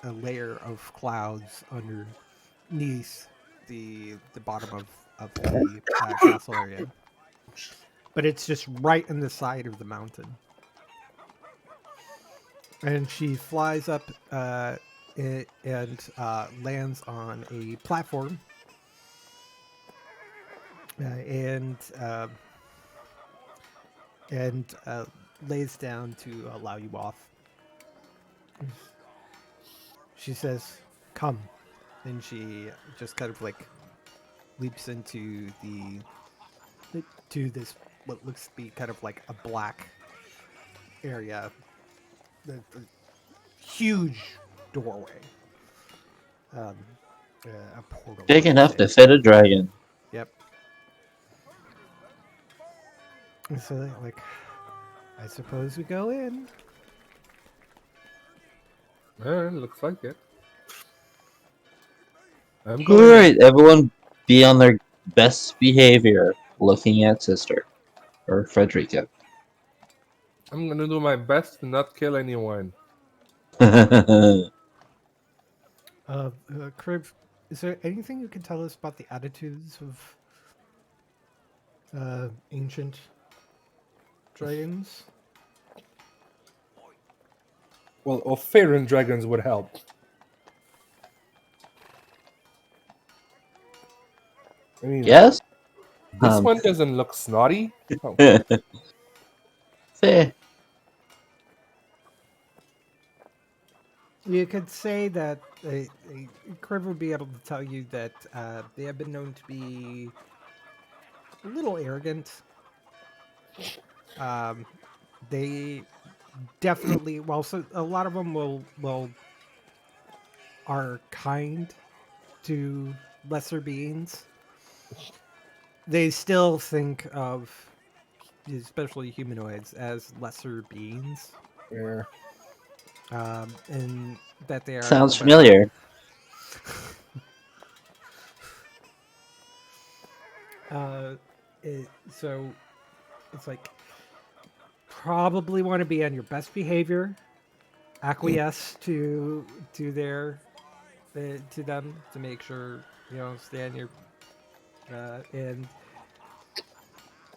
layer of clouds underneath the bottom of the castle area, but it's just right in the side of the mountain. And she flies up and lands on a platform, and and lays down to allow you off. She says, "Come," and she just kind of like leaps into to this what looks to be kind of like a black area, the huge doorway, um, a portal. Big you could enough say. to fit a dragon. Yep. And so like, I suppose we go in. Looks like it. I'm All going. right, everyone, be on their best behavior. Looking at Sister or Frederica. I'm gonna do my best to not kill anyone. Crib, is there anything you can tell us about the attitudes of ancient dragons? Well, Opharan dragons would help. I mean, Yes. this one doesn't look snotty. Oh, Fair. You could say that Crib would be able to tell you that they have been known to be a little arrogant. They definitely, well, so a lot of them will are kind to lesser beings. They still think of, especially humanoids, as lesser beings, yeah. and that they are a Sounds little bit familiar. so it's like probably want to be on your best behavior, acquiesce to their to them to make sure stay on your and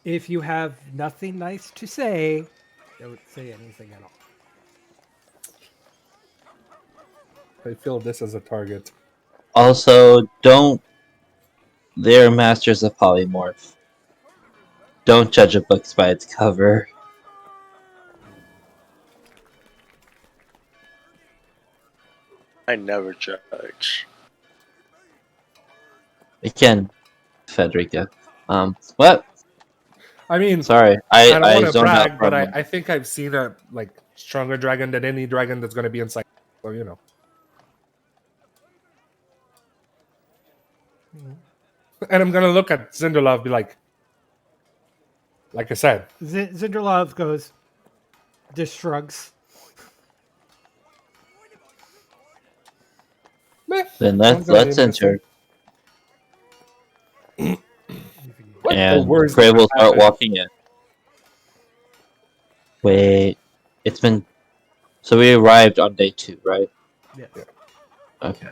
if you have nothing nice to say, don't say anything at all. I feel this as a target. Also, don't. They're masters of polymorph. Don't judge a book by its cover. I never judge. Again, Frederica. What? I mean, Sorry, I don't want I to zoned out brag, for a but moment. I think I've seen a stronger dragon than any dragon that's going to be inside. So And I'm going to look at Zindralov, be like I said, Zindralov goes, just shrugs. meh, Then sounds gonna be let's interesting. enter, What the and worst Cray that will could start happen? walking in. Wait, it's been. So we arrived on day 2, right? Yes. Yeah. Okay.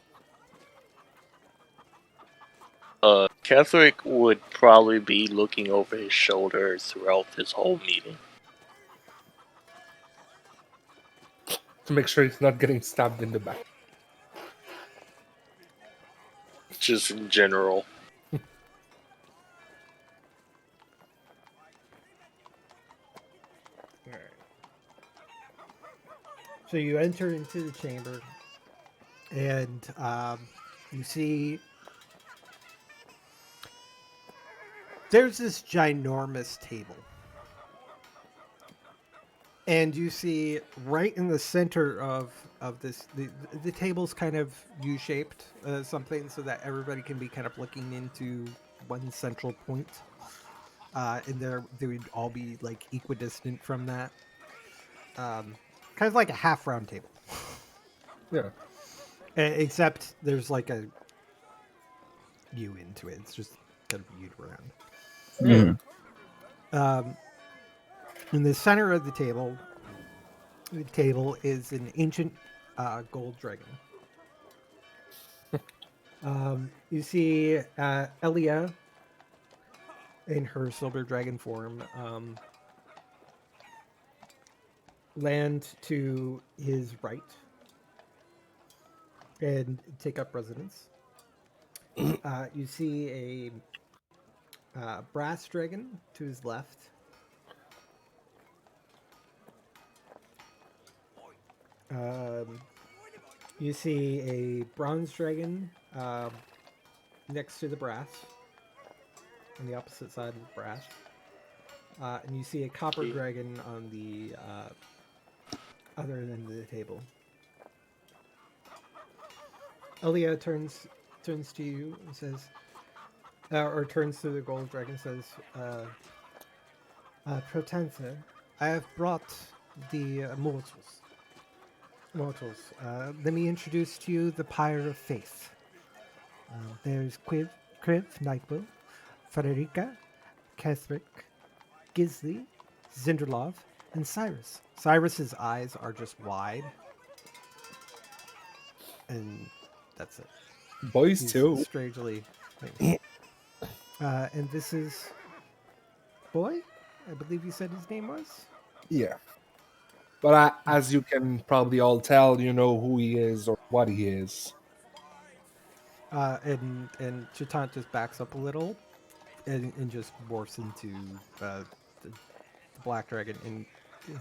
Catholic would probably be looking over his shoulder throughout this whole meeting. To make sure he's not getting stabbed in the back. Just in general. All right. So you enter into the chamber, and you see there's this ginormous table. And you see right in the center of this, the table's kind of U-shaped, something so that everybody can be kind of looking into one central point. And they would all be like equidistant from that. Kind of like a half round table. Yeah. Except there's like a U into it. It's just kind of viewed around. Mhm. In the center of the table is an ancient gold dragon. You see Elia in her silver dragon form land to his right and take up residence. You see a brass dragon to his left You see a bronze dragon next to the brass, on the opposite side of the brass. And you see a copper Okay. dragon on the other end of the table. Elia turns to you and says, or turns to the gold dragon and says, Protensor, I have brought the mortals. Let me introduce to you the Pyre of Faith. There's Kriv, Nightwill, Frederica, Kethric, Gisli, Zindralov, and Cyrus. Cyrus's eyes are just wide. And that's it. Boys He's too. strangely. And this is Boy? I believe you said his name was? Yeah. But as you can probably all tell, you know who he is or what he is. And Chitant just backs up a little and just morphs into the black dragon in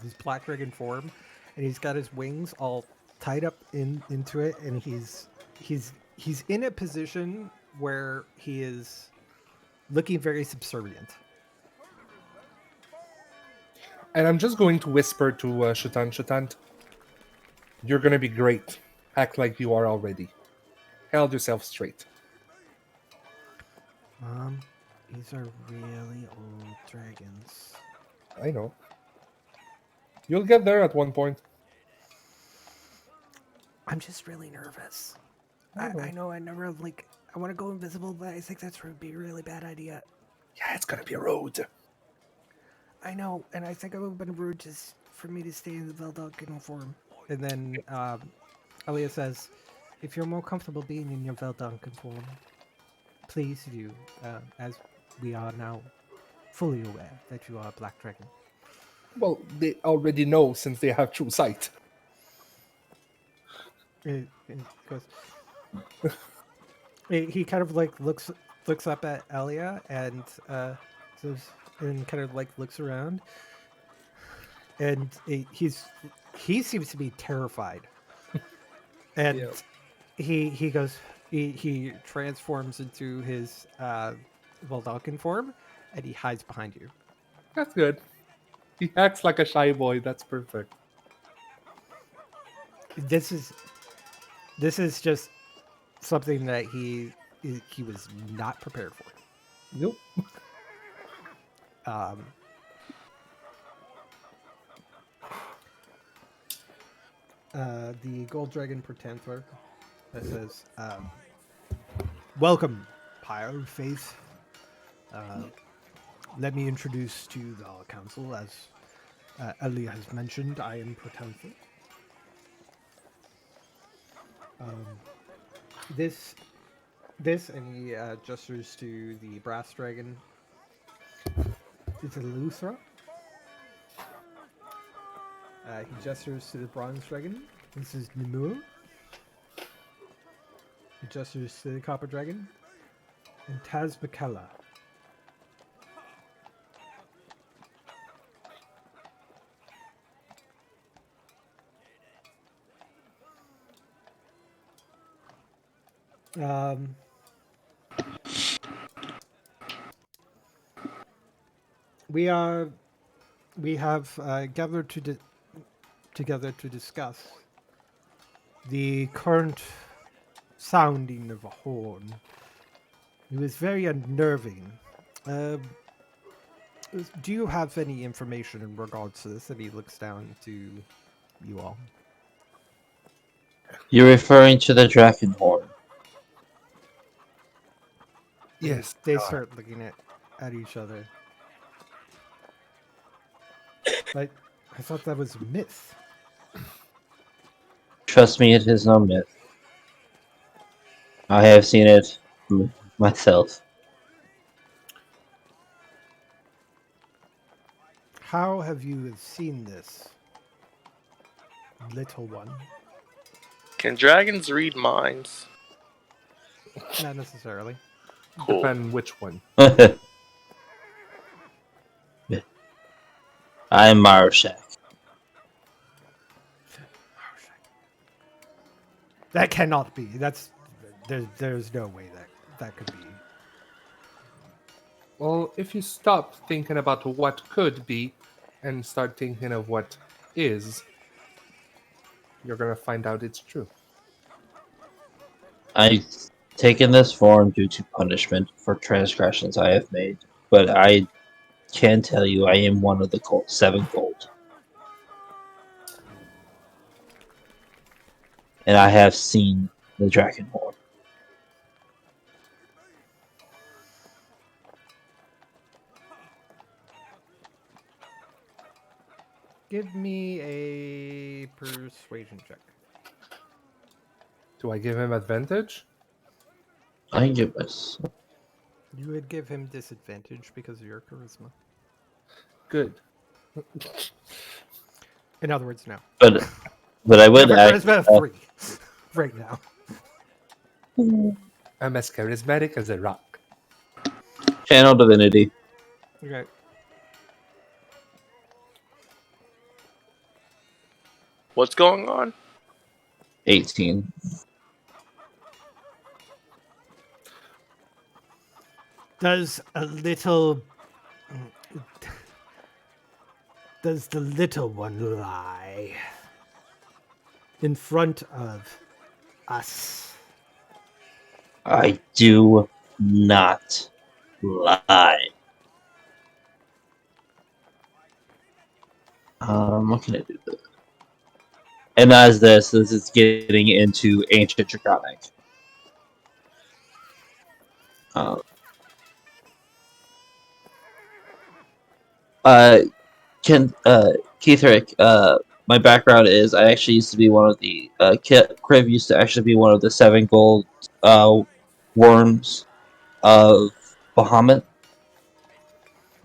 his black dragon form, and he's got his wings all tied up into it, and he's in a position where he is looking very subservient. And I'm just going to whisper to Shutant, you're going to be great. Act like you are already. Held yourself straight. These are really old dragons. I know. You'll get there at one point. I'm just really nervous. I I know I never I want to go invisible, but I think that's would be a really bad idea. Yeah, it's going to be a road. I know, and I think it would have been rude just for me to stay in the Veldalkin form. And then Elia says, if you're more comfortable being in your Veldalkin form, please do, as we are now fully aware that you are a Black Dragon. Well, they already know since they have true sight. And goes, he kind of looks up at Elia and says, and kind of looks around, and he seems to be terrified, and Yeah. he goes, he transforms into his Voldalkin form, and he hides behind you. That's good. He acts like a shy boy. That's perfect. This is just something that he was not prepared for. Nope. The Gold Dragon Pretender that says, welcome, Pyre of Faith. Let me introduce to the council, as Ellie has mentioned, I am Pretender. This, and he gestures to the brass dragon. It's a Luthra. He gestures to the bronze dragon. This is Nimur. He gestures to the copper dragon. And Tazbakala. We have gathered together to discuss the current sounding of a horn. It was very unnerving. Do you have any information in regards to this? And he looks down to you all. You're referring to the dragon horn. Yes. They start looking at each other. I thought that was a myth. Trust me, it is no myth. I have seen it myself. How have you seen this, little one? Can dragons read minds? Not necessarily. Cool. Depend which one. I'm Marshak. That cannot be. There's no way that could be. Well, if you stop thinking about what could be and start thinking of what is, you're gonna find out it's true. I've taken this form due to punishment for transgressions I have made, but I can tell you I am one of the 7 gold. And I have seen the dragon horn. Give me a persuasion check. Do I give him advantage? I can give us. You would give him disadvantage because of your charisma. Good. In other words, no. But I You would have a act. charisma of 3 right now. I'm as charismatic as a rock. Channel divinity. Okay. What's going on? 18. Does the little one lie in front of us? I do not lie. What can I do? And as this is getting into ancient draconic. Keithrick, my background is I actually used to be one of the Kriv used to actually be one of the 7 gold worms of Bahamut.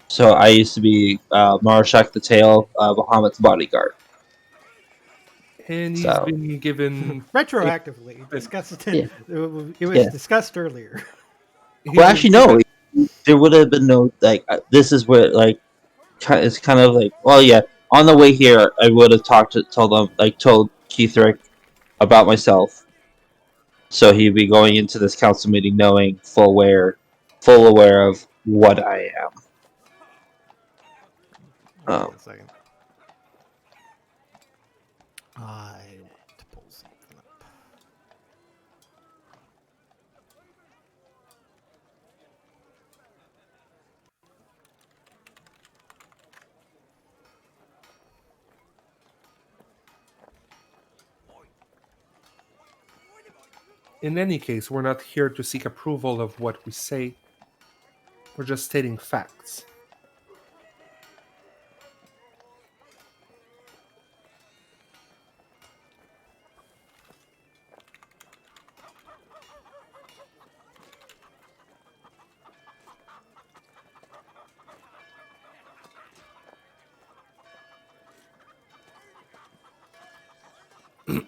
So I used to be Marashak the Tail, Bahamut's bodyguard. And he's So- been given. Retroactively discussed. Yeah. It was Yeah. discussed earlier. he's Well, been actually, given- no. There would have been no this is where it's kind of like, well, yeah. On the way here, I would have told Keithrick about myself, so he'd be going into this council meeting knowing full aware of what I am. Wait a second. I want to pull something up. In any case, we're not here to seek approval of what we say. We're just stating facts. Oh,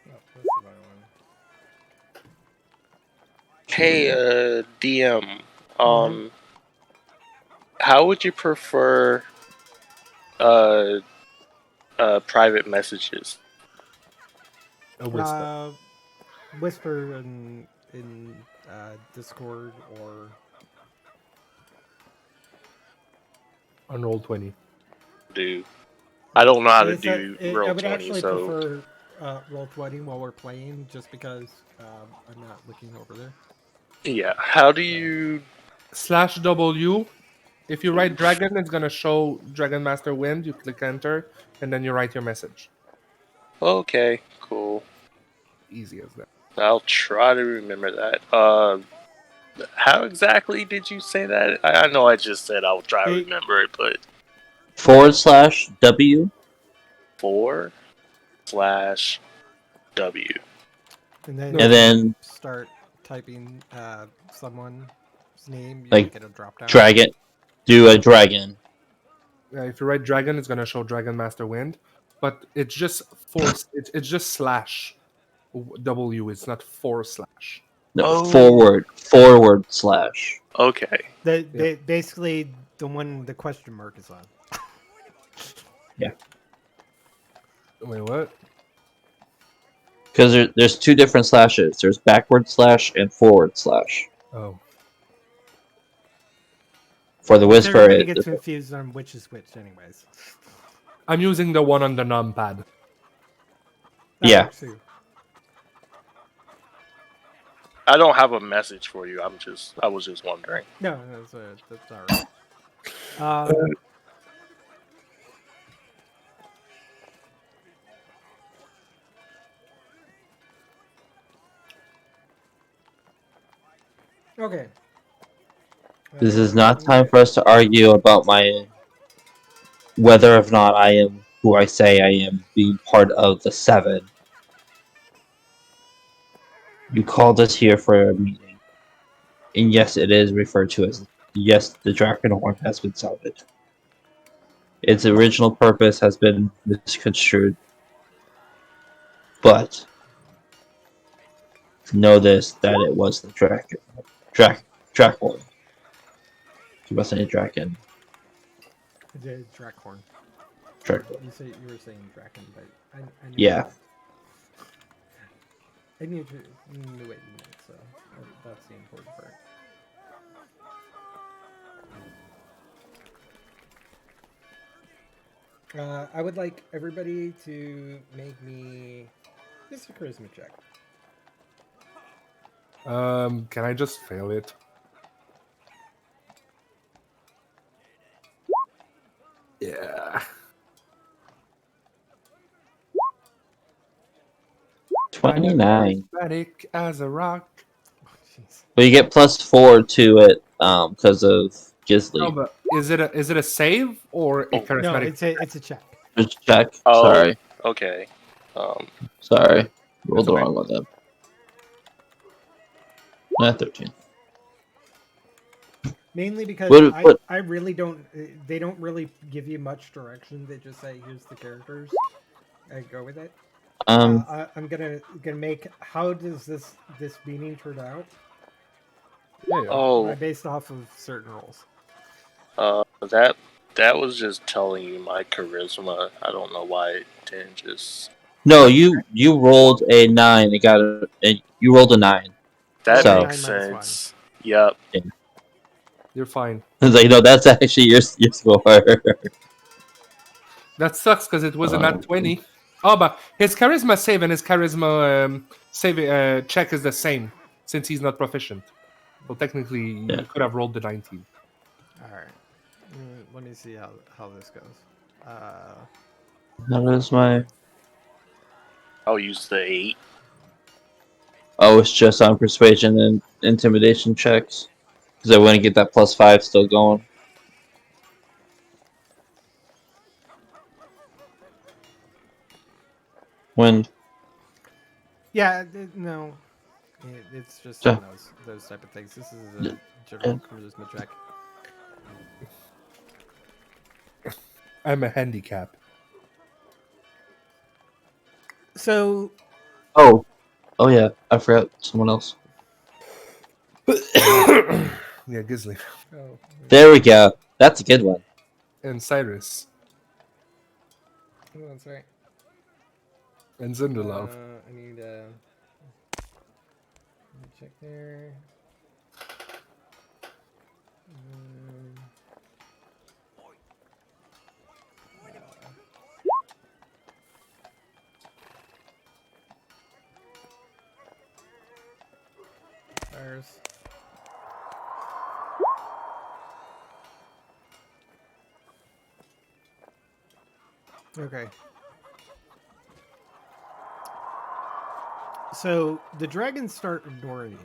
that's the other one. Hey, DM. How would you prefer private messages? A whisper. Whisper in Discord or On roll 20. Do I don't know how to Is do that- roll I would 20, actually so prefer roll 20 while we're playing, just because I'm not looking over there. yeah. How do you? /W. If you write dragon, it's gonna show Dragon Master Wind. You click enter, and then you write your message. Okay, cool. Easy as that. I'll try to remember that. How exactly did you say that? I know I just said I'll try to Hey. remember it, but /W. /W. And then, And then start typing someone's name, you Like, get a drop down. dragon. Do a dragon. If you write dragon, it's gonna show Dragon Master Wind, but it's just it's just /W. It's not /. No, Oh. forward /. Okay. basically the one the question mark is on. Wait, what? Because there's two different slashes. There's backward slash and forward slash. Oh. For the whisper, Everybody gets confused on which is which, anyways. I'm using the one on the numpad. That Yeah. works too. I don't have a message for you. I was just wondering. No, that's all right. Okay. This is not time for us to argue about whether or not I am who I say I am, being part of the Seven. You called us here for a meeting. And yes, it is referred to as, yes, the Dragon Horn has been sounded. Its original purpose has been misconstrued. But know this, that it was the Drakhorn. You must say Draken. The Drakhorn. Drakhorn. You were saying Draken, but I knew Yeah. that. I knew what you meant, so that's the important part. I would like everybody to make me just a charisma check. Can I just fail it? Yeah. 29. Static as a rock. Oh, jeez. But you get +4 to it because of Gisley. Oh, but is it a save or a Oh. charismatic? No, it's a check. Just check. Oh. Sorry. Okay. Sorry. Rolled the okay. wrong one then. Not 13. Mainly because What- I really don't. They don't really give you much direction. They just say, "Here's the characters." I go with it. I'm gonna make. How does this meeting turn out? Yeah, yeah. Oh. Based off of certain roles. That was just telling you my charisma. I don't know why it didn't just. No, you rolled a 9. You rolled a 9. That So- makes 9 minus 1. sense. Yep. You're fine. It's like, no, that's actually your score. That sucks because it was a nat 20. Oh, but his charisma save and his charisma save check is the same since he's not proficient. Well, technically, Yeah. you could have rolled the 19. All right. Let me see how this goes. That is my. I'll use the 8. Oh, it's just on persuasion and intimidation checks. Because I want to get that +5 still going. When. Yeah. No. It's just Sure. those type of things. This is a general charisma check. I'm a handicap. So Oh yeah, I forgot someone else. Yeah, Gisley. oh, There we go. That's a good one. And Cyrus. that's right. And Zindralov. I need let me check there. There's. Okay. So the dragons start ignoring you,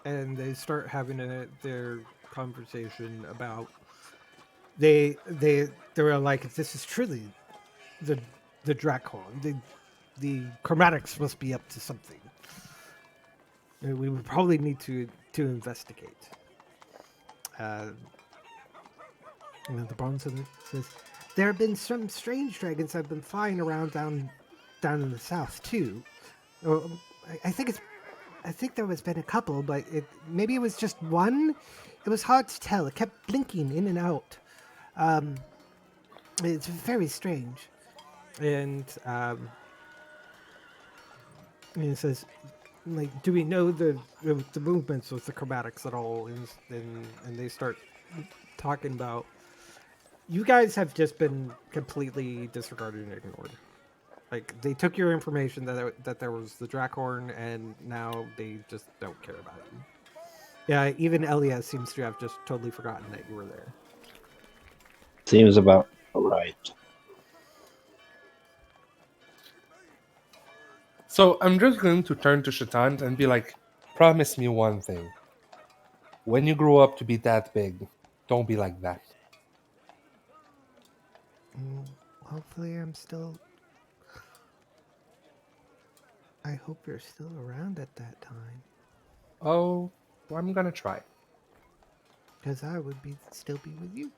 and they start having their conversation about they were like, this is truly the Drakhorn. The chromatics must be up to something. We would probably need to investigate. And the bronze says there have been some strange dragons that have been flying around down in the south too. I think there has been a couple, but maybe it was just one. It was hard to tell. It kept blinking in and out. It's very strange. And he says, like, do we know the movements of the chromatics at all? And they start talking about, you guys have just been completely disregarded and ignored. Like, they took your information that there was the Drakhorn, and now they just don't care about you. Yeah, even Elias seems to have just totally forgotten that you were there. Seems about right. So I'm just going to turn to Shaitan and be like, promise me one thing. When you grow up to be that big, don't be like that. Hopefully I'm still... I hope you're still around at that time. Oh, well, I'm gonna try. Because I would still be with you.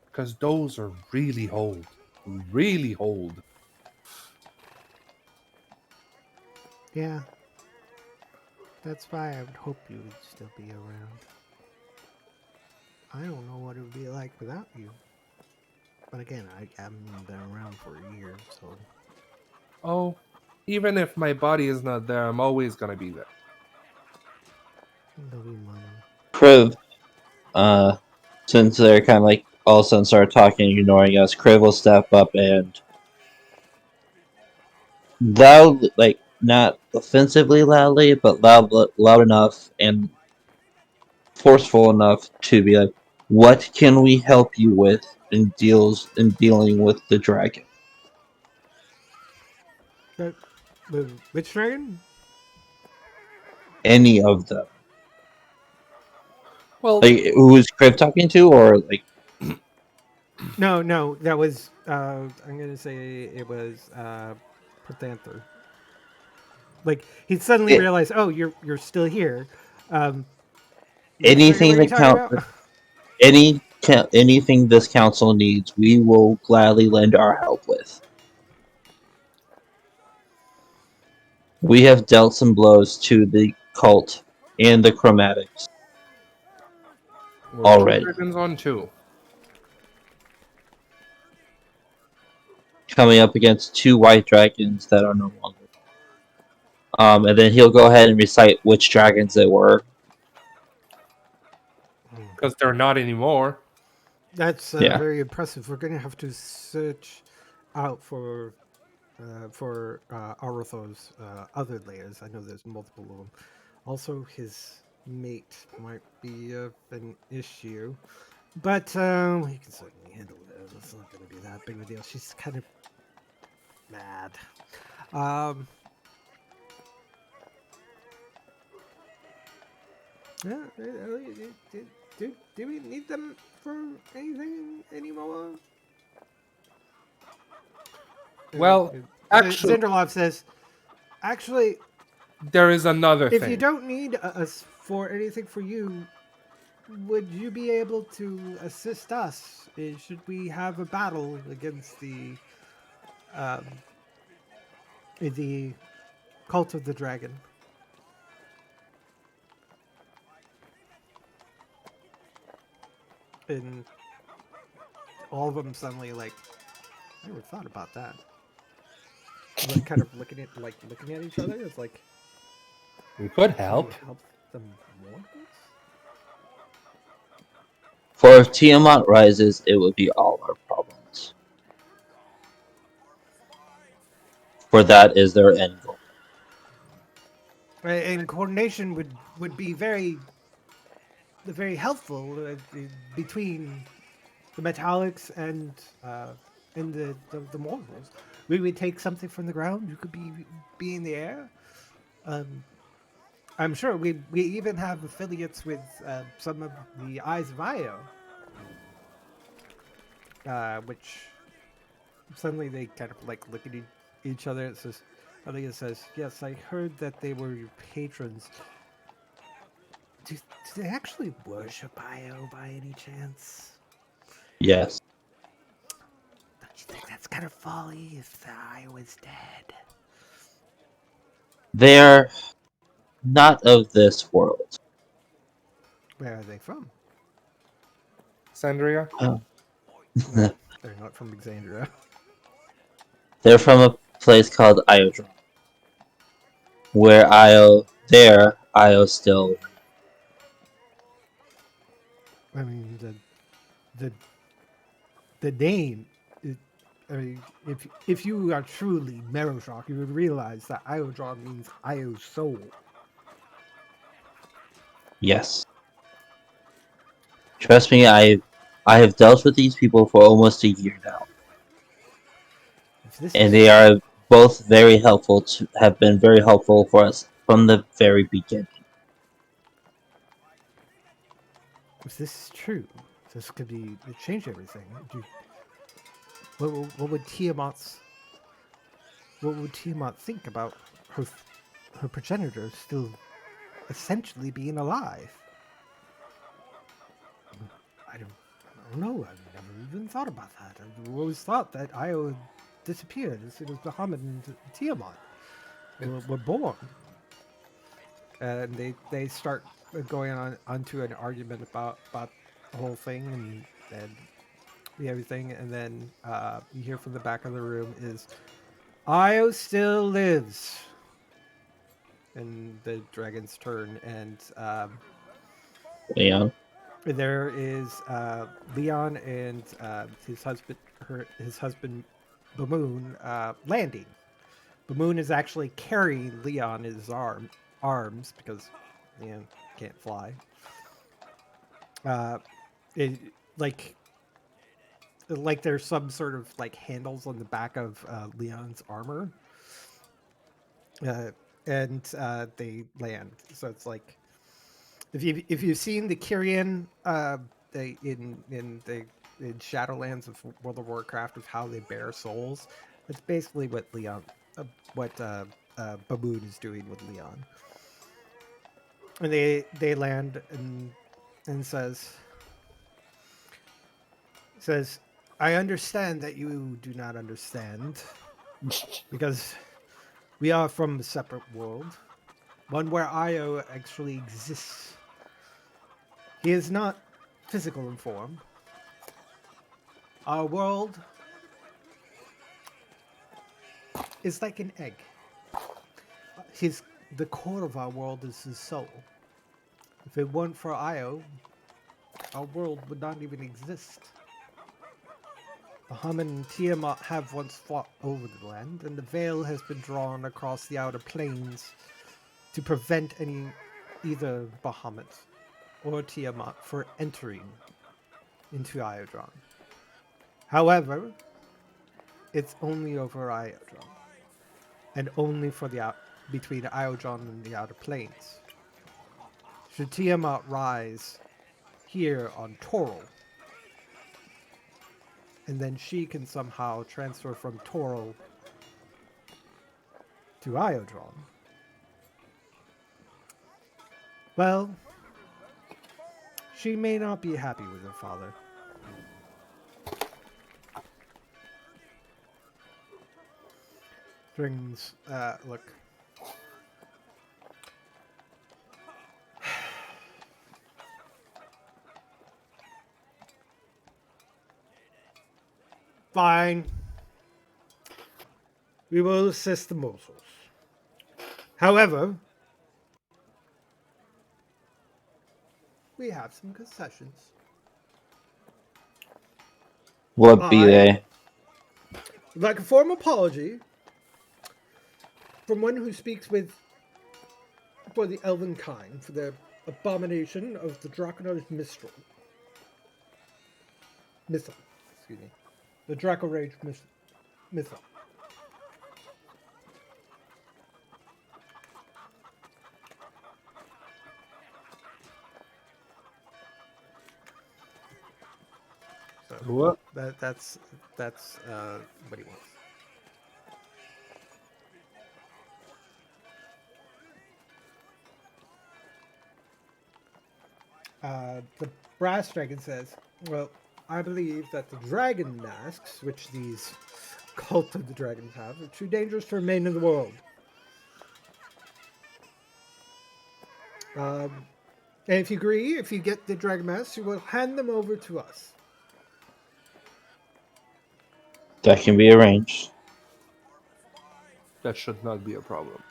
Because those are really old. Really old. Yeah. That's why I would hope you would still be around. I don't know what it would be like without you. But again, I haven't been around for a year, so... Oh, even if my body is not there, I'm always gonna be there. Love you, Mama. Kriv, since they're kind of like all of a sudden start talking and ignoring us, Kriv will step up and loud, like not offensively loudly, but loud enough and forceful enough to be like, "What can we help you with in dealing with the dragon?" But, which dragon? Any of them. Well, Like, who is Kriv talking to, or like No, that was, I'm gonna say it was, Protanther. Like, he suddenly it, realized, oh, you're still here. Um, which dragon anything were you that talking count, about? anything this council needs, we will gladly lend our help with. We have dealt some blows to the cult and the chromatics we're two already. dragons on two. Coming up against two white dragons that are no longer. And then he'll go ahead and recite which dragons they were. Because they're not anymore. That's Yeah. very impressive. We're gonna have to search out for Arutho's other layers. I know there's multiple of them. Also, his mate might be an issue, but he can certainly handle it. It's not going to be that big of a deal. She's kind of mad. Yeah, do we need them for anything anymore? Well, actually, Zindralov says, actually, there is another if thing. you don't need us for anything for you, would you be able to assist us? Should we have a battle against the cult of the dragon? And all of them suddenly like, I never thought about that. Like kind of looking at each other. It's like, We could can help. we help them more? For if Tiamat rises, it would be all our problems. For that is their end goal. And coordination would be very helpful between the metallics and the mortals. We would take something from the ground. You could be in the air. I'm sure we even have affiliates with some of the Eyes of Io, which suddenly they kind of like look at each other. It says, Alia says, "Yes, I heard that they were your patrons. Do they actually worship Io by any chance? Yes. Don't you think that's kind of folly if the Io is dead?" They are not of this world. Where are they from? Sandria? Oh. They're not from Exandria. They're from a place called Iodron, where Io still. I mean, the name. I mean, if you are truly Maroshock, you would realize that Iodron means Io's soul. Yes. Trust me, I have dealt with these people for almost a year now, If this and is they true, are both very helpful have been very helpful for us from the very beginning. if this is true, this could be it change everything. What would Tiamat think about her progenitor still essentially being alive? I don't know. I've never even thought about that. I've always thought that Io had disappeared as soon as Bahamut and Tiamat were born. And they start going onto an argument about the whole thing and everything, and then you hear from the back of the room is Io still lives. And the dragons turn, and Leon. there is Leon and his husband Bamoon landing. Bamoon is actually carrying Leon in his arms because Leon can't fly. It, like there's some sort of like handles on the back of Leon's armor, and they land. So it's like if you've seen the Kyrian in Shadowlands of World of Warcraft of how they bear souls, that's basically what Baboon is doing with Leon. And they land and says, I understand that you do not understand because we are from a separate world, one where Io actually exists. He is not physical in form. Our world is like an egg. The core of our world is his soul. If it weren't for Io, our world would not even exist. Bahamut and Tiamat have once fought over the land, and the veil has been drawn across the outer plains to prevent either Bahamut or Tiamat for entering into Iodron. However, it's only over Iodron, and only for between Iodron and the outer planes. Should Tiamat rise here on Toril, and then she can somehow transfer from Toril to Iodron, well, she may not be happy with her father. Strings, look. Fine. We will assist the morsels. However, we have some concessions. What be they? Like a form apology from one who speaks for the elven kind, for the abomination of the Draconor's Missile. Excuse me. The Draco Rage Missile. So What? that's what he wants. The brass dragon says, well, I believe that the dragon masks, which these cult of the dragons have, are too dangerous to remain in the world. And if you agree, if you get the dragon masks, you will hand them over to us. That can be arranged. That should not be a problem.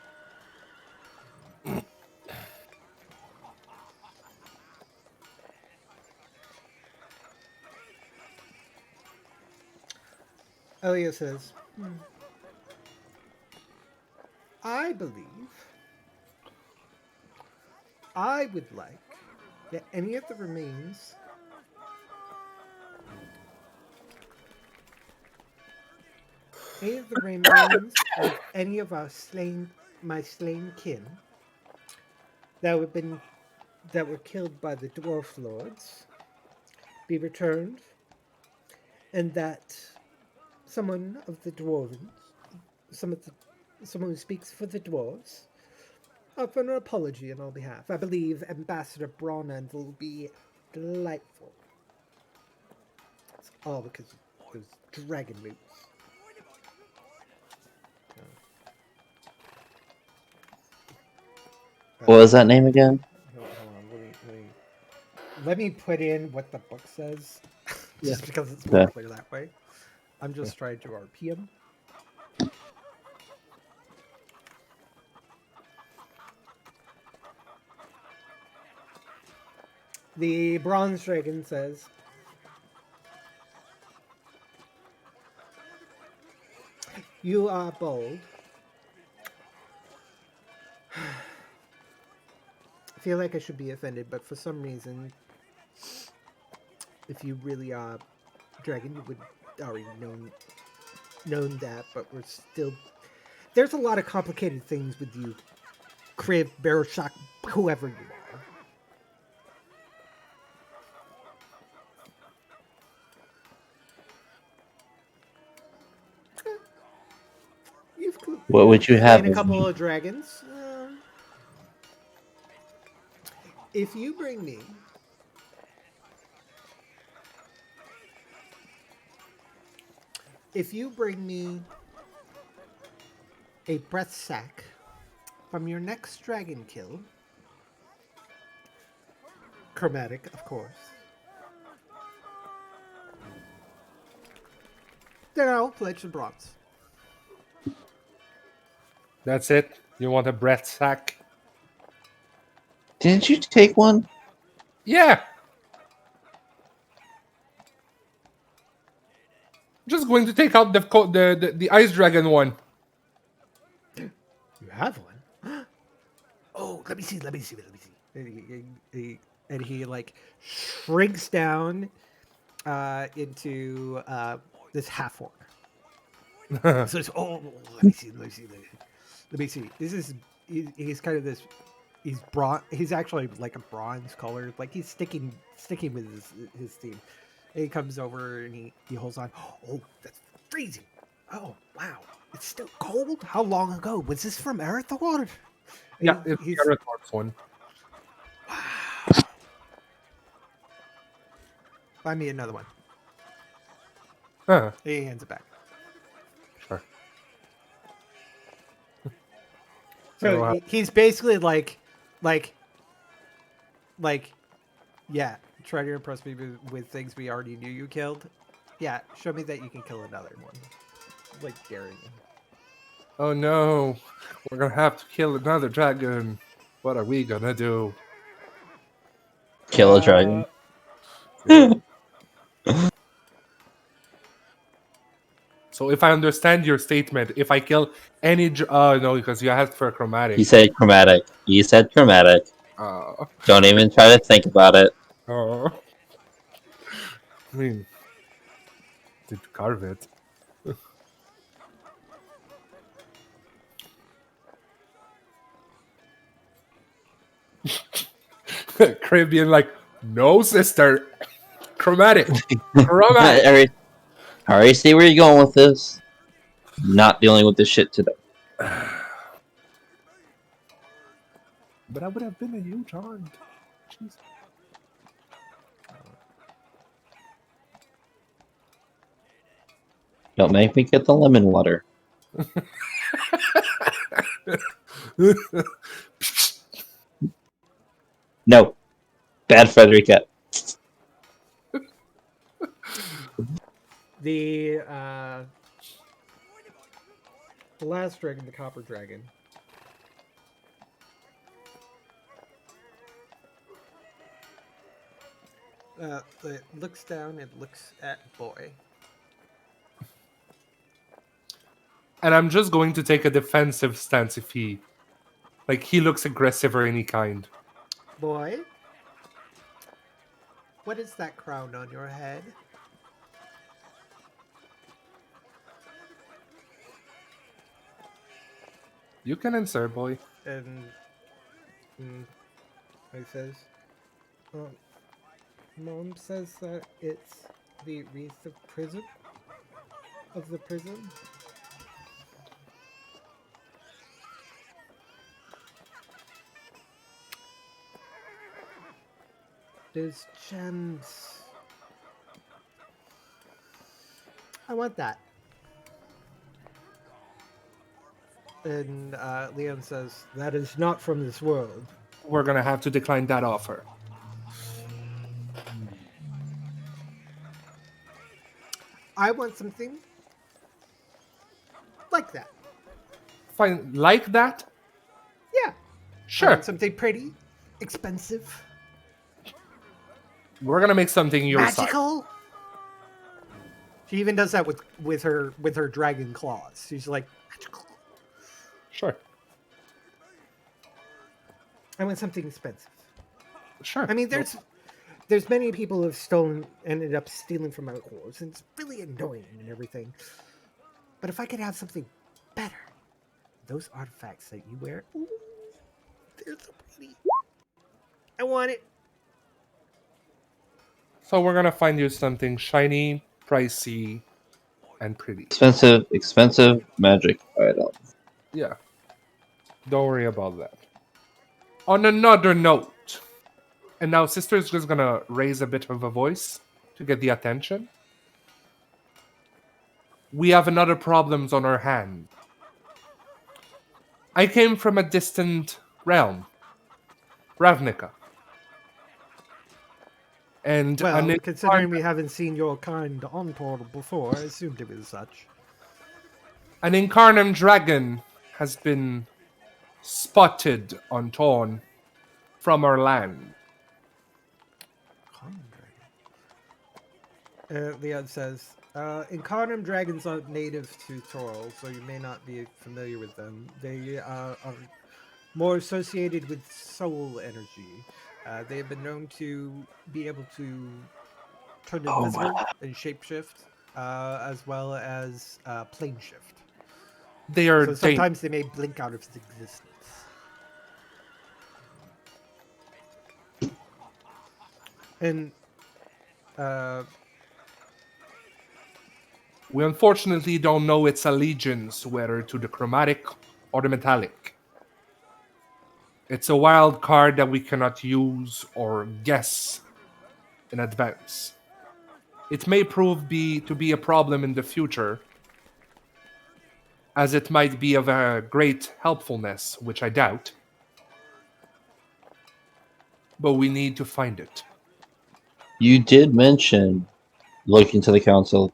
Elia says, I believe I would like that any of the remains of any of my slain kin that were killed by the dwarf lords be returned, and that someone of the dwarven, someone who speaks for the dwarves, offer an apology on our behalf. I believe Ambassador Bronand will be delightful. It's all because of those dragon moves. What was that name again? Hold on, let me put in what the book says, just because it's more Okay. clear that way. I'm just trying to RP him. The bronze dragon says, "You are bold. I feel like I should be offended, but for some reason, if you really are dragon, you would already known that. But we're still there's a lot of complicated things with you, Kriv, Baroshak, whoever you are. What would you have slain a as couple me? of dragons. If you bring me a breath sack from your next dragon kill, chromatic, of course, then I'll pledge the bronze. That's it? You want a breath sack? Didn't you take one? Yeah! I'm just going to take out the ice dragon one. You have one? Oh, let me see. And he like shrinks down into this half orc. So it's let me see. He's kind of this. He's bronze. He's actually like a bronze color. Like he's sticking with his theme. And he comes over and he holds on. Oh, that's freezing. Oh wow, it's still cold. How long ago was this from Earthward? Yeah, it's the other one. Wow. Buy me another one. Huh. He hands it back. Sure. So he's basically like, yeah. Try to impress me with things we already knew you killed. Yeah, show me that you can kill another one. Like daring him. Oh no, we're gonna have to kill another dragon. What are we gonna do? Kill a dragon. So if I understand your statement, if I kill any... no, because you asked for a chromatic. You said chromatic. You said chromatic. Uh, Don't even try to think about it. I mean, did you carve it? Caribbean, like, no, sister. Chromatic. Chromatic. I already see where you're going with this. Not dealing with this shit today. But I would have been a huge aunt. Jeez. Don't make me get the lemon water. No. Bad Frederica. The the last dragon, the copper dragon. It looks down and looks at boy. And I'm just going to take a defensive stance if he looks aggressive or any kind. Boy, what is that crown on your head? You can answer, boy. And he says, Mom says that it's the wreath of prison. Of the prison. There's gems. I want that. And Liam says, that is not from this world. We're gonna have to decline that offer. I want something like that. Fine, like that? Yeah. I Sure. want something pretty, expensive, We're gonna make something your size. magical. She even does that with her dragon claws. She's like, magical. Sure. I want something expensive. Sure. I mean, there's many people who have ended up stealing from my clothes, and it's really annoying and everything. But if I could have something better, those artifacts that you wear, ooh, they're so pretty. I want it. So we're gonna find you something shiny, pricey, and pretty. Expensive magic item. Yeah. Don't worry about that. On another note, and now Sister's just gonna raise a bit of a voice to get the attention. We have another problems on our hand. I came from a distant realm, Ravnica. And Well, an considering we haven't seen your kind on Portal before, I assumed it was such. An Incarnate Dragon has been spotted on Torn from our land. Leon says, Incarnate dragons aren't native to Toril, so you may not be familiar with them. They are more associated with soul energy. They have been known to be able to turn invisible and shapeshift, as well as plane shift. They are So sometimes they may blink out of existence. And we unfortunately don't know its allegiance, whether to the chromatic or the metallic. It's a wild card that we cannot use or guess in advance. It may prove to be a problem in the future, as it might be of a great helpfulness, which I doubt. But we need to find it. You did mention looking to the council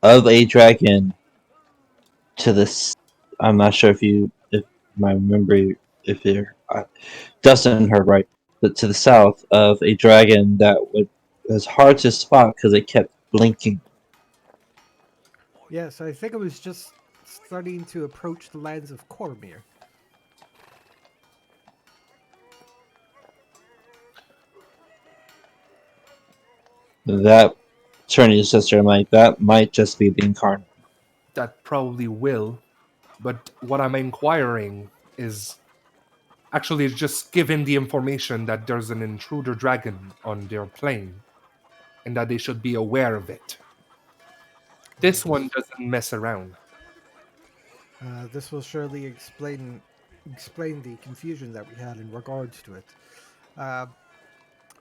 of a dragon to this. I'm not sure if my memory, if you're Dustin heard right, but to the south of a dragon that was hard to spot because it kept blinking. yes, I think it was just starting to approach the lands of Cormir. That turning to sister, I'm like, that might just be the incarnate. That probably will. But what I'm inquiring is actually just give him the information that there's an intruder dragon on their plane and that they should be aware of it. This one doesn't mess around. This will surely explain the confusion that we had in regards to it.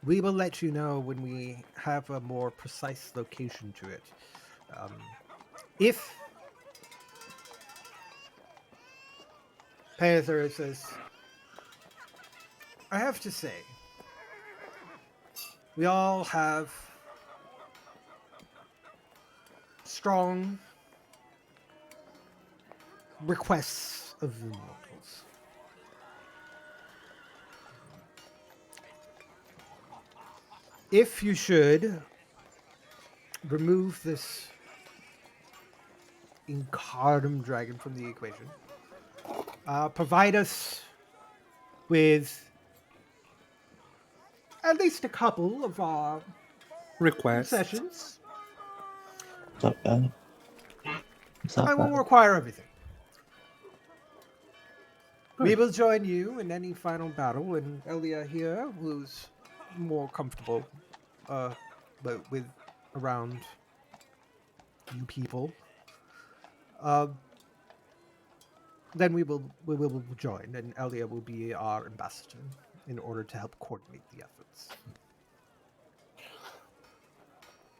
We will let you know when we have a more precise location to it. If Panther says, I have to say, we all have strong requests of the mortals. If you should remove this Incarnate Dragon from the equation, provide us with at least a couple of Request. concessions, It's not bad. It's not I will bad. require everything. We Good. will join you in any final battle, and Elia here, who's more comfortable with around you people, then we will join, and Elia will be our ambassador in order to help coordinate the efforts.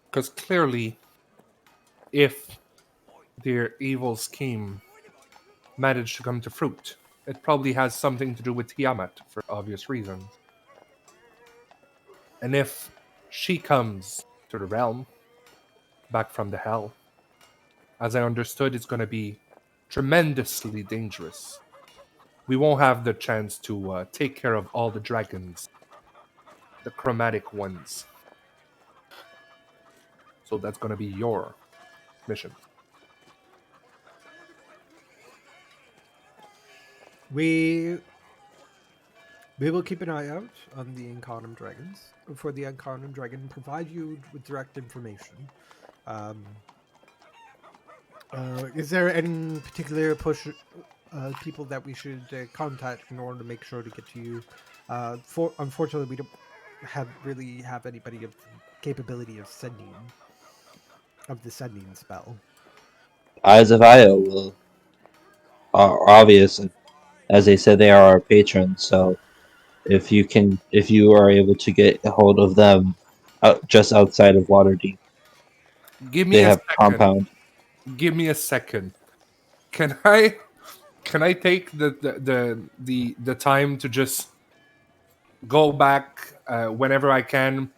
Because clearly, if their evil scheme managed to come to fruit, it probably has something to do with Tiamat for obvious reasons. And if she comes to the realm, back from the hell, as I understood, it's going to be tremendously dangerous. We won't have the chance to take care of all the dragons, the chromatic ones. So that's going to be your mission. We will keep an eye out on the Incarnate Dragons. For the Incarnate Dragon, provide you with direct information. Is there any particular people that we should contact in order to make sure to get to you? Unfortunately, we don't really have anybody of the capability of the sending spell. Eyes of Io are obvious, as they said they are our patrons. So if you are able to get a hold of them, just outside of Waterdeep, Give me they a have second. compound. Give me a second. Can I take the time to just go back whenever I can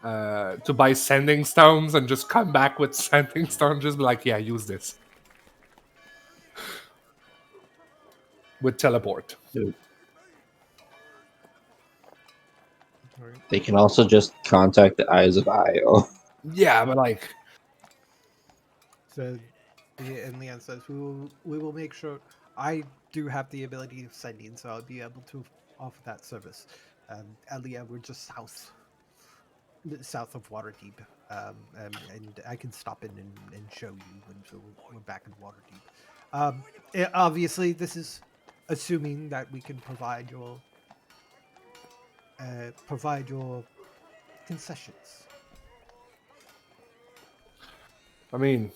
to buy sending stones and just come back with sending stones? Just be like, yeah, use this with teleport. They can also just contact the Eyes of Io. Yeah, but like, So, and Leon says, we will make sure. I do have the ability of sending, so I'll be able to offer that service. Elia, we're just south of Waterdeep, and I can stop in and show you when we're back in Waterdeep. Obviously, this is assuming that we can provide your concessions. I mean,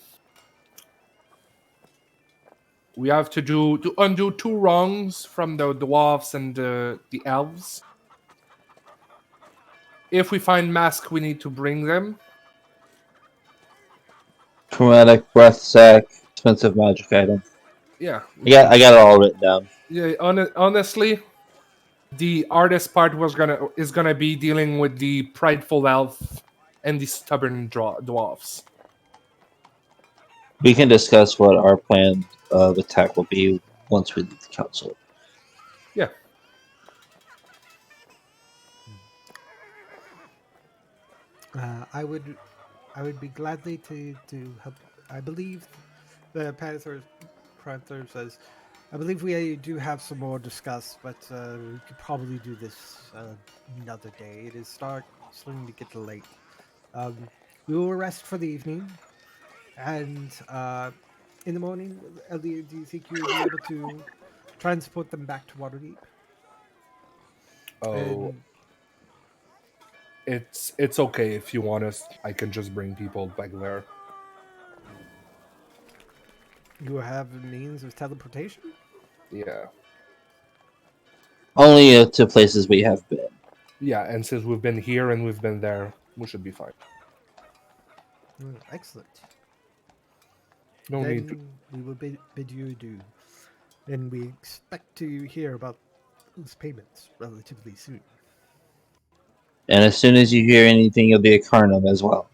we have to undo 2 wrongs from the dwarves and the elves. If we find masks, we need to bring them. Chromatic breath sack, expensive magic item. Yeah, I got it all written down. yeah. Honestly, the artist part is gonna be dealing with the prideful elf and the stubborn dwarfs. We can discuss what our plan of attack will be once we leave the council. Yeah. I would be gladly to help. I believe the Panther says, I believe we do have some more to discuss, but we could probably do this another day. It is starting to get late. We will rest for the evening, and in the morning, Elliot, do you think you will be able to transport them back to Waterdeep? Oh, And it's okay if you want us. I can just bring people back there. you have a means of teleportation? Yeah. Only to places we have been. Yeah, and since we've been here and we've been there, we should be fine. Excellent. No need to. Then we will bid you adieu, and we expect to hear about those payments relatively soon. And as soon as you hear anything, you'll be a Carnum as well.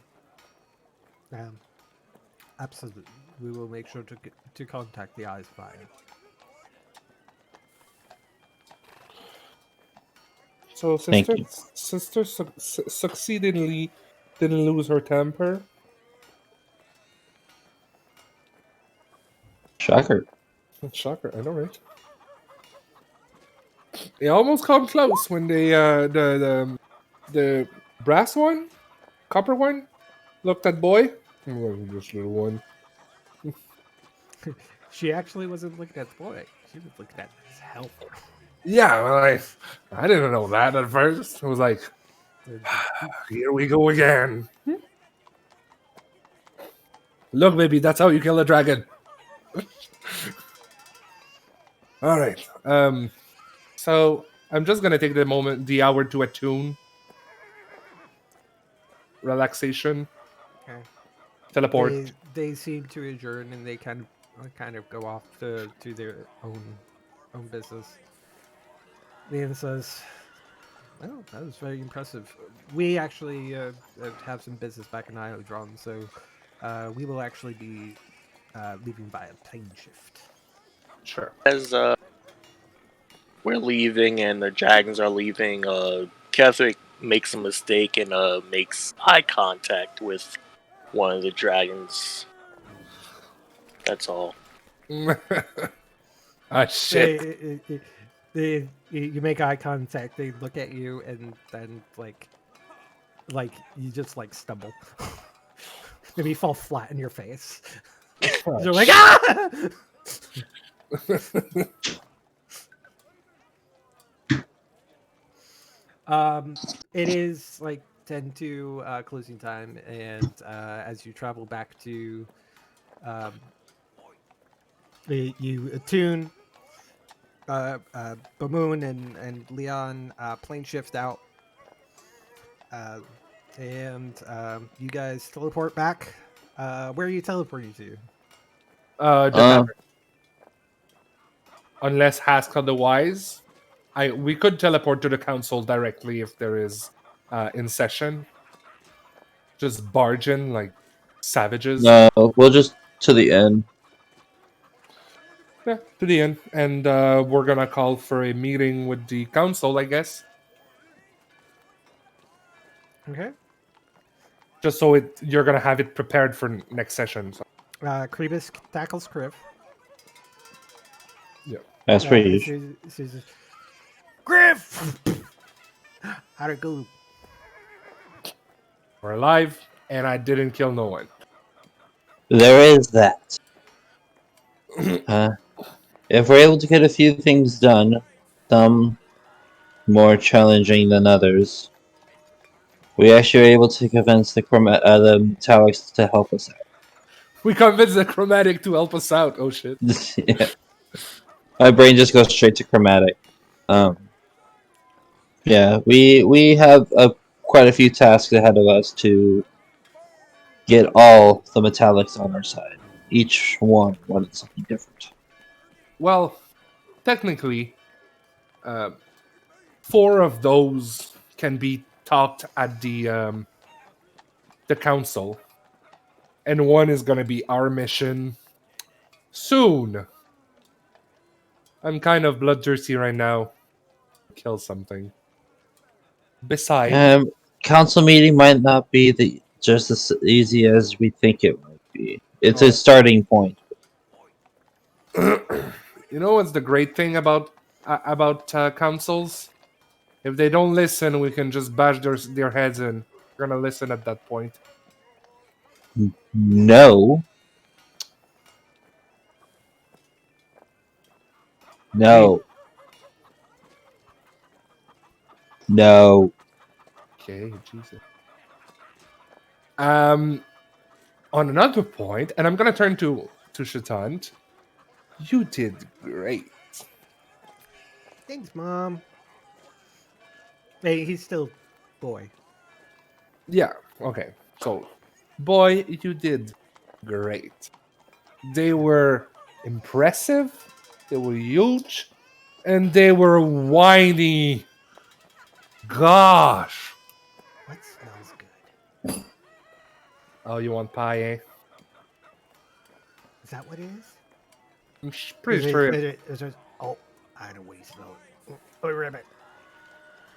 Absolutely. we will make sure to contact the Eyes Fire. So Thank sister, you. sister succeedingly didn't lose her temper. Shocker. Shocker, I know, right? They almost come close when they the brass one, copper one, looked at boy. This little one. She actually wasn't looking at the boy. She was looking at his helper. Yeah, well, I didn't know that at first. I was like, here we go again. Look, baby, that's how you kill a dragon. All right. So I'm just gonna take the hour to attune, relaxation, Okay. teleport. They seem to adjourn and they kind of go off to their own business. Leon says, "Well, that was very impressive. We actually have some business back in Iodron, so we will actually be leaving by a plane shift." Sure. As we're leaving and the dragons are leaving, Catherine makes a mistake and makes eye contact with one of the dragons. That's all. Ah, shit. You make eye contact. They look at you, and then like you just like stumble. Maybe fall flat in your face. They're like, ah! It is like 10 to closing time, and as you travel back to, um, you attune Bamoon and Leon plane shift out, and you guys teleport back. Where are you teleporting to? The tavern. Unless asked otherwise, we could teleport to the council directly if there is in session. Just barge in like savages. No, we'll just to the end. Yeah, to the end, and we're gonna call for a meeting with the council, I guess, Okay. just so you're gonna have it prepared for next session. So. Krebus tackles Kriv. Yeah. As per usual. Says, Griff! How'd it go? We're alive, and I didn't kill no one. There is that. If we're able to get a few things done, some more challenging than others, we actually were able to convince the metallics to help us We convinced the chromatic to help us out. Oh shit! out. Yeah. My brain just goes straight to chromatic. Yeah, we have quite a few tasks ahead of us to get all the metallics on our side. Each one wanted something different. Well, technically, 4 of those can be talked at the council, and 1 is gonna be our mission soon. I'm kind of bloodthirsty right now. Kill something. Besides, Council meeting might not be just as easy as we think it might be. It's Oh. a starting point. you know what's the great thing about councils? If they don't listen, we can just bash their heads in. We're gonna listen at that point. No. No. No. Okay, Jesus. On another point, and I'm gonna turn to Shatant. You did great. Thanks, Mom. Hey, he's still boy. Yeah. Okay. So, boy, you did great. They were impressive. They were huge, and they were whiny. Gosh. What smells good? Oh, you want pie, eh? Is that what it is? I'm pretty sure. Oh, I know what he smelled. Oh, rabbit.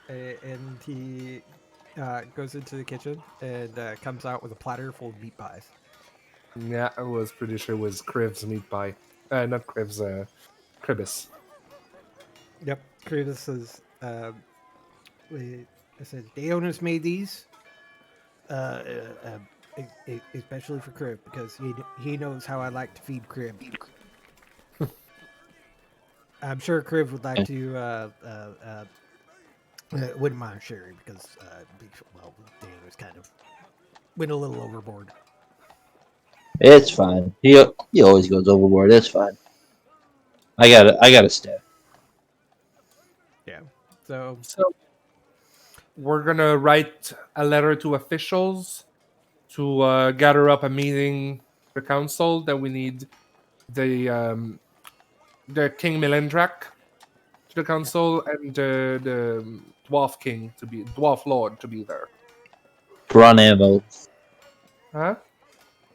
And he goes into the kitchen and comes out with a platter full of meat pies. Yeah, I was pretty sure it was Crib's meat pie. Not Crib's, Cribus. Yep. Kratos says, I said, Daonis made these, especially for Crib, because he knows how I like to feed Crib. I'm sure Crib would like to, wouldn't mind sharing, because, well, Daonis kind of went a little overboard. It's fine. He always goes overboard. It's fine. I gotta stay. Yeah. So, We're gonna write a letter to officials to gather up a meeting for council. That we need the King Melendrak to the council and the Dwarf Lord to be there. Braun Anvil. Huh?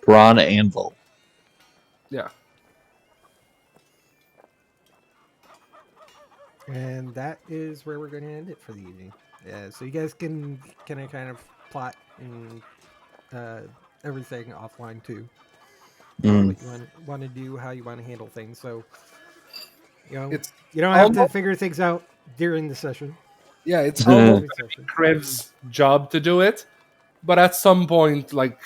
Braun Anvil. Yeah. and that is where we're going to end it for the evening. Yeah, so you guys can kind of plot and everything offline too. What you want to do, how you want to handle things. So you know, It's you don't have to almost- figure things out during the session. Yeah, it's Mhm. almost Every session. Kriv's job to do it, but at some point, like,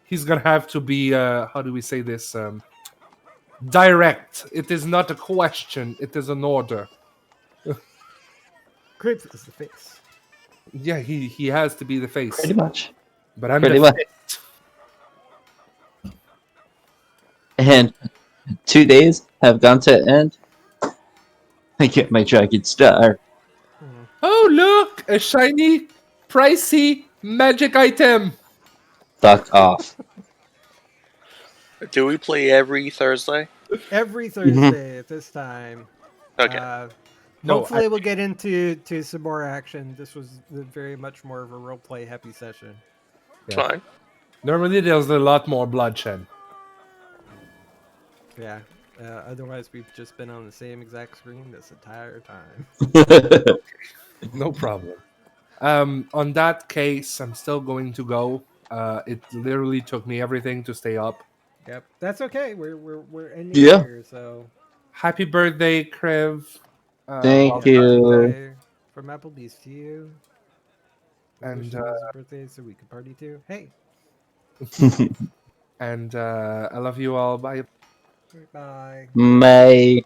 he's gonna have to be how do we say this? Direct. It is not a question, it is an order. Cribs is the face. Yeah, he has to be the face. Pretty much. But I'm Pretty the much. And 2 days have gone to end. I get my dragon star. Oh, look! A shiny, pricey magic item! Fuck off. Do we play every Thursday? Every Thursday at this time. Okay. No, Hopefully we'll get into some more action. This was very much more of a roleplay heavy session. Yeah. Fine. Normally there's a lot more bloodshed. Yeah. Otherwise, we've just been on the same exact screen this entire time. No problem. On that case, I'm still going to go. It literally took me everything to stay up. Yep, that's okay. We're ending Yeah. here, so Happy birthday, Kriv. Thank well, happy you. birthday from Applebee's to you. And, Wish it was a birthday so we could party too. Hey, And I love you all. Bye. bye. May.